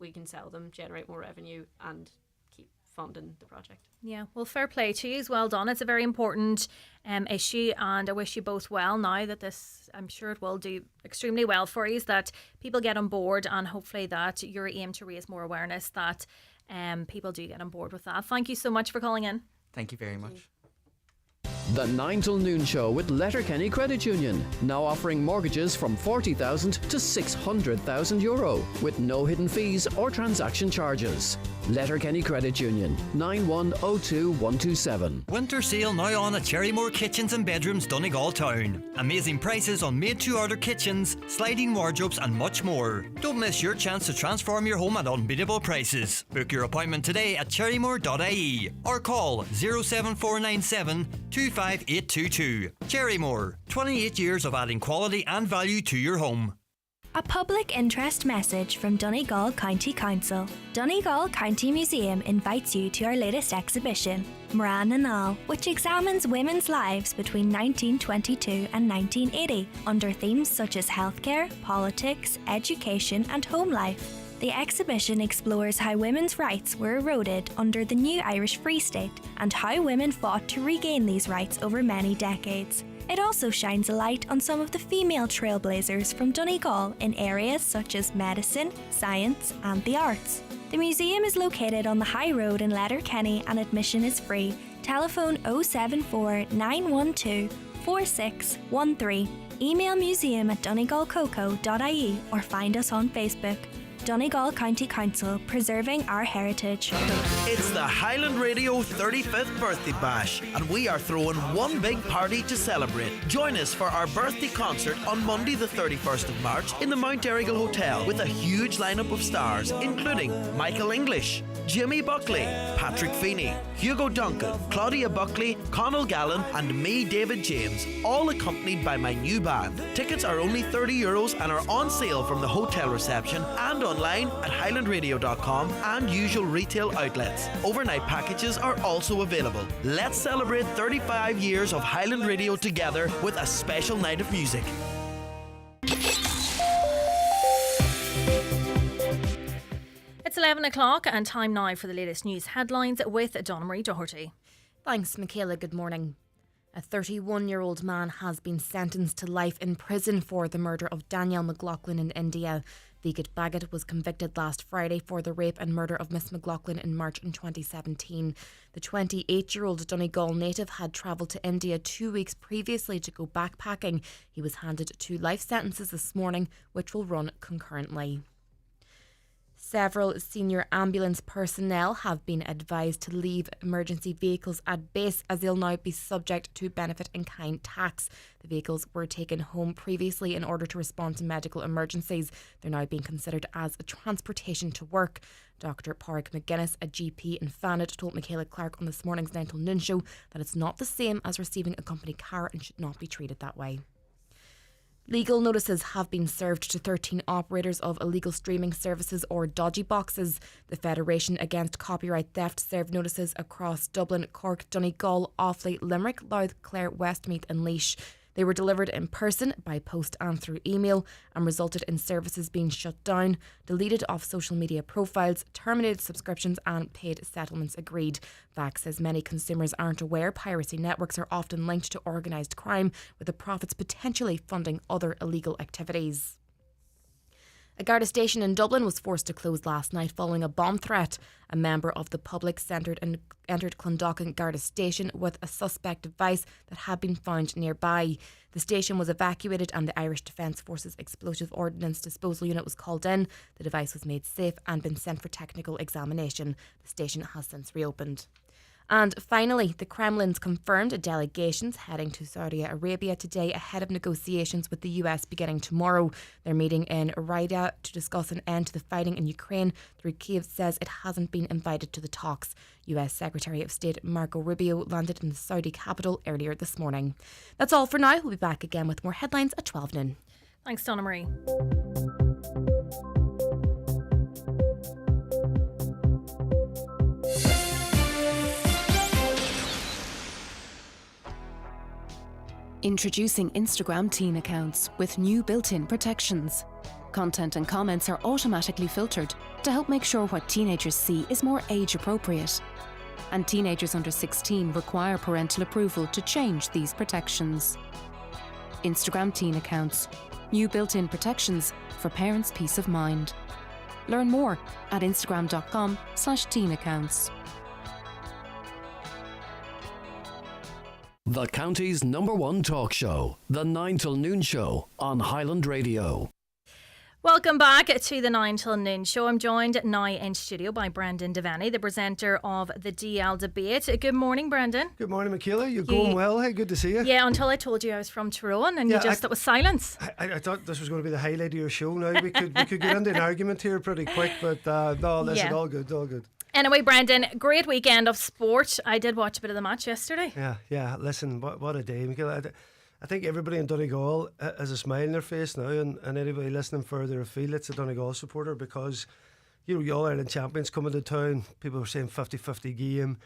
we can sell them, generate more revenue, and keep funding the project. Yeah, well, fair play to you. Well done. It's a very important issue, and I wish you both well now that this, I'm sure it will do extremely well for you, that people get on board, and hopefully that your aim to raise more awareness, that people do get on board with that. Thank you so much for calling in. Thank you very much. The 9 till noon show with Letterkenny Credit Union, now offering mortgages from €40,000 to €600,000 with no hidden fees or transaction charges. Letterkenny Credit Union, 9102127. Winter sale now on at Cherrymore Kitchens and Bedrooms, Donegal Town. Amazing prices on made-to-order kitchens, sliding wardrobes and much more. Don't miss your chance to transform your home at unbeatable prices. Book your appointment today at cherrymore.ie or call 07497 25822. Cherrymore, 28 years of adding quality and value to your home. A public interest message from Donegal County Council. Donegal County Museum invites you to our latest exhibition, Moran and All, which examines women's lives between 1922 and 1980 under themes such as healthcare, politics, education and home life. The exhibition explores how women's rights were eroded under the new Irish Free State and how women fought to regain these rights over many decades. It also shines a light on some of the female trailblazers from Donegal in areas such as medicine, science and the arts. The museum is located on the High Road in Letterkenny and admission is free. Telephone 074 912 4613. Email museum@donegalcoco.ie or find us on Facebook. Donegal County Council, preserving our heritage. It's the Highland Radio 35th Birthday Bash, and we are throwing one big party to celebrate. Join us for our birthday concert on Monday the 31st of March in the Mount Errigal Hotel with a huge lineup of stars, including Michael English, Jimmy Buckley, Patrick Feeney, Hugo Duncan, Claudia Buckley, Connell Gallen and me, David James, all accompanied by my new band. Tickets are only €30 and are on sale from the hotel reception and online at highlandradio.com and usual retail outlets. Overnight packages are also available. Let's celebrate 35 years of Highland Radio together with a special night of music. It's 11 o'clock and time now for the latest news headlines with Donna Marie Doherty. Thanks, Michaela. Good morning. A 31-year-old man has been sentenced to life in prison for the murder of Danielle McLaughlin in India. Vigit Bhagat was convicted last Friday for the rape and murder of Miss McLaughlin in March in 2017. The 28-year-old Donegal native had travelled to India 2 weeks previously to go backpacking. He was handed 2 life sentences this morning, which will run concurrently. Several senior ambulance personnel have been advised to leave emergency vehicles at base as they'll now be subject to benefit in kind tax. The vehicles were taken home previously in order to respond to medical emergencies. They're now being considered as a transportation to work. Dr. Pádraig McGuinness, a GP in Fannet, told Michaela Clarke on this morning's 9 till noon show that it's not the same as receiving a company car and should not be treated that way. Legal notices have been served to 13 operators of illegal streaming services or dodgy boxes. The Federation Against Copyright Theft served notices across Dublin, Cork, Donegal, Offaly, Limerick, Louth, Clare, Westmeath and Laois. They were delivered in person, by post and through email, and resulted in services being shut down, deleted off social media profiles, terminated subscriptions and paid settlements agreed. VAC says many consumers aren't aware piracy networks are often linked to organised crime, with the profits potentially funding other illegal activities. A Garda station in Dublin was forced to close last night following a bomb threat. A member of the public entered Clondalkin Garda station with a suspect device that had been found nearby. The station was evacuated and the Irish Defence Forces Explosive Ordnance Disposal Unit was called in. The device was made safe and been sent for technical examination. The station has since reopened. And finally, the Kremlin's confirmed delegations heading to Saudi Arabia today ahead of negotiations with the US beginning tomorrow. They're meeting in Riyadh to discuss an end to the fighting in Ukraine. Kyiv says it hasn't been invited to the talks. US Secretary of State Marco Rubio landed in the Saudi capital earlier this morning. That's all for now. We'll be back again with more headlines at 12 noon. Thanks, Donna Marie. Introducing Instagram teen accounts with new built-in protections. Content and comments are automatically filtered to help make sure what teenagers see is more age appropriate. And teenagers under 16 require parental approval to change these protections. Instagram teen accounts. New built-in protections for parents' peace of mind. Learn more at instagram.com/teen accounts. The county's #1 talk show, The 9 till noon show on Highland Radio. Welcome back to the 9 till noon show. I'm joined now in studio by Brendan Devaney, the presenter of the DL debate. Good morning, Brendan. Good morning, Michaela. You're going well. Hey, good to see you. Yeah, until I told you I was from Tyrone and it was silence. I thought this was going to be the highlight of your show now. We could get into an argument here pretty quick, but no, listen, all good. Anyway, Brendan, great weekend of sport. I did watch a bit of the match yesterday. Yeah. Listen, what a day, Michaela. I think everybody in Donegal has a smile on their face now, and anybody listening further afield, it's a Donegal supporter, because you All-Ireland champions coming to town. People were saying 50-50 game.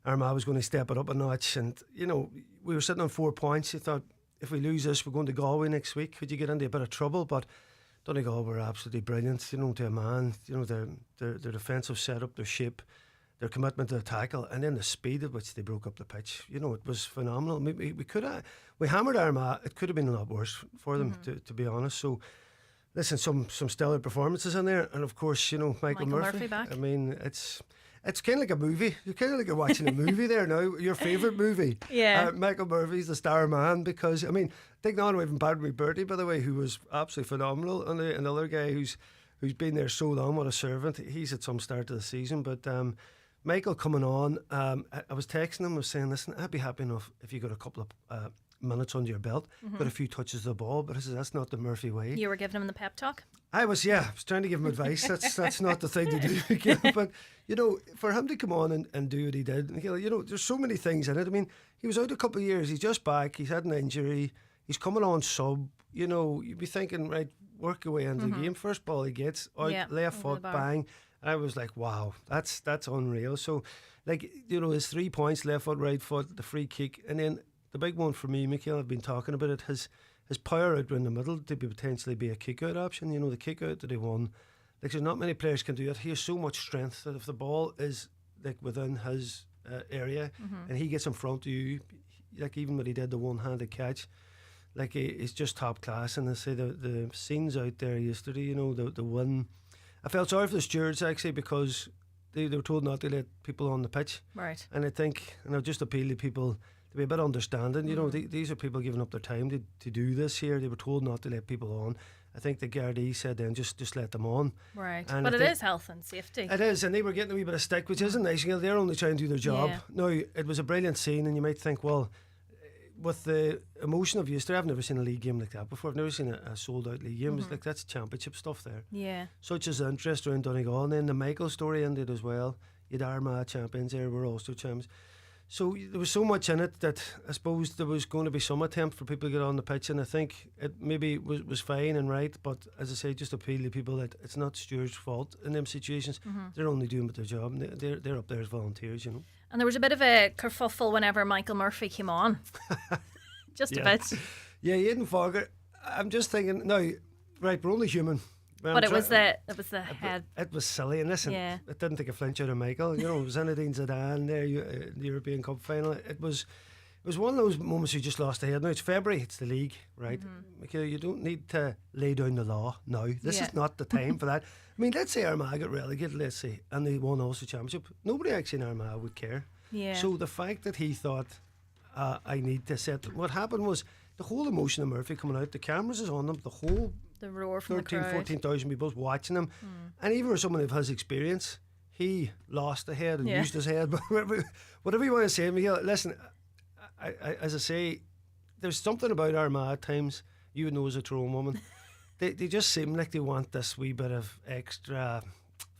Armagh was going to step it up a notch, and we were sitting on 4 points. You thought, if we lose this, we're going to Galway next week. Could you get into a bit of trouble? But Donegal were absolutely brilliant, to a man. Their defensive setup, their shape, their commitment to the tackle, and then the speed at which they broke up the pitch. It was phenomenal. We hammered Armagh. It could have been a lot worse for them, to be honest. So, listen, some stellar performances in there, and of course, Michael Murphy back. I mean, it's kind of like a movie. You're kind of like you're watching a movie there now. Your favourite movie. Yeah. Michael Murphy's the star man, because, take on away from Paddy Bertie, by the way, who was absolutely phenomenal, and another guy who's been there so long, what a servant. He's at some start of the season, but Michael coming on, I was texting him, I was saying, listen, I'd be happy enough if you got a couple of minutes under your belt, got a few touches of the ball, but I said, that's not the Murphy way. You were giving him the pep talk? I was trying to give him advice. That's not the thing to do. But, for him to come on and do what he did, there's so many things in it. He was out a couple of years, he's just back, he's had an injury, he's coming on sub, you'd be thinking, right, work your way into the game. First ball he gets, out, left foot, bang. I was like, wow, that's unreal. So, his 3 points, left foot, right foot, the free kick, and then the big one for me, Michael, I've been talking about it, his power out in the middle to potentially be a kick-out option. The kick-out that he won, there's not many players can do it. He has so much strength that if the ball is within his area and he gets in front of you, even when he did the one-handed catch, he's just top class. And I say the scenes out there yesterday, the win. I felt sorry for the stewards actually, because they were told not to let people on the pitch. Right. And I think, I just appeal to people to be a bit understanding. These are people giving up their time to do this here. They were told not to let people on. I think the Gardaí said then just let them on. Right, and but it is health and safety. It is, and they were getting a wee bit of stick, which isn't nice. You know, they're only trying to do their job. Yeah. Now, it was a brilliant scene, and you might think, well, with the emotion of yesterday, I've never seen a league game like that before. I've never seen a sold-out league game. It's like, that's championship stuff there. Yeah. Such as the interest around Donegal, and then the Michael story ended as well. You'd Armagh champions there, were also champions. So there was so much in it that I suppose there was going to be some attempt for people to get on the pitch, and I think it maybe was fine and right, but as I say, just appeal to people that it's not Stuart's fault in them situations. They're only doing their job, and they're up there as volunteers, you know. And there was a bit of a kerfuffle whenever Michael Murphy came on. Just a bit. Yeah, Aidan Fogger. I'm just thinking, no, right, we're only human. But it was the head. It was silly, and listen, it didn't take a flinch out of Michael. You know, it was Zinedine Zidane there, the European Cup final. It was one of those moments you just lost the head. Now it's February, it's the league, right? Michaela, you don't need to lay down the law now. This is not the time for that. I mean, let's say Armagh got relegated, let's say, and they won Ulster Championship. Nobody actually in Armagh would care. Yeah. So the fact that he thought, I need to set. What happened was the whole emotion of Murphy coming out. The cameras is on them. The roar from 14,000 people watching him, and even for someone of his experience, he lost the head and used his head. But whatever you want to say, Miguel, listen. I as I say, there's something about Armagh at times. You would know as a Tyrone woman, they just seem like they want this wee bit of extra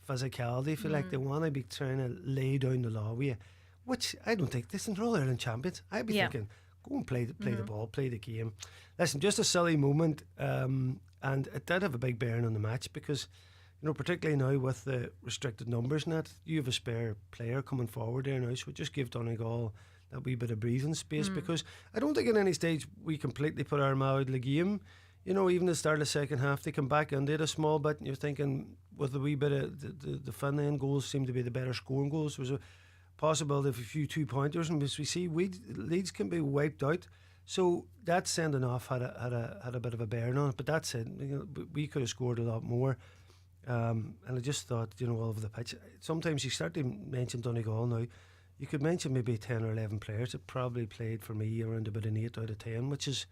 physicality. If you like, they want to be trying to lay down the law with you, which I don't think. Listen, they're all Ireland champions. I'd be thinking, go and play the ball, play the game. Listen, just a silly moment, and it did have a big bearing on the match because, you know, particularly now with the restricted numbers and that, you have a spare player coming forward there now, so it just give Donegal that wee bit of breathing space because I don't think at any stage we completely put Armagh out of the game. You know, even at the start of the second half, they come back and did a small bit, and you're thinking with a wee bit of the Finland goals seem to be the better scoring goals. There was a possibility of a few 2-pointers, and as we see, Leeds can be wiped out. So that sending off had a bit of a bearing on it, but that's it. You know, we could have scored a lot more, and I just thought, you know, all over the pitch. Sometimes you start to mention Donegal now. You could mention maybe 10 or 11 players that probably played for me around about an 8 out of 10, which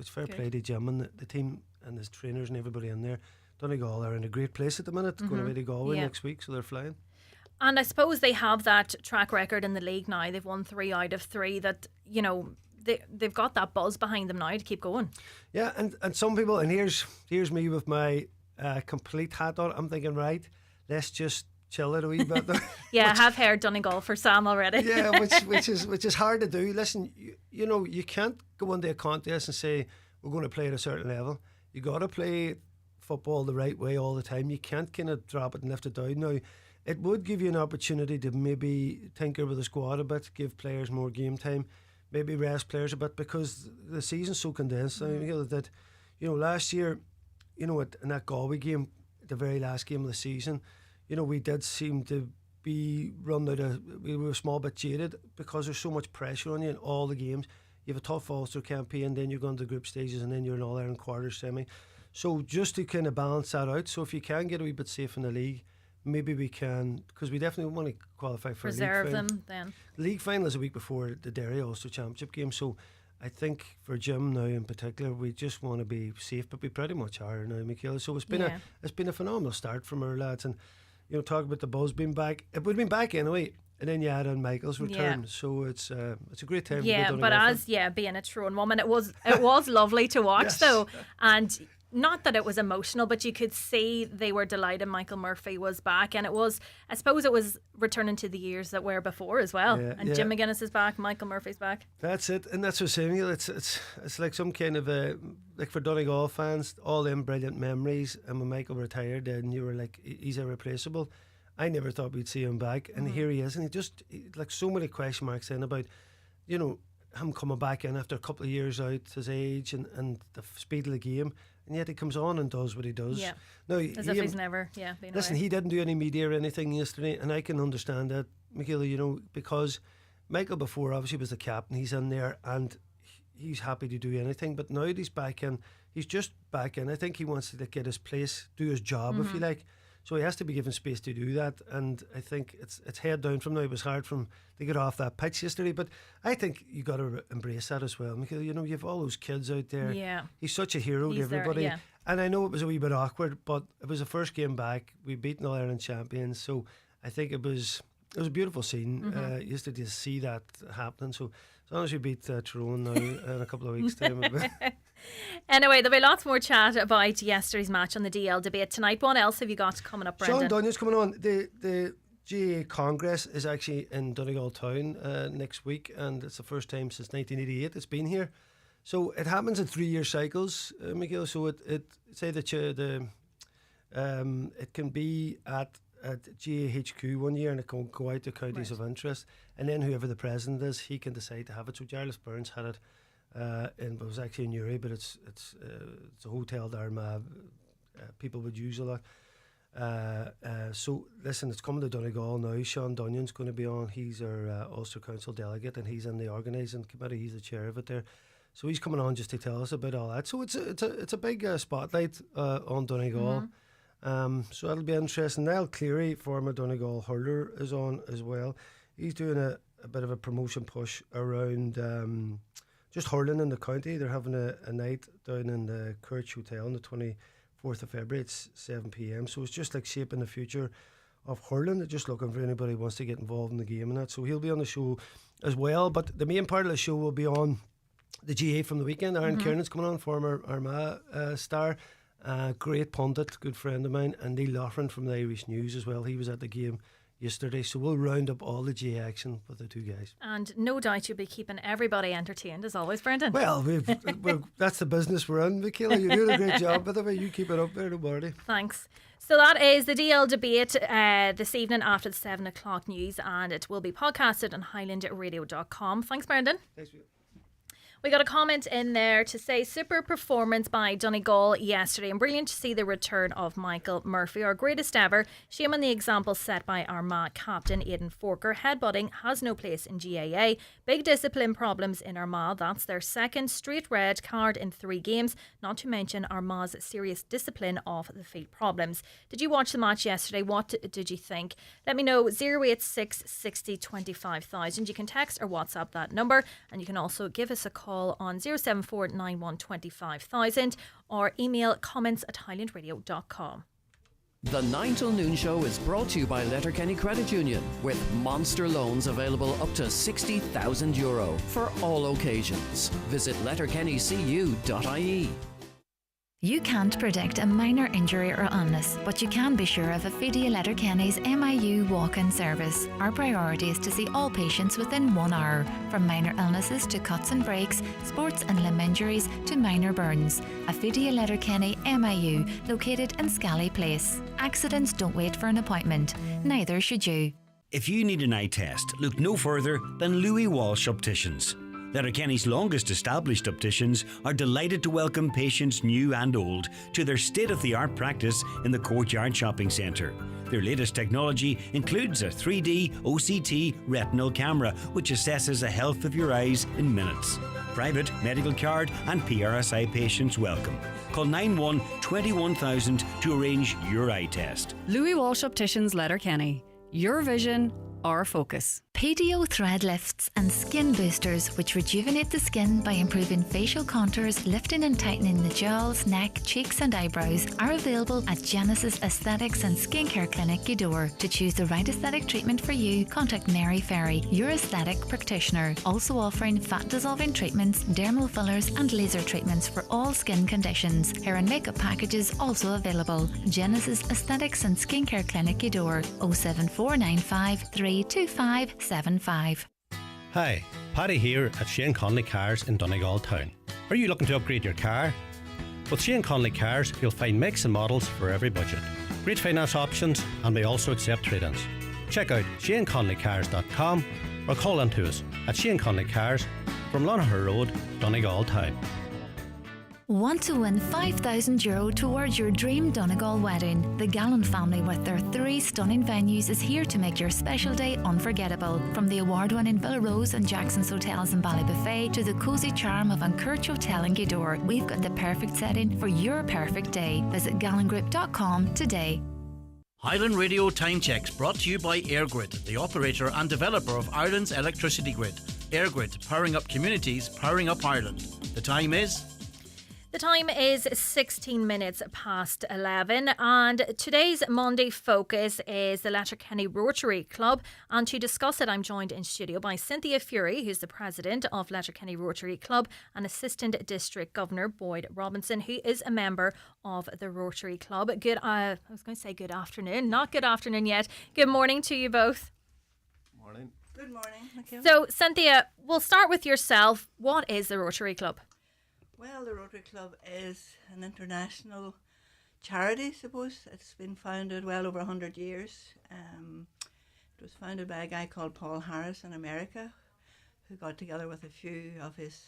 fair play to Jim and the team and his trainers and everybody in there. Donegal are in a great place at the minute, going away to Galway next week, so they're flying. And I suppose they have that track record in the league now. They've won 3 out of 3. That, you know, they've got that buzz behind them now to keep going. Yeah, and some people, and here's me with my complete hat on. I'm thinking, right, let's just chill it a wee bit. I have heard Donegal for Sam already. Yeah, which is hard to do. Listen, you know, you can't go into a contest and say we're going to play at a certain level. You got to play football the right way all the time. You can't kind of drop it and lift it down. Now, it would give you an opportunity to maybe tinker with the squad a bit, give players more game time, maybe rest players a bit because the season's so condensed. I mean, that, you know, last year, you know, in that Galway game, the very last game of the season, you know, we did seem to be we were a small bit jaded because there's so much pressure on you in all the games. You have a tough Ulster campaign, then you're going to the group stages, and then you're in All-Ireland quarters semi. So just to kind of balance that out, so if you can get a wee bit safe in the league, maybe we can, because we definitely want to qualify for preserve a league final. them then. League final is a week before the Derry Ulster Championship game, so I think for Jim now in particular, we just want to be safe, but we pretty much are now, Michaela. So it's been a phenomenal start from our lads, and you know, talk about the buzz being back. It would have been back anyway, and then you add on Michael's return, so it's a great time. Yeah, but as being a Tyrone woman, it was lovely to watch though, and not that it was emotional, but you could see they were delighted Michael Murphy was back, and I suppose it was returning to the years that were before as well. Jim McGuinness is back, Michael Murphy's back. That's it, and that's what I'm saying. It's like some kind of like for Donegal fans, all them brilliant memories, and when Michael retired, then you were like, he's irreplaceable. I never thought we'd see him back, and here he is, and he like so many question marks in about, you know, him coming back in after a couple of years out, his age and the speed of the game. And yet he comes on and does what he does. Yeah. Now, as if he's never been listen, away. He didn't do any media or anything yesterday, and I can understand that, Michaela, you know, because Michael before obviously was the captain, he's in there and he's happy to do anything, but now that he's back in, he's just back in. I think he wants to get his place, do his job, if you like. So he has to be given space to do that, and I think it's head down from now. It was hard for him to get off that pitch yesterday, but I think you got to embrace that as well, because you have all those kids out there. Yeah, he's such a hero to everybody. There, yeah. And I know it was a wee bit awkward, but it was the first game back. We beat All Ireland champions, so I think it was a beautiful scene yesterday to see that happening. So as long as we beat Tyrone now in a couple of weeks' time. Anyway, there'll be lots more chat about yesterday's match on the DL debate tonight. What else have you got coming up, Brendan? Sean Dunnion's coming on. The GAA Congress is actually in Donegal town next week, and it's the first time since 1988 it's been here. So it happens in 3-year cycles, Michaela. So it say that it can be at GAHQ 1 year, and it can go out to counties of interest, and then whoever the president is, he can decide to have it. So Jarlath Burns had it, and it was actually in Uri, but it's a hotel there. People would use a lot. So listen, it's coming to Donegal now. Sean Dunnion's going to be on. He's our Ulster Council delegate, and he's in the organising committee. He's the chair of it there. So he's coming on just to tell us about all that. So it's a big spotlight on Donegal. So that'll be interesting. Niall Cleary, former Donegal hurler, is on as well. He's doing a bit of a promotion push around just hurling in the county. They're having a night down in the Kirch Hotel on the 24th of February. It's 7 p.m. So it's just like shaping the future of hurling. They're just looking for anybody who wants to get involved in the game and that. So he'll be on the show as well. But the main part of the show will be on the GA from the weekend. Aaron Kiernan's coming on, former Armagh star. Great pundit, good friend of mine, and Neil Loughran from the Irish News as well. He was at the game yesterday, so we'll round up all the GA action with the two guys. And no doubt you'll be keeping everybody entertained as always, Brendan. Well, that's the business we're in, Michaela. You're doing a great job, by the way. You keep it up there, don't worry. Thanks. So that is the DL debate this evening after the 7 o'clock news, and it will be podcasted on highlandradio.com. Thanks, Brendan. Thanks for you. We got a comment in there to say super performance by Donegal yesterday, and brilliant to see the return of Michael Murphy, our greatest ever. Shame on the example set by Armagh captain Aidan Forker. Headbutting has no place in GAA. Big discipline problems in Armagh. That's their second straight red card in 3 games, not to mention Armagh's serious discipline off the field problems. Did you watch the match yesterday? What did you think? Let me know. 086 60 25,000. You can text or WhatsApp that number, and you can also give us a call on 074 91 25,000 or email comments@highlandradio.com. The 9 till noon show is brought to you by Letterkenny Credit Union, with monster loans available up to €60,000 for all occasions. Visit letterkennycu.ie. You can't predict a minor injury or illness, but you can be sure of Ophedia Letterkenny's MIU walk-in service. Our priority is to see all patients within 1 hour, from minor illnesses to cuts and breaks, sports and limb injuries to minor burns. Ophedia Letterkenny MIU, located in Scally Place. Accidents don't wait for an appointment, neither should you. If you need an eye test, look no further than Louis Walsh Opticians. Letterkenny's longest established opticians are delighted to welcome patients new and old to their state-of-the-art practice in the Courtyard Shopping Centre. Their latest technology includes a 3D OCT retinal camera, which assesses the health of your eyes in minutes. Private, medical card and PRSI patients welcome. Call 91 21000 to arrange your eye test. Louis Walsh Opticians, Letterkenny. Your vision, our focus. PDO thread lifts and skin boosters, which rejuvenate the skin by improving facial contours, lifting and tightening the jowls, neck, cheeks and eyebrows, are available at Genesis Aesthetics and Skincare Clinic, Gweedore. To choose the right aesthetic treatment for you, contact Mary Ferry, your aesthetic practitioner. Also offering fat dissolving treatments, dermal fillers and laser treatments for all skin conditions. Hair and makeup packages also available. Genesis Aesthetics and Skincare Clinic, Gweedore. 07495 32575. Hi, Paddy here at Shane Conley Cars in Donegal Town. Are you looking to upgrade your car? With Shane Conley Cars, you'll find makes and models for every budget. Great finance options, and we also accept trade-ins. Check out shaneconleycars.com or call in to us at Shane Conley Cars from Lonaher Road, Donegal Town. Want to win €5,000 towards your dream Donegal wedding? The Gallant family, with their 3 stunning venues, is here to make your special day unforgettable. From the award-winning Villa Rose and Jackson's Hotels in Ballybuffet to the cosy charm of Anchurch Hotel in Gweedore, we've got the perfect setting for your perfect day. Visit gallantgroup.com today. Highland Radio Time Checks brought to you by EirGrid, the operator and developer of Ireland's electricity grid. EirGrid, powering up communities, powering up Ireland. The time is... The time is 16 minutes past 11, and today's Monday focus is the Letterkenny Rotary Club. And to discuss it, I'm joined in studio by Cynthia Fury, who's the president of Letterkenny Rotary Club, and Assistant District Governor Boyd Robinson, who is a member of the Rotary Club. I was going to say good afternoon, not good afternoon yet. Good morning to you both. Morning. Good morning, Michaela. So, Cynthia, we'll start with yourself. What is the Rotary Club? Well, the Rotary Club is an international charity, I suppose. It's been founded well over 100 years. It was founded by a guy called Paul Harris in America, who got together with a few of his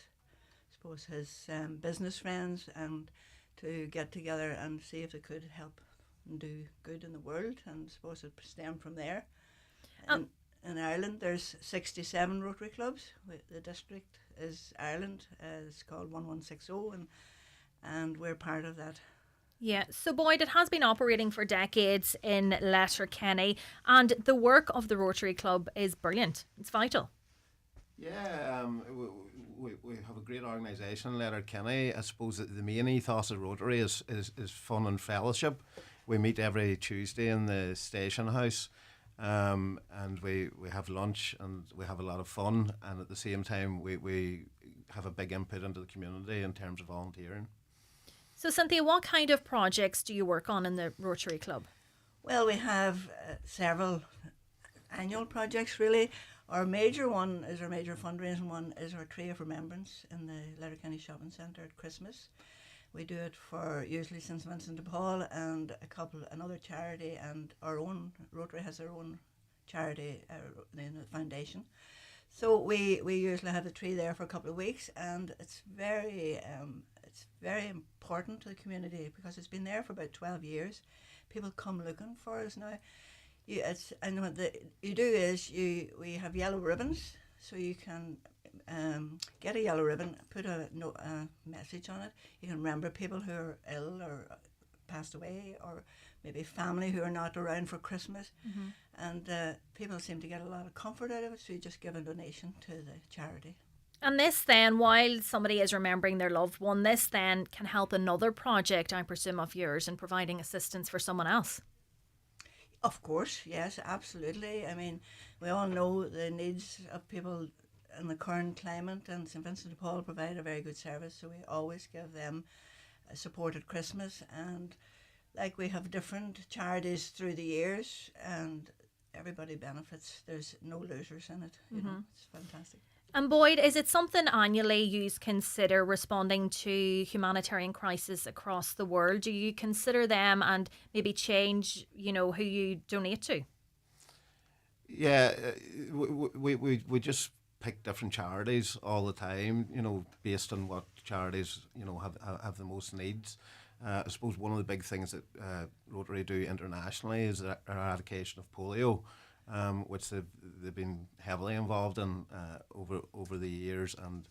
business friends and to get together and see if they could help and do good in the world. And I suppose it stemmed from there. In Ireland, there's 67 Rotary clubs. The district is Ireland. It's called 1160, and we're part of that. Yeah, so Boyd, it has been operating for decades in Letterkenny, and the work of the Rotary Club is brilliant. It's vital. Yeah, we have a great organisation in Letterkenny. I suppose that the main ethos of Rotary is fun and fellowship. We meet every Tuesday in the station house. And we have lunch and we have a lot of fun, and at the same time we have a big input into the community in terms of volunteering. So Cynthia, what kind of projects do you work on in the Rotary Club? Well, we have several annual projects really. Our major fundraising one is our Tree of Remembrance in the Letterkenny Shopping Centre at Christmas. We do it for usually St Vincent de Paul and another charity, and our own Rotary has their own charity foundation. So we usually have the tree there for a couple of weeks, and it's very important to the community because it's been there for about 12 years. People come looking for us now. What you do is we have yellow ribbons, so you can get a yellow ribbon, put a message on it. You can remember people who are ill or passed away, or maybe family who are not around for Christmas. Mm-hmm. And people seem to get a lot of comfort out of it, so you just give a donation to the charity. And this then, while somebody is remembering their loved one, this then can help another project, I presume, of yours in providing assistance for someone else. Of course, yes, absolutely. I mean, we all know the needs of people in the current climate, and St Vincent de Paul provide a very good service, so we always give them support at Christmas. And like we have different charities through the years, and everybody benefits. There's no losers in it. You know, it's fantastic. And Boyd, is it something annually you consider responding to humanitarian crisis across the world? Do you consider them and maybe change, who you donate to? Yeah, we just pick different charities all the time, based on what charities, have the most needs. I suppose one of the big things that Rotary do internationally is the eradication of polio. Which they've been heavily involved in over the years, and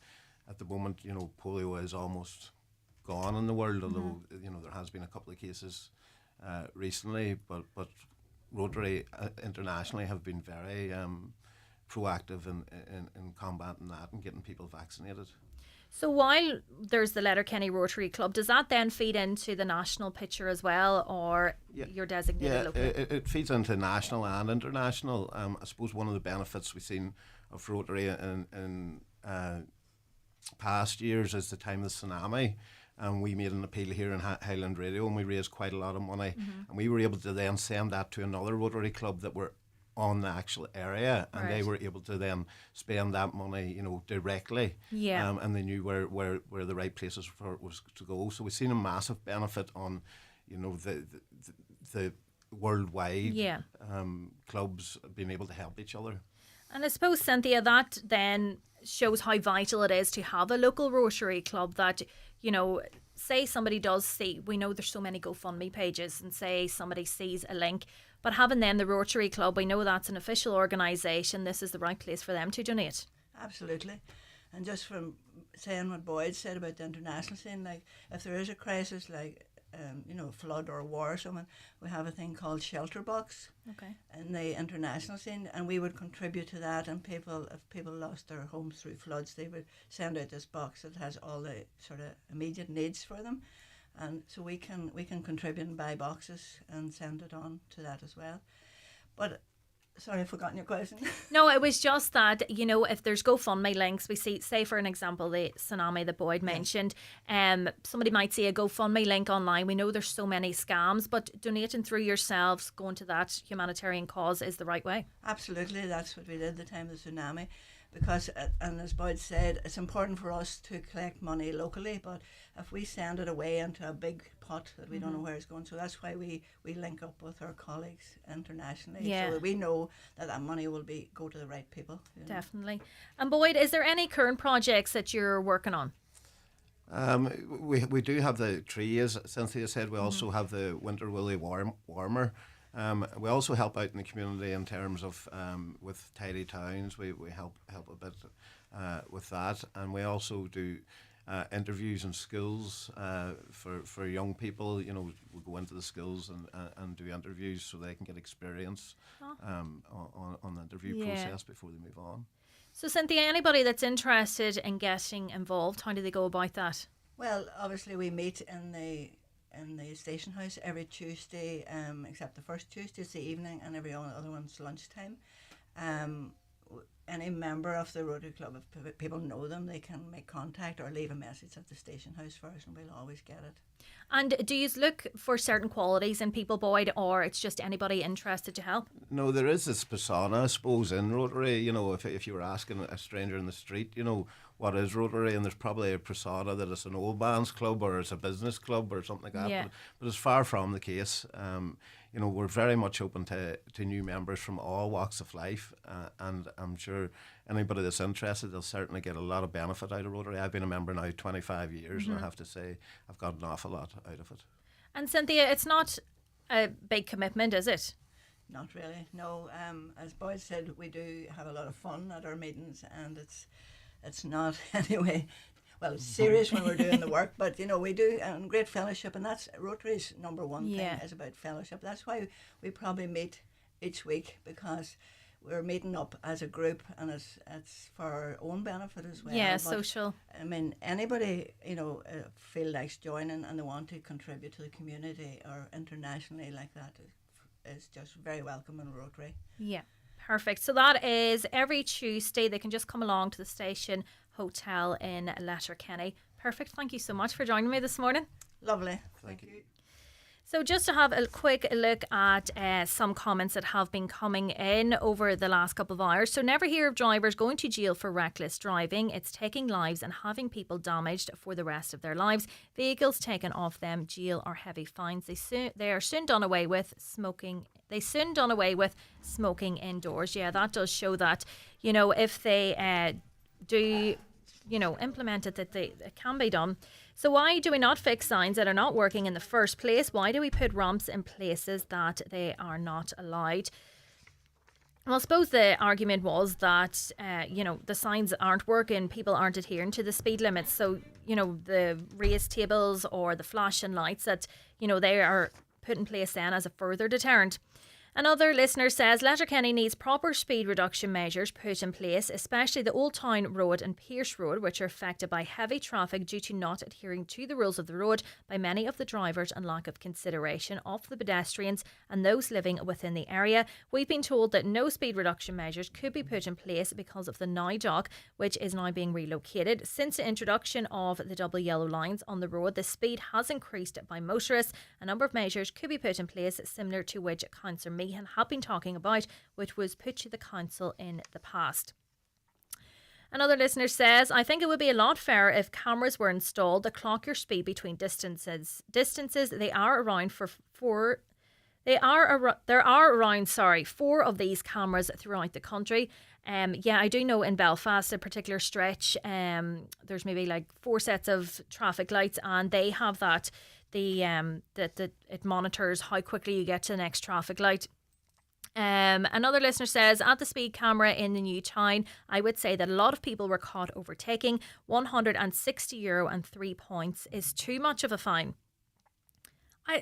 at the moment, polio is almost gone in the world. Although there has been a couple of cases recently, but Rotary internationally have been very proactive in combating that and getting people vaccinated. So while there's the Letterkenny Rotary Club, does that then feed into the national picture as well, or your designated local? It feeds into national and international. I suppose one of the benefits we've seen of Rotary in past years is the time of the tsunami. And we made an appeal here in Highland Radio, and we raised quite a lot of money. Mm-hmm. And we were able to then send that to another Rotary Club that were on the actual area, and they were able to then spend that money, directly. Yeah. And they knew where the right places was to go. So we've seen a massive benefit on, the worldwide clubs being able to help each other. And I suppose, Cynthia, that then shows how vital it is to have a local Rotary Club that, say somebody does see, we know there's so many GoFundMe pages, and say somebody sees a link, but having then the Rotary Club, we know that's an official organisation, this is the right place for them to donate. Absolutely. And just from saying what Boyd said about the international scene, like if there is a crisis, like flood or war or something, we have a thing called Shelter Box Okay. in the international scene, and we would contribute to that. And if people lost their homes through floods, they would send out this box that has all the sort of immediate needs for them, and so we can contribute and buy boxes and send it on to that as well. But sorry, I've forgotten your question. No, it was just that, if there's GoFundMe links, we see, say for an example, the tsunami that Boyd mentioned, somebody might see a GoFundMe link online. We know there's so many scams, but donating through yourselves, going to that humanitarian cause is the right way. Absolutely, that's what we did at the time of the tsunami. Because, and as Boyd said, it's important for us to collect money locally, but if we send it away into a big pot that we don't know where it's going, so that's why we link up with our colleagues internationally, so that we know that money will go to the right people. Definitely. And Boyd, is there any current projects that you're working on? We do have the tree, as Cynthia said. We also have the winter woolly warmer. We also help out in the community in terms of with tidy towns. We help a bit with that, and we also do interviews in schools for young people. We go into the schools and do interviews so they can get experience on the interview process before they move on. So Cynthia, anybody that's interested in getting involved, how do they go about that? Well, obviously we meet in the station house every Tuesday, except the first Tuesday is the evening, and every other one's lunchtime. Any member of the Rotary Club, if people know them, they can make contact or leave a message at the station house for us, and we'll always get it. And do you look for certain qualities in people, Boyd, or it's just anybody interested to help? No, there is this persona, I suppose, in Rotary. If you were asking a stranger in the street, what is Rotary, and there's probably a persona that it's an old man's club or it's a business club or something like that. Yeah. But it's far from the case. We're very much open to new members from all walks of life, and I'm sure anybody that's interested, they'll certainly get a lot of benefit out of Rotary. I've been a member now 25 years, and I have to say I've got an awful lot out of it. And Cynthia, it's not a big commitment, is it? Not really, no. As Boyd said, we do have a lot of fun at our meetings, and it's not anyway. Well, it's serious when we're doing the work, but we do great fellowship, and that's Rotary's number one thing is about fellowship. That's why we probably meet each week, because we're meeting up as a group, and it's for our own benefit as well. Yeah, but, social. I mean, anybody feel likes joining and they want to contribute to the community or internationally like that is just very welcome in Rotary. Yeah. Perfect. So that is every Tuesday. They can just come along to the station hotel in Letterkenny. Perfect. Thank you so much for joining me this morning. Lovely. Thank you. So just to have a quick look at some comments that have been coming in over the last couple of hours. So never hear of drivers going to jail for reckless driving. It's taking lives and having people damaged for the rest of their lives. Vehicles taken off them, jail or heavy fines. They are soon done away with smoking. They soon done away with smoking indoors. Yeah, that does show that, if they do, implement it, that it can be done. So why do we not fix signs that are not working in the first place? Why do we put ramps in places that they are not allowed? Well, I suppose the argument was that, the signs aren't working, people aren't adhering to the speed limits. So, the raised tables or the flashing lights that, they are put in place then as a further deterrent. Another listener says Letterkenny needs proper speed reduction measures put in place, especially the Old Town Road and Pierce Road, which are affected by heavy traffic due to not adhering to the rules of the road by many of the drivers and lack of consideration of the pedestrians and those living within the area. We've been told that no speed reduction measures could be put in place because of the Now Dock, which is now being relocated. Since the introduction of the double yellow lines on the road, the speed has increased by motorists. A number of measures could be put in place similar to which Councillor Meehan have been talking about, which was put to the council in the past. Another listener says, I think it would be a lot fairer if cameras were installed to clock your speed between distances. There are around 4 of these cameras throughout the country. I do know in Belfast, a particular stretch, there's maybe like 4 sets of traffic lights, and they have that it monitors how quickly you get to the next traffic light. Another listener says, at the speed camera in the new town, I would say that a lot of people were caught overtaking. €160 and 3 points is too much of a fine.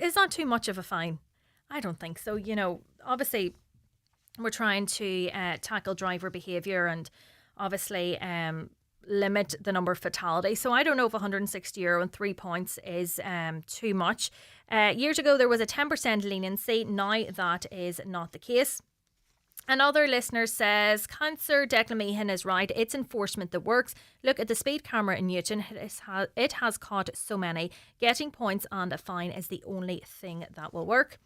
Is that too much of a fine? I don't think so. Obviously, we're trying to tackle driver behaviour and obviously limit the number of fatalities. So I don't know if €160 and 3 points is too much. Years ago, there was a 10% leniency. Now that is not the case. Another listener says, Councillor Declan Meehan is right. It's enforcement that works. Look at the speed camera in Newton. It has caught so many. Getting points and a fine is the only thing that will work.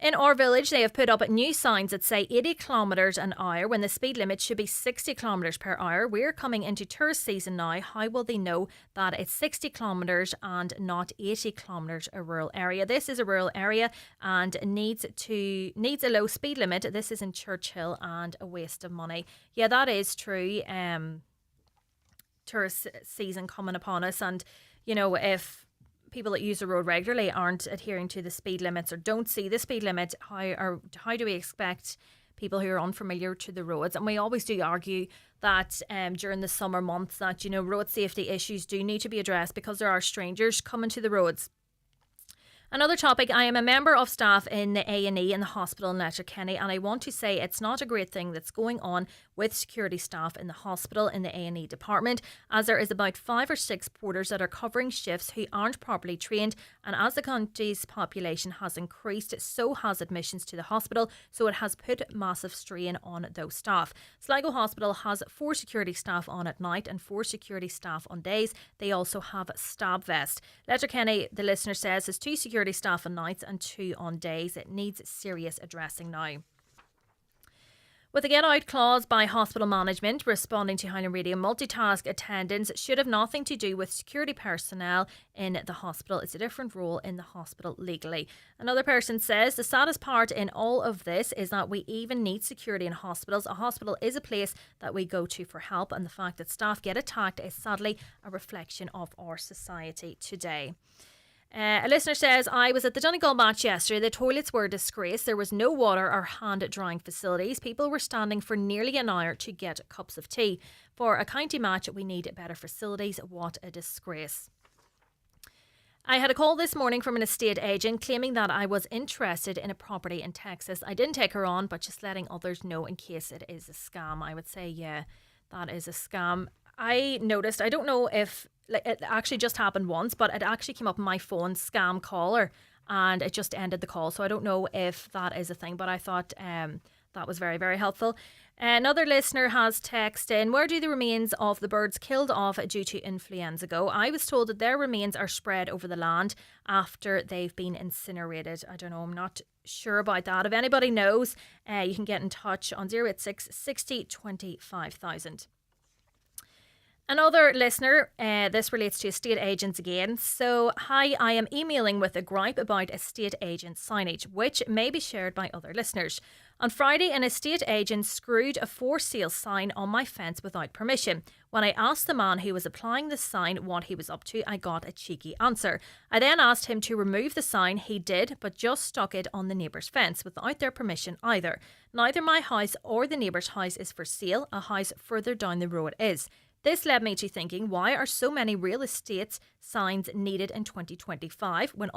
In our village, they have put up new signs that say 80 kilometres an hour when the speed limit should be 60 kilometres per hour. We're coming into tourist season now. How will they know that it's 60 kilometres and not 80 kilometres a rural area? This is a rural area and needs a low speed limit. This is in Churchill and a waste of money. Yeah, that is true. Tourist season coming upon us, and if people that use the road regularly aren't adhering to the speed limits or don't see the speed limit, how do we expect people who are unfamiliar to the roads? And we always do argue that during the summer months that road safety issues do need to be addressed because there are strangers coming to the roads. Another topic, I am a member of staff in the A&E in the hospital in Letterkenny, and I want to say it's not a great thing that's going on with security staff in the hospital in the A&E department, as there is about 5 or 6 porters that are covering shifts who aren't properly trained, and as the county's population has increased, so has admissions to the hospital, so it has put massive strain on those staff. Sligo Hospital has 4 security staff on at night and 4 security staff on days. They also have stab vest. Letterkenny, the listener says, has 2 security staff on nights and 2 on days. It needs serious addressing now. With a get out clause by hospital management responding to Highland Radio, multitask attendants should have nothing to do with security personnel in the hospital. It's a different role in the hospital legally. Another person says the saddest part in all of this is that we even need security in hospitals. A hospital is a place that we go to for help, and the fact that staff get attacked is sadly a reflection of our society today. A listener says, I was at the Donegal match yesterday. The toilets were a disgrace. There was no water or hand drying facilities. People were standing for nearly an hour to get cups of tea. For a county match, we need better facilities. What a disgrace. I had a call this morning from an estate agent claiming that I was interested in a property in Texas. I didn't take her on, but just letting others know in case it is a scam. I would say, yeah, that is a scam. I noticed, I don't know if it actually just happened once, but it actually came up on my phone, scam caller, and it just ended the call. So I don't know if that is a thing, but I thought that was very, very helpful. Another listener has texted in, where do the remains of the birds killed off due to influenza go? I was told that their remains are spread over the land after they've been incinerated. I don't know, I'm not sure about that. If anybody knows, you can get in touch on 086 60 25,000. Another listener, this relates to estate agents again. So, hi, I am emailing with a gripe about estate agent signage, which may be shared by other listeners. On Friday, an estate agent screwed a for sale sign on my fence without permission. When I asked the man who was applying the sign what he was up to, I got a cheeky answer. I then asked him to remove the sign. He did, but just stuck it on the neighbour's fence without their permission either. Neither my house or the neighbour's house is for sale. A house further down the road is. This led me to thinking, why are so many real estate signs needed in 2025 when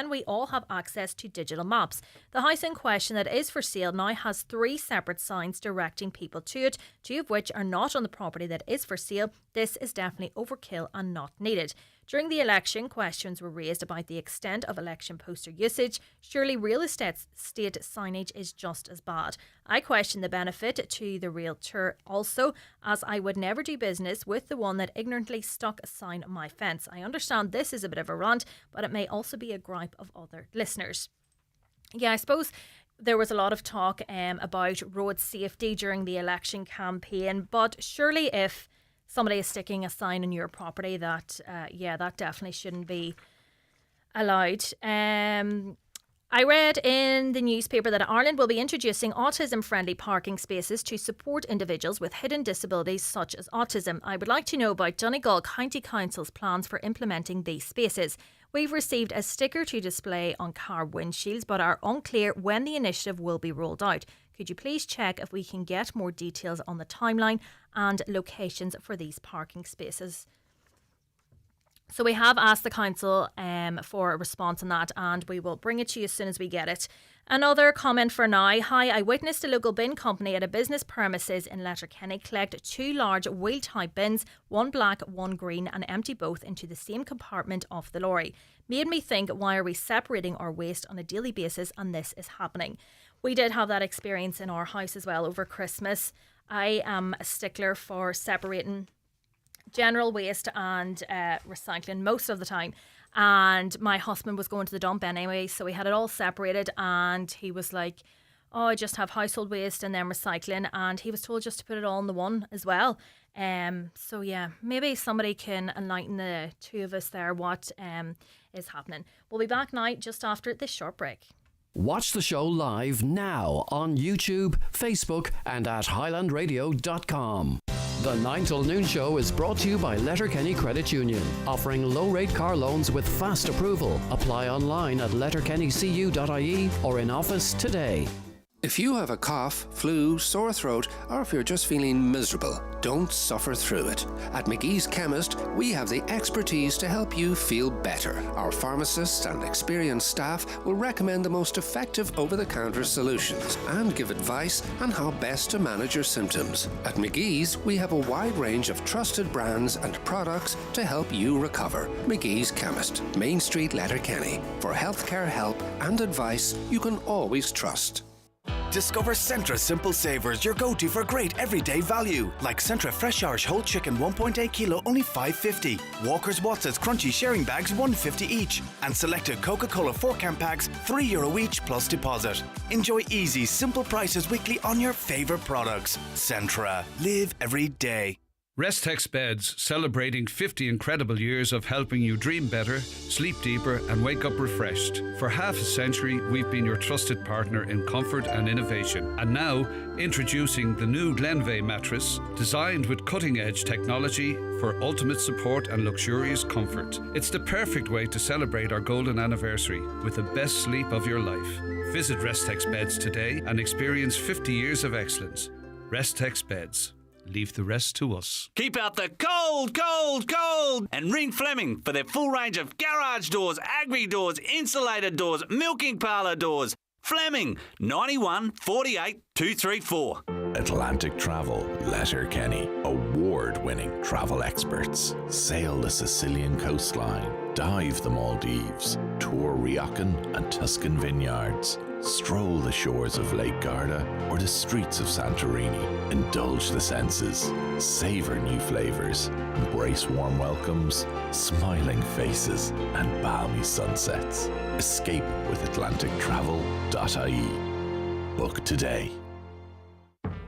we all have access to digital maps? The house in question that is for sale now has 3 separate signs directing people to it, 2 of which are not on the property that is for sale. This is definitely overkill and not needed. During the election, questions were raised about the extent of election poster usage. Surely real estate signage is just as bad. I question the benefit to the realtor also, as I would never do business with the one that ignorantly stuck a sign on my fence. I understand this is a bit of a rant, but it may also be a gripe of other listeners. Yeah, I suppose there was a lot of talk about road safety during the election campaign, but surely if somebody is sticking a sign on your property, that that definitely shouldn't be allowed. I read in the newspaper that Ireland will be introducing autism-friendly parking spaces to support individuals with hidden disabilities such as autism. I would like to know about Donegal County Council's plans for implementing these spaces. We've received a sticker to display on car windshields, but are unclear when the initiative will be rolled out. Could you please check if we can get more details on the timeline and locations for these parking spaces? So we have asked the council for a response on that, and we will bring it to you as soon as we get it. Another comment for now. Hi, I witnessed a local bin company at a business premises in Letterkenny collect 2 large wheel-type bins, one black, one green, and empty both into the same compartment of the lorry. Made me think, why are we separating our waste on a daily basis and this is happening? We did have that experience in our house as well over Christmas. I am a stickler for separating general waste and recycling most of the time. And my husband was going to the dump anyway, so we had it all separated, and he was like, oh, I just have household waste and then recycling, and he was told just to put it all in the one as well. So yeah, maybe somebody can enlighten the two of us there what is happening. We'll be back now just after this short break. Watch the show live now on YouTube, Facebook and at highlandradio.com. The 9 till noon show is brought to you by Letterkenny Credit Union, offering low-rate car loans with fast approval. Apply online at letterkennycu.ie or in office today. If you have a cough, flu, sore throat, or if you're just feeling miserable, don't suffer through it. At McGee's Chemist, we have the expertise to help you feel better. Our pharmacists and experienced staff will recommend the most effective over-the-counter solutions and give advice on how best to manage your symptoms. At McGee's, we have a wide range of trusted brands and products to help you recover. McGee's Chemist, Main Street, Letterkenny. For healthcare help and advice you can always trust. Discover Centra Simple Savers, your go-to for great everyday value. Like Centra Fresh Irish Whole Chicken 1.8 kilo, only $5.50. Walker's Watson's Crunchy Sharing Bags, $1.50 each. And selected Coca-Cola 4-can packs, €3 each plus deposit. Enjoy easy, simple prices weekly on your favourite products. Centra. Live every day. Restex Beds, celebrating 50 incredible years of helping you dream better, sleep deeper and wake up refreshed. For half a century, we've been your trusted partner in comfort and innovation. And now, introducing the new Glenveigh mattress, designed with cutting-edge technology for ultimate support and luxurious comfort. It's the perfect way to celebrate our golden anniversary with the best sleep of your life. Visit Restex Beds today and experience 50 years of excellence. Restex Beds. Leave the rest to us. Keep out the cold, cold, cold! And ring Fleming for their full range of garage doors, agri doors, insulated doors, milking parlour doors. Fleming, 91 48 234. Atlantic Travel, Letterkenny. Award-winning travel experts. Sail the Sicilian coastline. Dive the Maldives. Tour Riacan and Tuscan vineyards. Stroll the shores of Lake Garda or the streets of Santorini. Indulge the senses. Savor new flavors. Embrace warm welcomes, smiling faces, and balmy sunsets. Escape with atlantictravel.ie. Book today.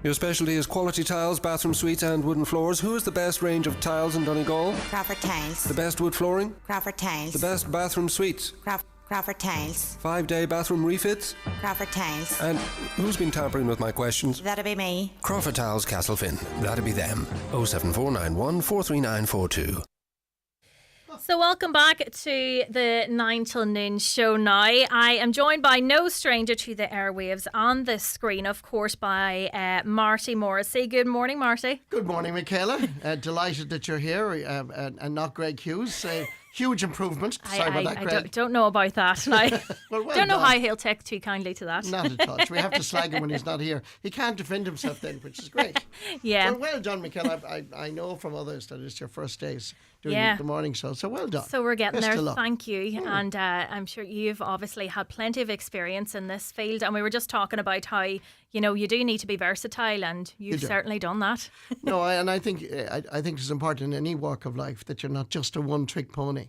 Your specialty is quality tiles, bathroom suites and wooden floors. Who is the best range of tiles in Donegal? Crawford Tiles. The best wood flooring? Crawford Tiles. The best bathroom suites? Crawford Tiles. 5-day bathroom refits? Crawford Tiles. And who's been tampering with my questions? That'll be me. Crawford Tiles, Castlefin. That'll be them. 07491 43942. So welcome back to the 9 till noon show now. I am joined by no stranger to the airwaves on the screen, of course, by Marty Morrissey. Good morning, Marty. Good morning, Michaela. Delighted that you're here and not Greg Hughes. Huge improvement. Sorry about that, Greg. I don't know about that. I well don't know done. how he'll take too kindly to that. Not a touch. We have to slag him when he's not here. He can't defend himself then, which is great. Yeah. Well done, Michaela. I know from others that it's your first days doing the morning show, so well done. So we're getting Best there. of luck. Thank you. And I'm sure you've obviously had plenty of experience in this field. And we were just talking about how, you know, you do need to be versatile, and you've certainly done that. No, I think it's important in any walk of life that you're not just a one-trick pony.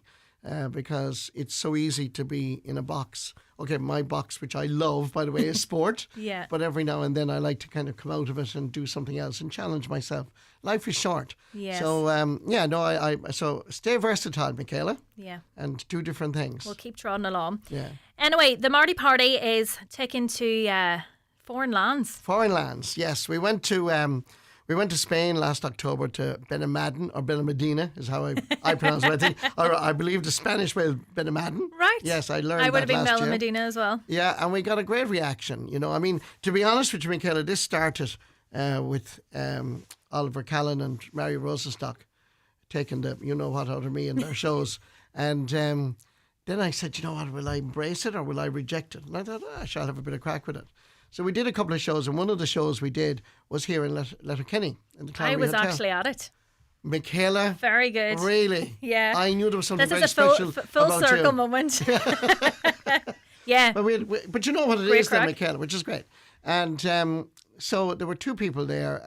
Because it's so easy to be in a box. Okay, my box, which I love, by the way, is sport. Yeah. But every now and then I like to kind of come out of it and do something else and challenge myself. Life is short. Yes. So, so stay versatile, Michaela. Yeah. And do different things. We'll keep trotting along. Yeah. Anyway, the Marty party is taken to foreign lands. Foreign lands, yes. We went to Spain last October to Benalmádena, or Benalmádena is how I pronounce it. I think, or I believe the Spanish way is Benalmádena. Right. Yes, I learned that last year. I would have been Benalmádena as well. Yeah, and we got a great reaction. You know, I mean, to be honest with you, Michaela, this started with Oliver Callan and Mary Rosenstock taking the you know what out of me in their shows. And then I said, you know what, will I embrace it or will I reject it? And I thought, I shall have a bit of crack with it. So we did a couple of shows, and one of the shows we did was here in Letterkenny. In the I Clowry was Hotel. actually at it. Michaela. Very good. Really? Yeah. I knew there was something this very is a special full about circle you. moment. Yeah. But you know what it Great is then, crack. Michaela, which is great. And so there were two people there,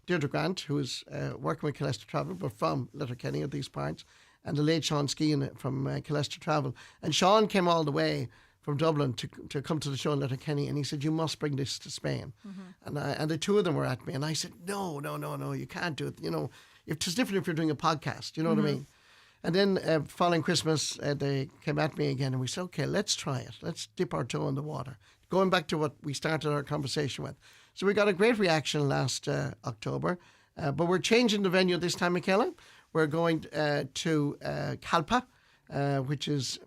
Deirdre Grant, who was working with Colester Travel, but from Letterkenny at these parts, and the late Sean Skean from Colester Travel. And Sean came all the way from Dublin to come to the show in Letterkenny, and he said, you must bring this to Spain. And the two of them were at me, and I said, no, you can't do it. You know, it's different if you're doing a podcast, you know what I mean? And then following Christmas, they came at me again, and we said, okay, let's try it. Let's dip our toe in the water. Going back to what we started our conversation with. So we got a great reaction last October, but we're changing the venue this time, Michaela. We're going to Calpa, which is,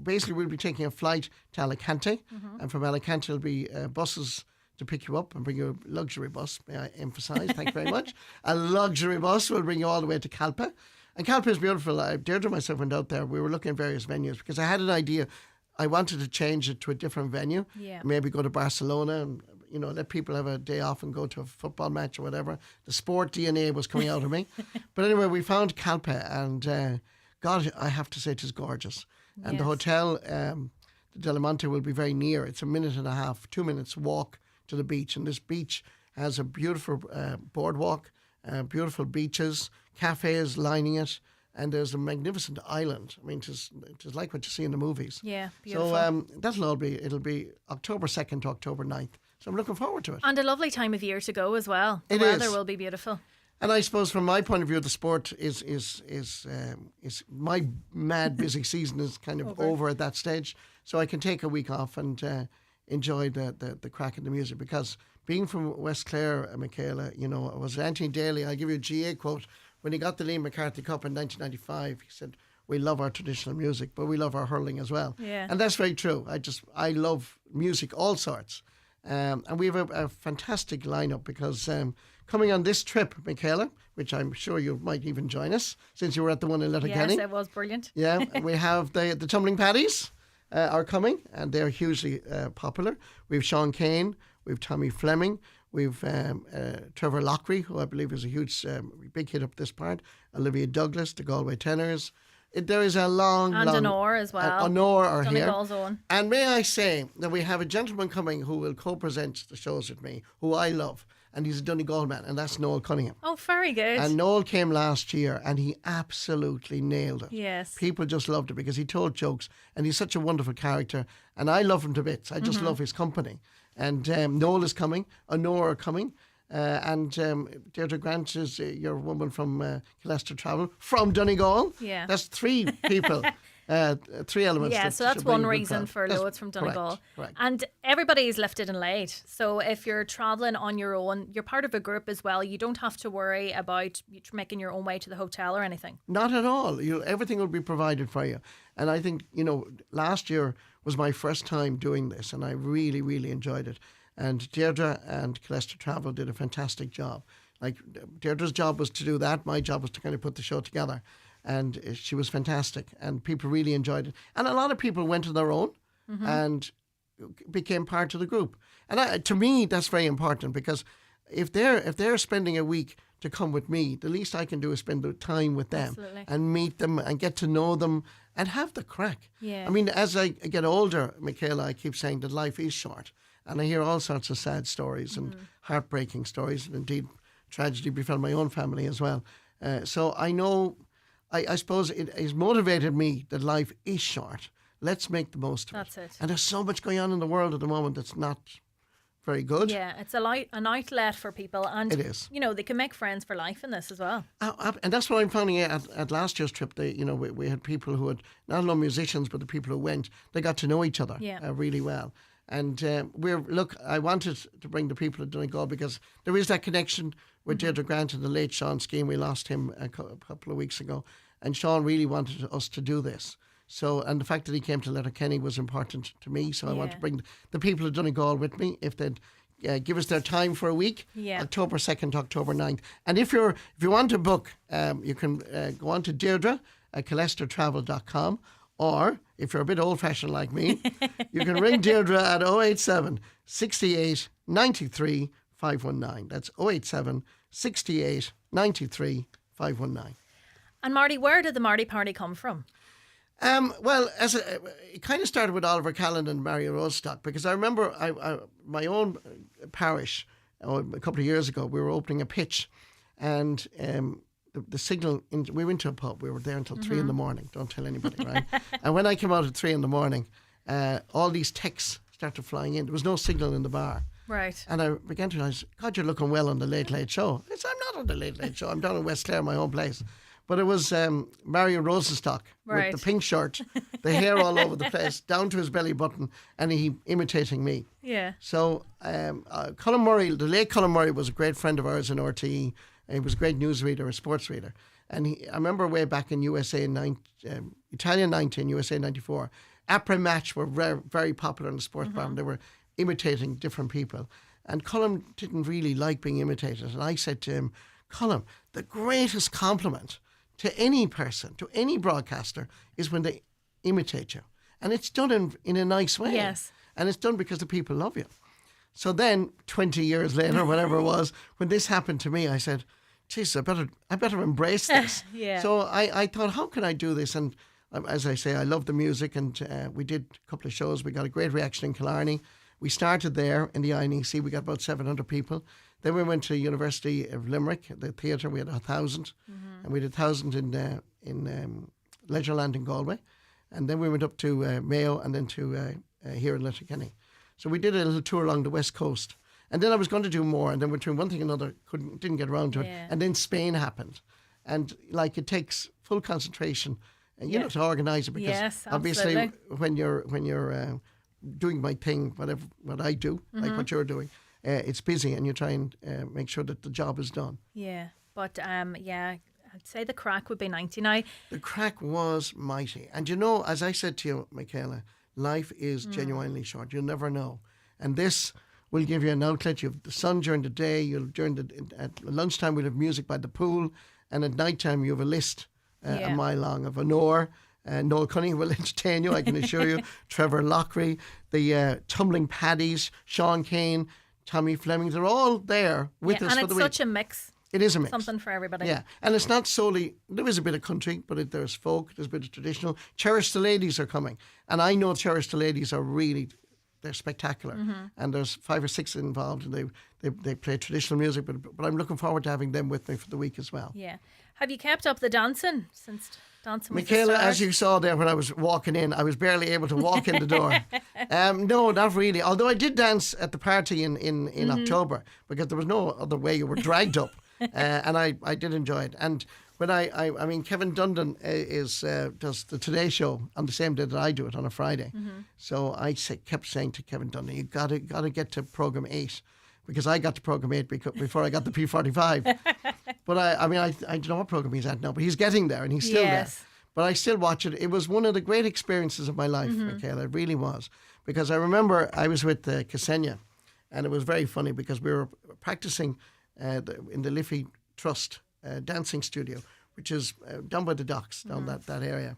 basically we'll be taking a flight to Alicante, and from Alicante there'll be buses to pick you up and bring you a luxury bus, may I emphasise, thank you very much. A luxury bus will bring you all the way to Calpa. And Calpa is beautiful. Deirdre and myself went out there. We were looking at various venues because I had an idea. I wanted to change it to a different venue. Yeah. Maybe go to Barcelona and, you know, let people have a day off and go to a football match or whatever. The sport DNA was coming out of me. But anyway, we found Calpa, and God, I have to say it is gorgeous. And the hotel, the Delamonte, will be very near. It's a minute and a half, 2 minutes walk to the beach. And this beach has a beautiful boardwalk, beautiful beaches, cafes lining it, and there's a magnificent island. I mean, it's like what you see in the movies. Yeah, beautiful. So it'll be October 2nd to October 9th. So I'm looking forward to it. And a lovely time of year to go as well. The It weather is. will be beautiful. And I suppose from my point of view, the sport is my mad busy season is kind of over at that stage. So I can take a week off and enjoy the crack of the music, because being from West Clare, Michaela, you know, I was Anthony Daly. I'll give you a GA quote. When he got the Liam McCarthy Cup in 1995, he said, we love our traditional music, but we love our hurling as well. Yeah. And that's very true. I love music, all sorts. And we have a fantastic lineup because coming on this trip, Michaela, which I'm sure you might even join us since you were at the one in Letterkenny. Yes, it was brilliant. Yeah, we have the Tumbling Paddies are coming, and they're hugely popular. We have Sean Kane, we have Tommy Fleming, we've Trevor Lockery, who I believe is a huge, big hit up this part. Olivia Douglas, the Galway Tenors. There is a long, And Honor as well. Honor are here. Donegal's own. And may I say that we have a gentleman coming who will co-present the shows with me, who I love, and he's a Donegal man, and that's Noel Cunningham. Oh, very good. And Noel came last year, and he absolutely nailed it. Yes. People just loved it because he told jokes, and he's such a wonderful character, and I love him to bits. I just love his company. And Noel is coming, Honor are coming, and Deirdre Grant is your woman from Colester Travel, from Donegal. Yeah. That's three people. 3 elements. Yeah, that so that's should bring one a good reason crowd. for That's loads from Donegal. Correct. And everybody's lifted and laid. So if you're travelling on your own, you're part of a group as well. You don't have to worry about making your own way to the hotel or anything. Not at all. Everything will be provided for you. And I think, last year was my first time doing this, and I really, really enjoyed it. And Deirdre and Colester Travel did a fantastic job. Like, Deirdre's job was to do that. My job was to kind of put the show together. And she was fantastic, and people really enjoyed it. And a lot of people went on their own and became part of the group. And to me, that's very important, because if they're spending a week to come with me, the least I can do is spend the time with them. Absolutely. And meet them and get to know them and have the crack. Yeah. I mean, as I get older, Michaela, I keep saying that life is short, and I hear all sorts of sad stories and heartbreaking stories, and indeed tragedy befell my own family as well. So I know. I suppose it has motivated me that life is short. Let's make the most of That's it. it. And there's so much going on in the world at the moment that's not very good. Yeah, it's an outlet for people. And, It is. they can make friends for life in this as well. And that's what I'm finding at last year's trip. We had people who had, not only musicians, but the people who went, they got to know each other really well. And I wanted to bring the people of Donegal because there is that connection with Deirdre Grant and the late Sean Skean. We lost him a couple of weeks ago. And Sean really wanted us to do this. So, and the fact that he came to Letterkenny was important to me. So I want to bring the people of Donegal with me. If they'd give us their time for a week. Yeah. October 2nd to October 9th. And if you want to book, you can go on to Deirdre at CallisterTravel.com, or if you're a bit old-fashioned like me, you can ring Deirdre at 087 68 93 519. That's 087 68 93 519. And Marty, where did the Marty Party come from? Well, it kind of started with Oliver Callan and Mario Rostock, because I remember my own parish, a couple of years ago, we were opening a pitch, and the signal, we went to a pub, we were there until 3 in the morning, don't tell anybody, right? And when I came out at 3 in the morning, all these texts started flying in. There was no signal in the bar. Right. And I began to realize, God, you're looking well on the Late Late Show. I said, I'm not on the Late Late Show, I'm down in West Clare, my home place. But it was Mario Rosenstock Right. with the pink shirt, the hair all over the place, down to his belly button, and he imitating me. Yeah. So Colin Murray, the late Colin Murray, was a great friend of ours in RTE. He was a great newsreader, a sports reader. And I remember way back in Italian 19, USA 94, après match were very, very popular in the sports program. They were imitating different people. And Colin didn't really like being imitated. And I said to him, Colin, the greatest compliment to any person, to any broadcaster, is when they imitate you. And it's done in a nice way. Yes. And it's done because the people love you. So then, 20 years later, whatever it was, when this happened to me, I said, geez, I better embrace this. Yeah. So I thought, how can I do this? And as I say, I love the music, and we did a couple of shows. We got a great reaction in Killarney. We started there in the INEC. We got about 700 people. Then we went to University of Limerick, the theatre. We had 1,000, and we did 1,000 in Leisureland in Galway. And then we went up to Mayo, and then to here in Letterkenny. So we did a little tour along the west coast. And then I was going to do more, and then between one thing and another, didn't get around to it. Yeah. And then Spain happened. And like, it takes full concentration, you know, to organise it, because Yes, obviously absolutely. when you're doing my thing, what I do, like what you're doing, it's busy, and you try and make sure that the job is done. Yeah. But yeah, I'd say the crack would be 90 now. The crack was mighty. And you know, as I said to you, Michaela, life is genuinely short. You'll never know. And this will give you an outlet. You have the sun during the day. At lunchtime, we'll have music by the pool. And at night time, you have a list a mile long of Honor. Noel Cunningham will entertain you, I can assure you. Trevor Lockery, the Tumbling Paddies, Sean Kane, Tommy Fleming, they're all there with us for the week. And it's such a mix. It is a mix. Something for everybody. Yeah, and it's not solely, there is a bit of country, but there's folk, there's a bit of traditional. Cherish the Ladies are coming. And I know Cherish the Ladies are really, they're spectacular. And there's 5 or 6 involved, and they play traditional music, but I'm looking forward to having them with me for the week as well. Yeah. Have you kept up the dancing since dancing with Michaela, the stars? as you saw there when I was walking in, I was barely able to walk in the door. No, not really. Although I did dance at the party in October, because there was no other way. You were dragged up. And I did enjoy it. And when I mean, Kevin Dundon does the Today Show on the same day that I do it, on a Friday. So I kept saying to Kevin Dundon, you got to get to program 8, because I got to program 8 before I got the P45. But I don't know what program he's at now, but he's getting there, and he's still there. But I still watch it. It was one of the great experiences of my life, Michaela. It really was, because I remember I was with Ksenia, and it was very funny because we were practicing in the Liffey Trust dancing studio, which is down by the docks, down that area.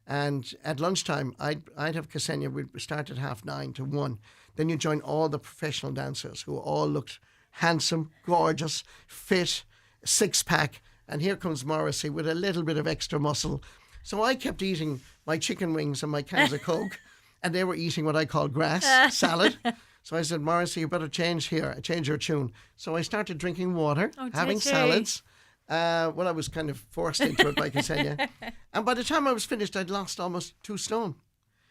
And at lunchtime, I'd have Ksenia. We'd start at 9:30 to 1. Then you join all the professional dancers who all looked handsome, gorgeous, fit, 6-pack. And here comes Morrissey with a little bit of extra muscle. So I kept eating my chicken wings and my cans of Coke, and they were eating what I call grass salad. So I said, Morrissey, you better change your tune. So I started drinking water, having salads. Well, I was kind of forced into it by Ksenia. And by the time I was finished, I'd lost almost 2 stone.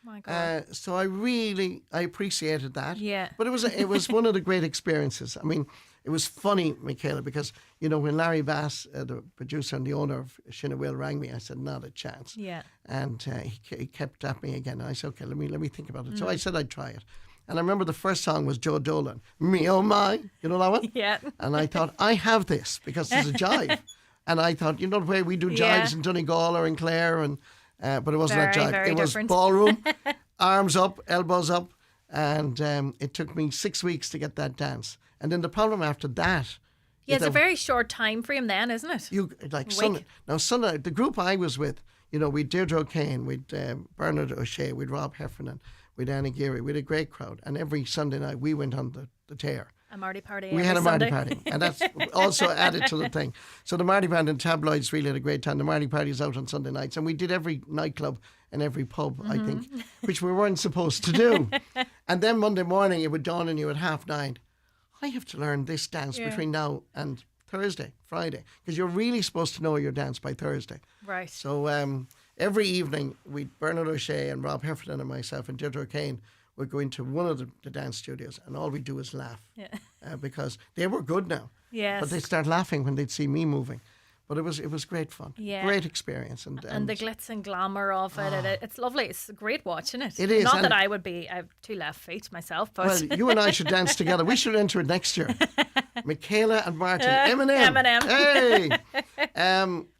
My God. So I appreciated that. Yeah. But it was one of the great experiences. I mean, it was funny, Michaela, because, you know, when Larry Bass, the producer and the owner of Shinna Will, rang me, I said, not a chance. Yeah. And he kept at me again. And I said, okay, let me think about it. So I said I'd try it. And I remember the first song was Joe Dolan, Me Oh My, you know that one? Yeah. And I thought, I have this, because there's a jive. And I thought, you know the way we do jives in Donegal or in Clare, and but it wasn't Very, that jive. very It was different. ballroom, arms up, elbows up, And it took me 6 weeks to get that dance. And then the problem after that... Yeah, it's a very short time frame then, isn't it? Sunday, the group I was with, we'd Deirdre O'Kane, we'd Bernard O'Shea, we'd Rob Heffernan, we'd Annie Geary, we had a great crowd. And every Sunday night we went on the tear. A Marty party. We had a Marty party, and that's also added to the thing. So the Marty band and tabloids really had a great time. The Marty party is out on Sunday nights, and we did every nightclub and every pub, I think, which we weren't supposed to do. And then Monday morning, it would dawn on you at 9:30. I have to learn this dance between now and Friday, because you're really supposed to know your dance by Thursday. Right. So every evening, Bernard O'Shea and Rob Heffernan and myself and Deirdre O'Kane would go into one of the dance studios, and all we do is laugh. Yeah. Because they were good now. Yes. But they'd start laughing when they'd see me moving. But it was great fun. Yeah. Great experience. And the glitz and glamour of it. It's lovely. It's great watching it. It is. Not that I have 2 left feet myself, but... Well, you and I should dance together. We should enter it next year. Michaela and Martin. Eminem. Hey!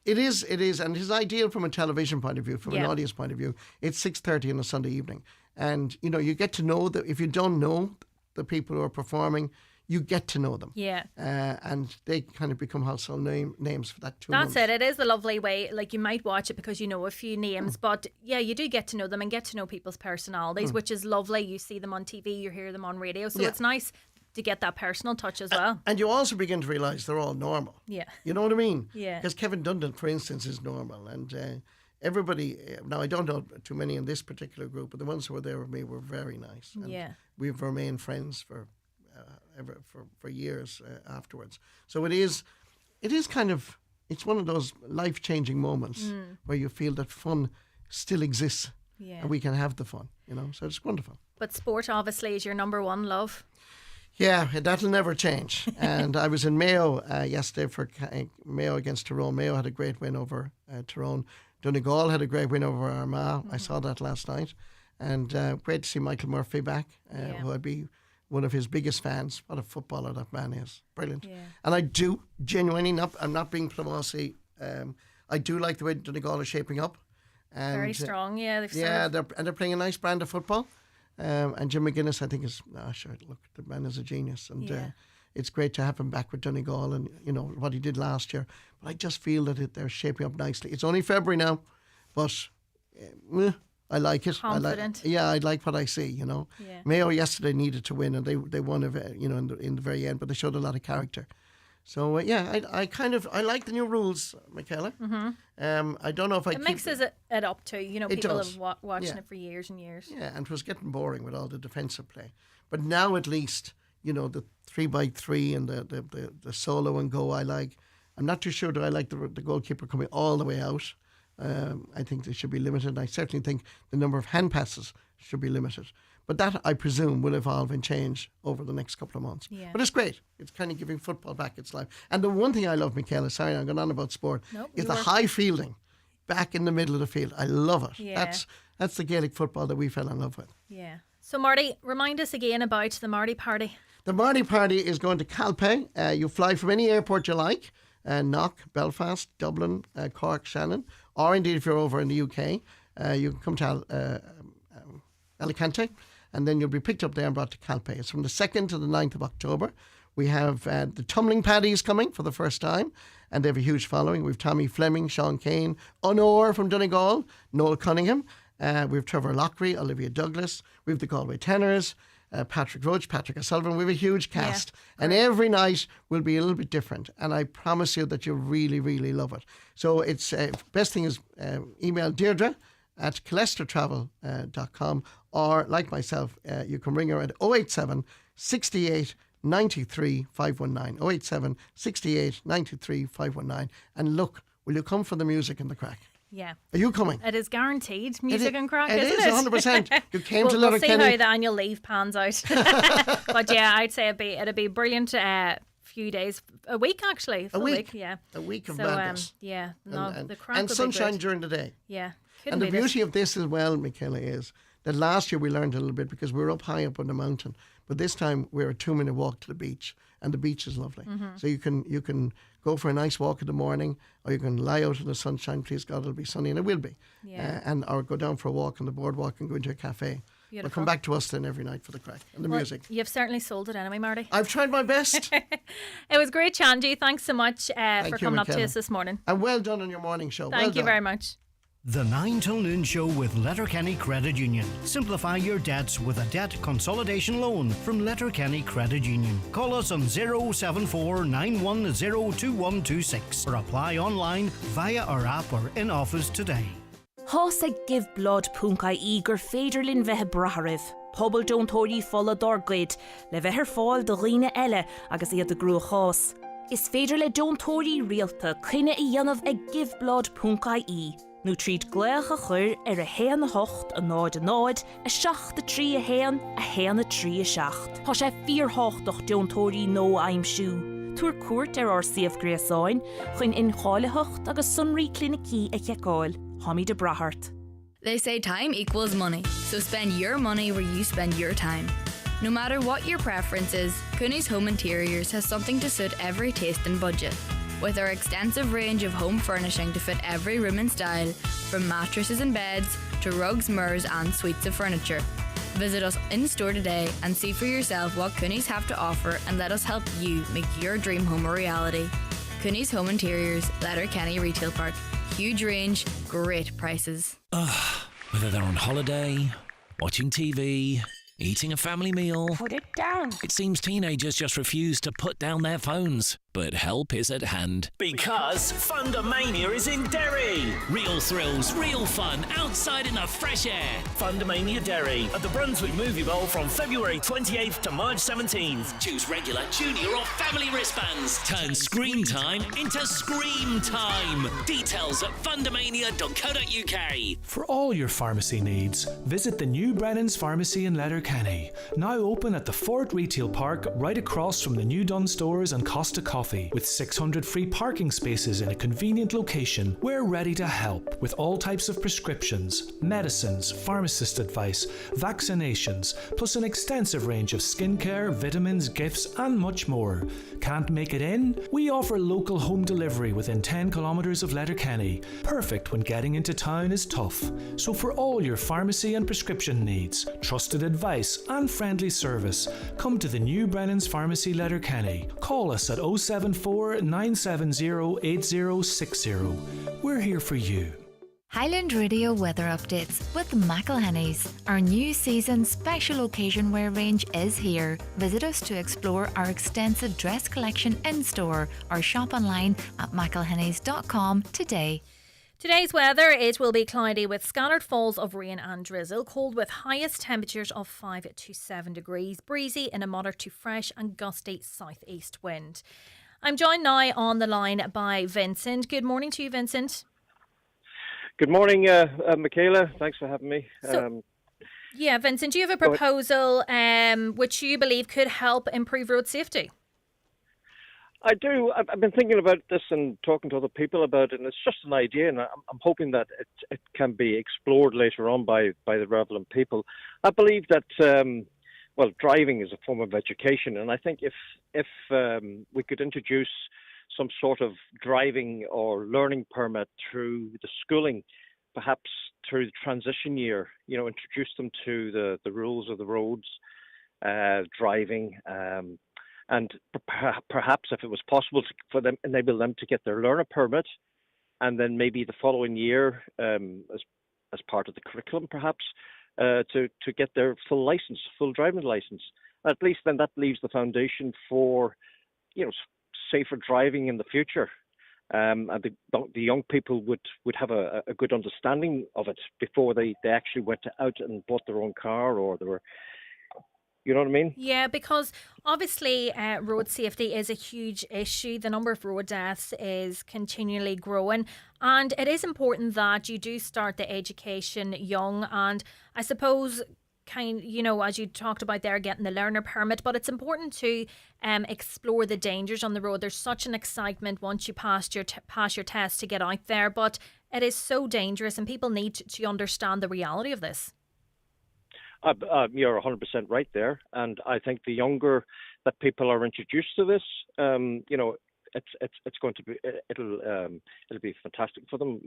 It is. And it's ideal from a television point of view, from an audience point of view. It's 6:30 on a Sunday evening. And, you get to know that if you don't know the people who are performing, you get to know them. Yeah. And they kind of become household names for that 2 months. That's it. It is a lovely way. Like, you might watch it because you know a few names, but yeah, you do get to know them and get to know people's personalities, which is lovely. You see them on TV, you hear them on radio. So it's nice to get that personal touch as well. And you also begin to realise they're all normal. Yeah. You know what I mean? Yeah. Because Kevin Dundon, for instance, is normal. And everybody, now I don't know too many in this particular group, but the ones who were there with me were very nice. And we've remained friends for years afterwards. So it is kind of, it's one of those life-changing moments where you feel that fun still exists and we can have the fun, so it's wonderful. But sport obviously is your number one love. Yeah, that'll never change. And I was in Mayo yesterday for Mayo against Tyrone. Mayo had a great win over Tyrone. Donegal had a great win over Armagh. I saw that last night. And great to see Michael Murphy back, who I'd be one of his biggest fans. What a footballer that man is. Brilliant. Yeah. And I do genuinely, I'm not being Plumosy, I do like the way Donegal is shaping up. And, very strong, yeah. They're playing a nice brand of football. And Jim McGuinness, I think, is look, the man is a genius, and it's great to have him back with Donegal, and what he did last year. But I just feel that they're shaping up nicely. It's only February now, but I like it. Confident. I like what I see. Yeah. Mayo yesterday needed to win, and they won. In the very end, but they showed a lot of character. So I like the new rules, Michaela. I don't know if it mixes it up too. People have watching it for years and years. Yeah, and it was getting boring with all the defensive play. But now at least, the 3x3 and the solo and go I like. I'm not too sure that I like the goalkeeper coming all the way out. I think they should be limited. I certainly think the number of hand passes should be limited. But that, I presume, will evolve and change over the next couple of months. Yeah. But it's great. It's kind of giving football back its life. And the one thing I love, Michaela, sorry, I'm going on about sport, is the high fielding back in the middle of the field. I love it. Yeah. That's the Gaelic football that we fell in love with. Yeah. So, Marty, remind us again about the Marty party. The Marty party is going to Calpe. You fly from any airport you like. Knock, Belfast, Dublin, Cork, Shannon. Or indeed, if you're over in the UK, you can come to Alicante. And then you'll be picked up there and brought to Calpe. It's from the 2nd to the 9th of October. We have the Tumbling Paddies coming for the first time, and they have a huge following. We've Tommy Fleming, Sean Kane, Honor from Donegal, Noel Cunningham. We've Trevor Lockery, Olivia Douglas. We've the Galway Tenors, Patrick Roach, Patrick O'Sullivan. We have a huge cast. Yeah, and every night will be a little bit different. And I promise you that you'll really, really love it. So it's best thing is email Deirdre at ColesterTravel.com, or like myself, you can ring her at 087 68 93 519. 087 68 93 519. And look, will you come for the music and the crack? Yeah. Are you coming? It is guaranteed music and crack, isn't it? It is 100%. You came to Letterkenny. Letterkenny. We'll see how the annual leave pans out. But yeah, I'd say it'd be brilliant. Few days, a week actually. A week, yeah. A week of madness. The crack and sunshine during the day. Yeah. And the beauty of this as well, Michaela, is that last year we learned a little bit because we were up high up on the mountain, but this time we're a 2-minute walk to the beach, and the beach is lovely. So you can go for a nice walk in the morning, or you can lie out in the sunshine. Please God, it'll be sunny, and it will be. Yeah. Or go down for a walk on the boardwalk and go into a cafe. But come back to us then every night for the crack and the music. You've certainly sold it anyway, Marty. I've tried my best. It was great chatting to you. Thanks so much for coming up to us this morning. And well done on your morning show. Thank you very much. The 9 till noon show with Letterkenny Credit Union. Simplify your debts with a debt consolidation loan from Letterkenny Credit Union. Call us on 074 910 2126 or apply online via our app or in office today. Hosa give blood punkai eager federlin vehe braharif. Pobl don't tori folla dorgrid. Le veher fall de rine elle agus iad de gru hos. Is federle don't tori realta kine ianav e give blood punkai e. Nu treat glecha chur a hen hocht a náid, a seach de trí a hen a trí a seacht. Tá sé 4 hochtach deontóirí nó aim siú. Tuair cuairt ar RCF Creeslough, chuin in cháile hocht agus sunraí clinicí a cheáil, Tommy de Brahart. They say time equals money, so spend your money where you spend your time. No matter what your preference is, Cooney's Home Interiors has something to suit every taste and budget. With our extensive range of home furnishing to fit every room and style, from mattresses and beds to rugs, mirrors and suites of furniture. Visit us in store today and see for yourself what Cooney's have to offer and let us help you make your dream home a reality. Cooney's Home Interiors, Letterkenny Retail Park. Huge range, great prices. Whether they're on holiday, watching TV, eating a family meal. Put it down. It seems teenagers just refuse to put down their phones. But help is at hand. Because Fundamania is in Derry. Real thrills, real fun, outside in the fresh air. Fundamania Derry at the Brunswick Movie Bowl from February 28th to March 17th. Choose regular, junior or family wristbands. Turn screen time into scream time. Details at fundamania.co.uk. For all your pharmacy needs, visit the new Brennan's Pharmacy in Letterkenny. Now open at the Fort Retail Park right across from the new Dunn Stores and Costa Coffee. With 600 free parking spaces in a convenient location, we're ready to help with all types of prescriptions, medicines, pharmacist advice, vaccinations, plus an extensive range of skincare, vitamins, gifts and much more. Can't make it in? We offer local home delivery within 10 kilometres of Letterkenny, perfect when getting into town is tough. So for all your pharmacy and prescription needs, trusted advice and friendly service, come to the new Brennan's Pharmacy Letterkenny. Call us at 074 970 8060. We're here for you. Highland Radio weather updates with McElhenny's. Our new season special occasion wear range is here. Visit us to explore our extensive dress collection in store or shop online at mcelhennys.com today. Today's weather, it will be cloudy with scattered falls of rain and drizzle, cold with highest temperatures of 5 to 7 degrees, breezy in a moderate to fresh and gusty southeast wind. I'm joined now on the line by Vincent. Good morning to you, Vincent. Good morning, Michaela. Thanks for having me. Yeah, Vincent, do you have a proposal which you believe could help improve road safety? I do. I've been thinking about this and talking to other people about it, and it's just an idea, and I'm hoping that it can be explored later on by the relevant people. I believe that, driving is a form of education, and I think if we could introduce some sort of driving or learning permit through the schooling, perhaps through the transition year, introduce them to the rules of the roads, driving, and perhaps if it was possible for them, enable them to get their learner permit, and then maybe the following year, as part of the curriculum, perhaps, to get their full license, full driving license. At least then that leaves the foundation for, safer driving in the future. And the young people would have a good understanding of it before they actually went out and bought their own car, or they were. You know what I mean? Yeah, because obviously road safety is a huge issue. The number of road deaths is continually growing, and it is important that you do start the education young. And I suppose, as you talked about there, getting the learner permit, but it's important to explore the dangers on the road. There's such an excitement once you pass your test to get out there, but it is so dangerous, and people need to understand the reality of this. You're 100% right there, and I think the younger that people are introduced to this, it's going to be it'll be fantastic for them,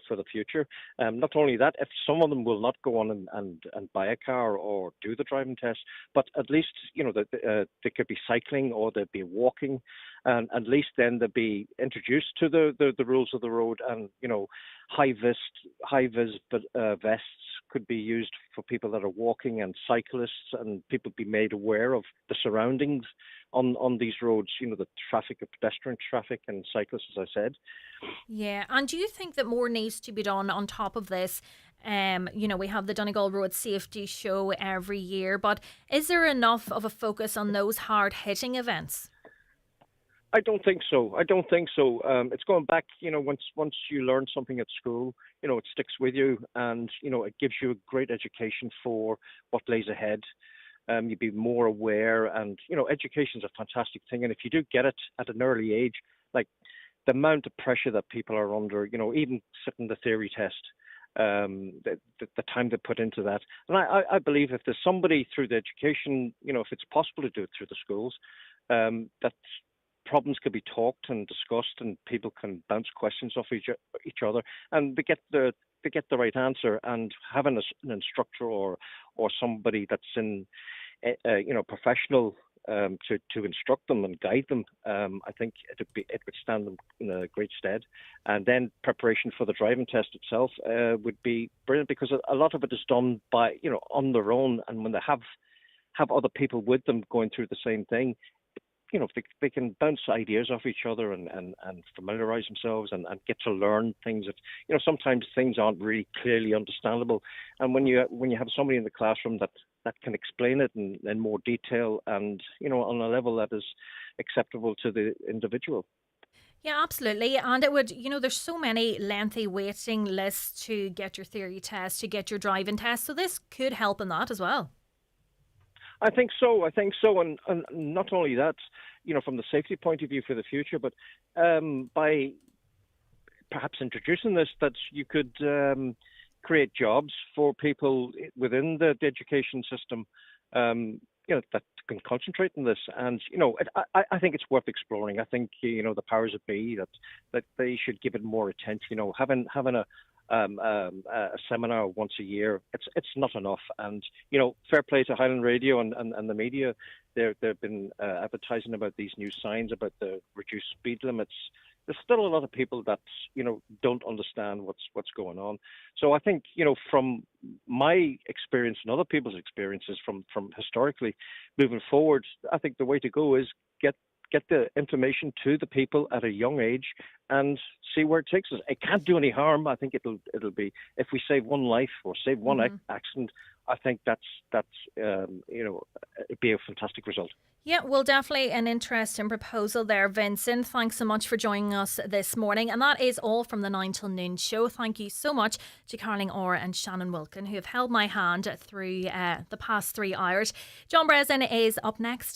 for the future. Not only that, if some of them will not go on and buy a car or do the driving test, but at least they could be cycling or they'd be walking, and at least then they'd be introduced to the rules of the road, and high vis vests could be used for people that are walking and cyclists, and people be made aware of the surroundings on these roads, the traffic, pedestrian traffic and cyclists, as I said. Yeah, and do you think that more needs to be done on top of this? We have the Donegal Road Safety Show every year, but is there enough of a focus on those hard-hitting events? I don't think so. It's going back, once you learn something at school, it sticks with you, and, it gives you a great education for what lays ahead. You'd be more aware, and, education is a fantastic thing. And if you do get it at an early age, like the amount of pressure that people are under, even sitting the theory test, the time they put into that. And I believe if there's somebody through the education, if it's possible to do it through the schools, that problems could be talked and discussed, and people can bounce questions off each other, and they get the right answer. And having an instructor or somebody that's in professional to instruct them and guide them, I think it would stand them in a great stead. And then preparation for the driving test itself would be brilliant, because a lot of it is done by on their own, and when they have other people with them going through the same thing, they can bounce ideas off each other and familiarise themselves and get to learn things that, sometimes things aren't really clearly understandable. And when you have somebody in the classroom that can explain it in more detail and, on a level that is acceptable to the individual. Yeah, absolutely. And it would, there's so many lengthy waiting lists to get your theory test, to get your driving test. So this could help in that as well. I think so. And not only that, from the safety point of view for the future, but by perhaps introducing this, that you could create jobs for people within the education system, that can concentrate on this. And, I think it's worth exploring. I think, the powers that be, that they should give it more attention. Having a seminar once a year, it's not enough. And fair play to Highland Radio and the media. They've been advertising about these new signs about the reduced speed limits. There's still a lot of people that don't understand what's going on. So I think from my experience and other people's experiences from historically moving forward, I think the way to go is get the information to the people at a young age and see where it takes us. It can't do any harm. I think it'll be, if we save one life or save one accident, I think that's it'd be a fantastic result. Yeah, well, definitely an interesting proposal there, Vincent. Thanks so much for joining us this morning. And that is all from the 9 till noon show. Thank you so much to Caroline Orr and Shannon Wilkin, who have held my hand through the past 3 hours. John Breslin is up next.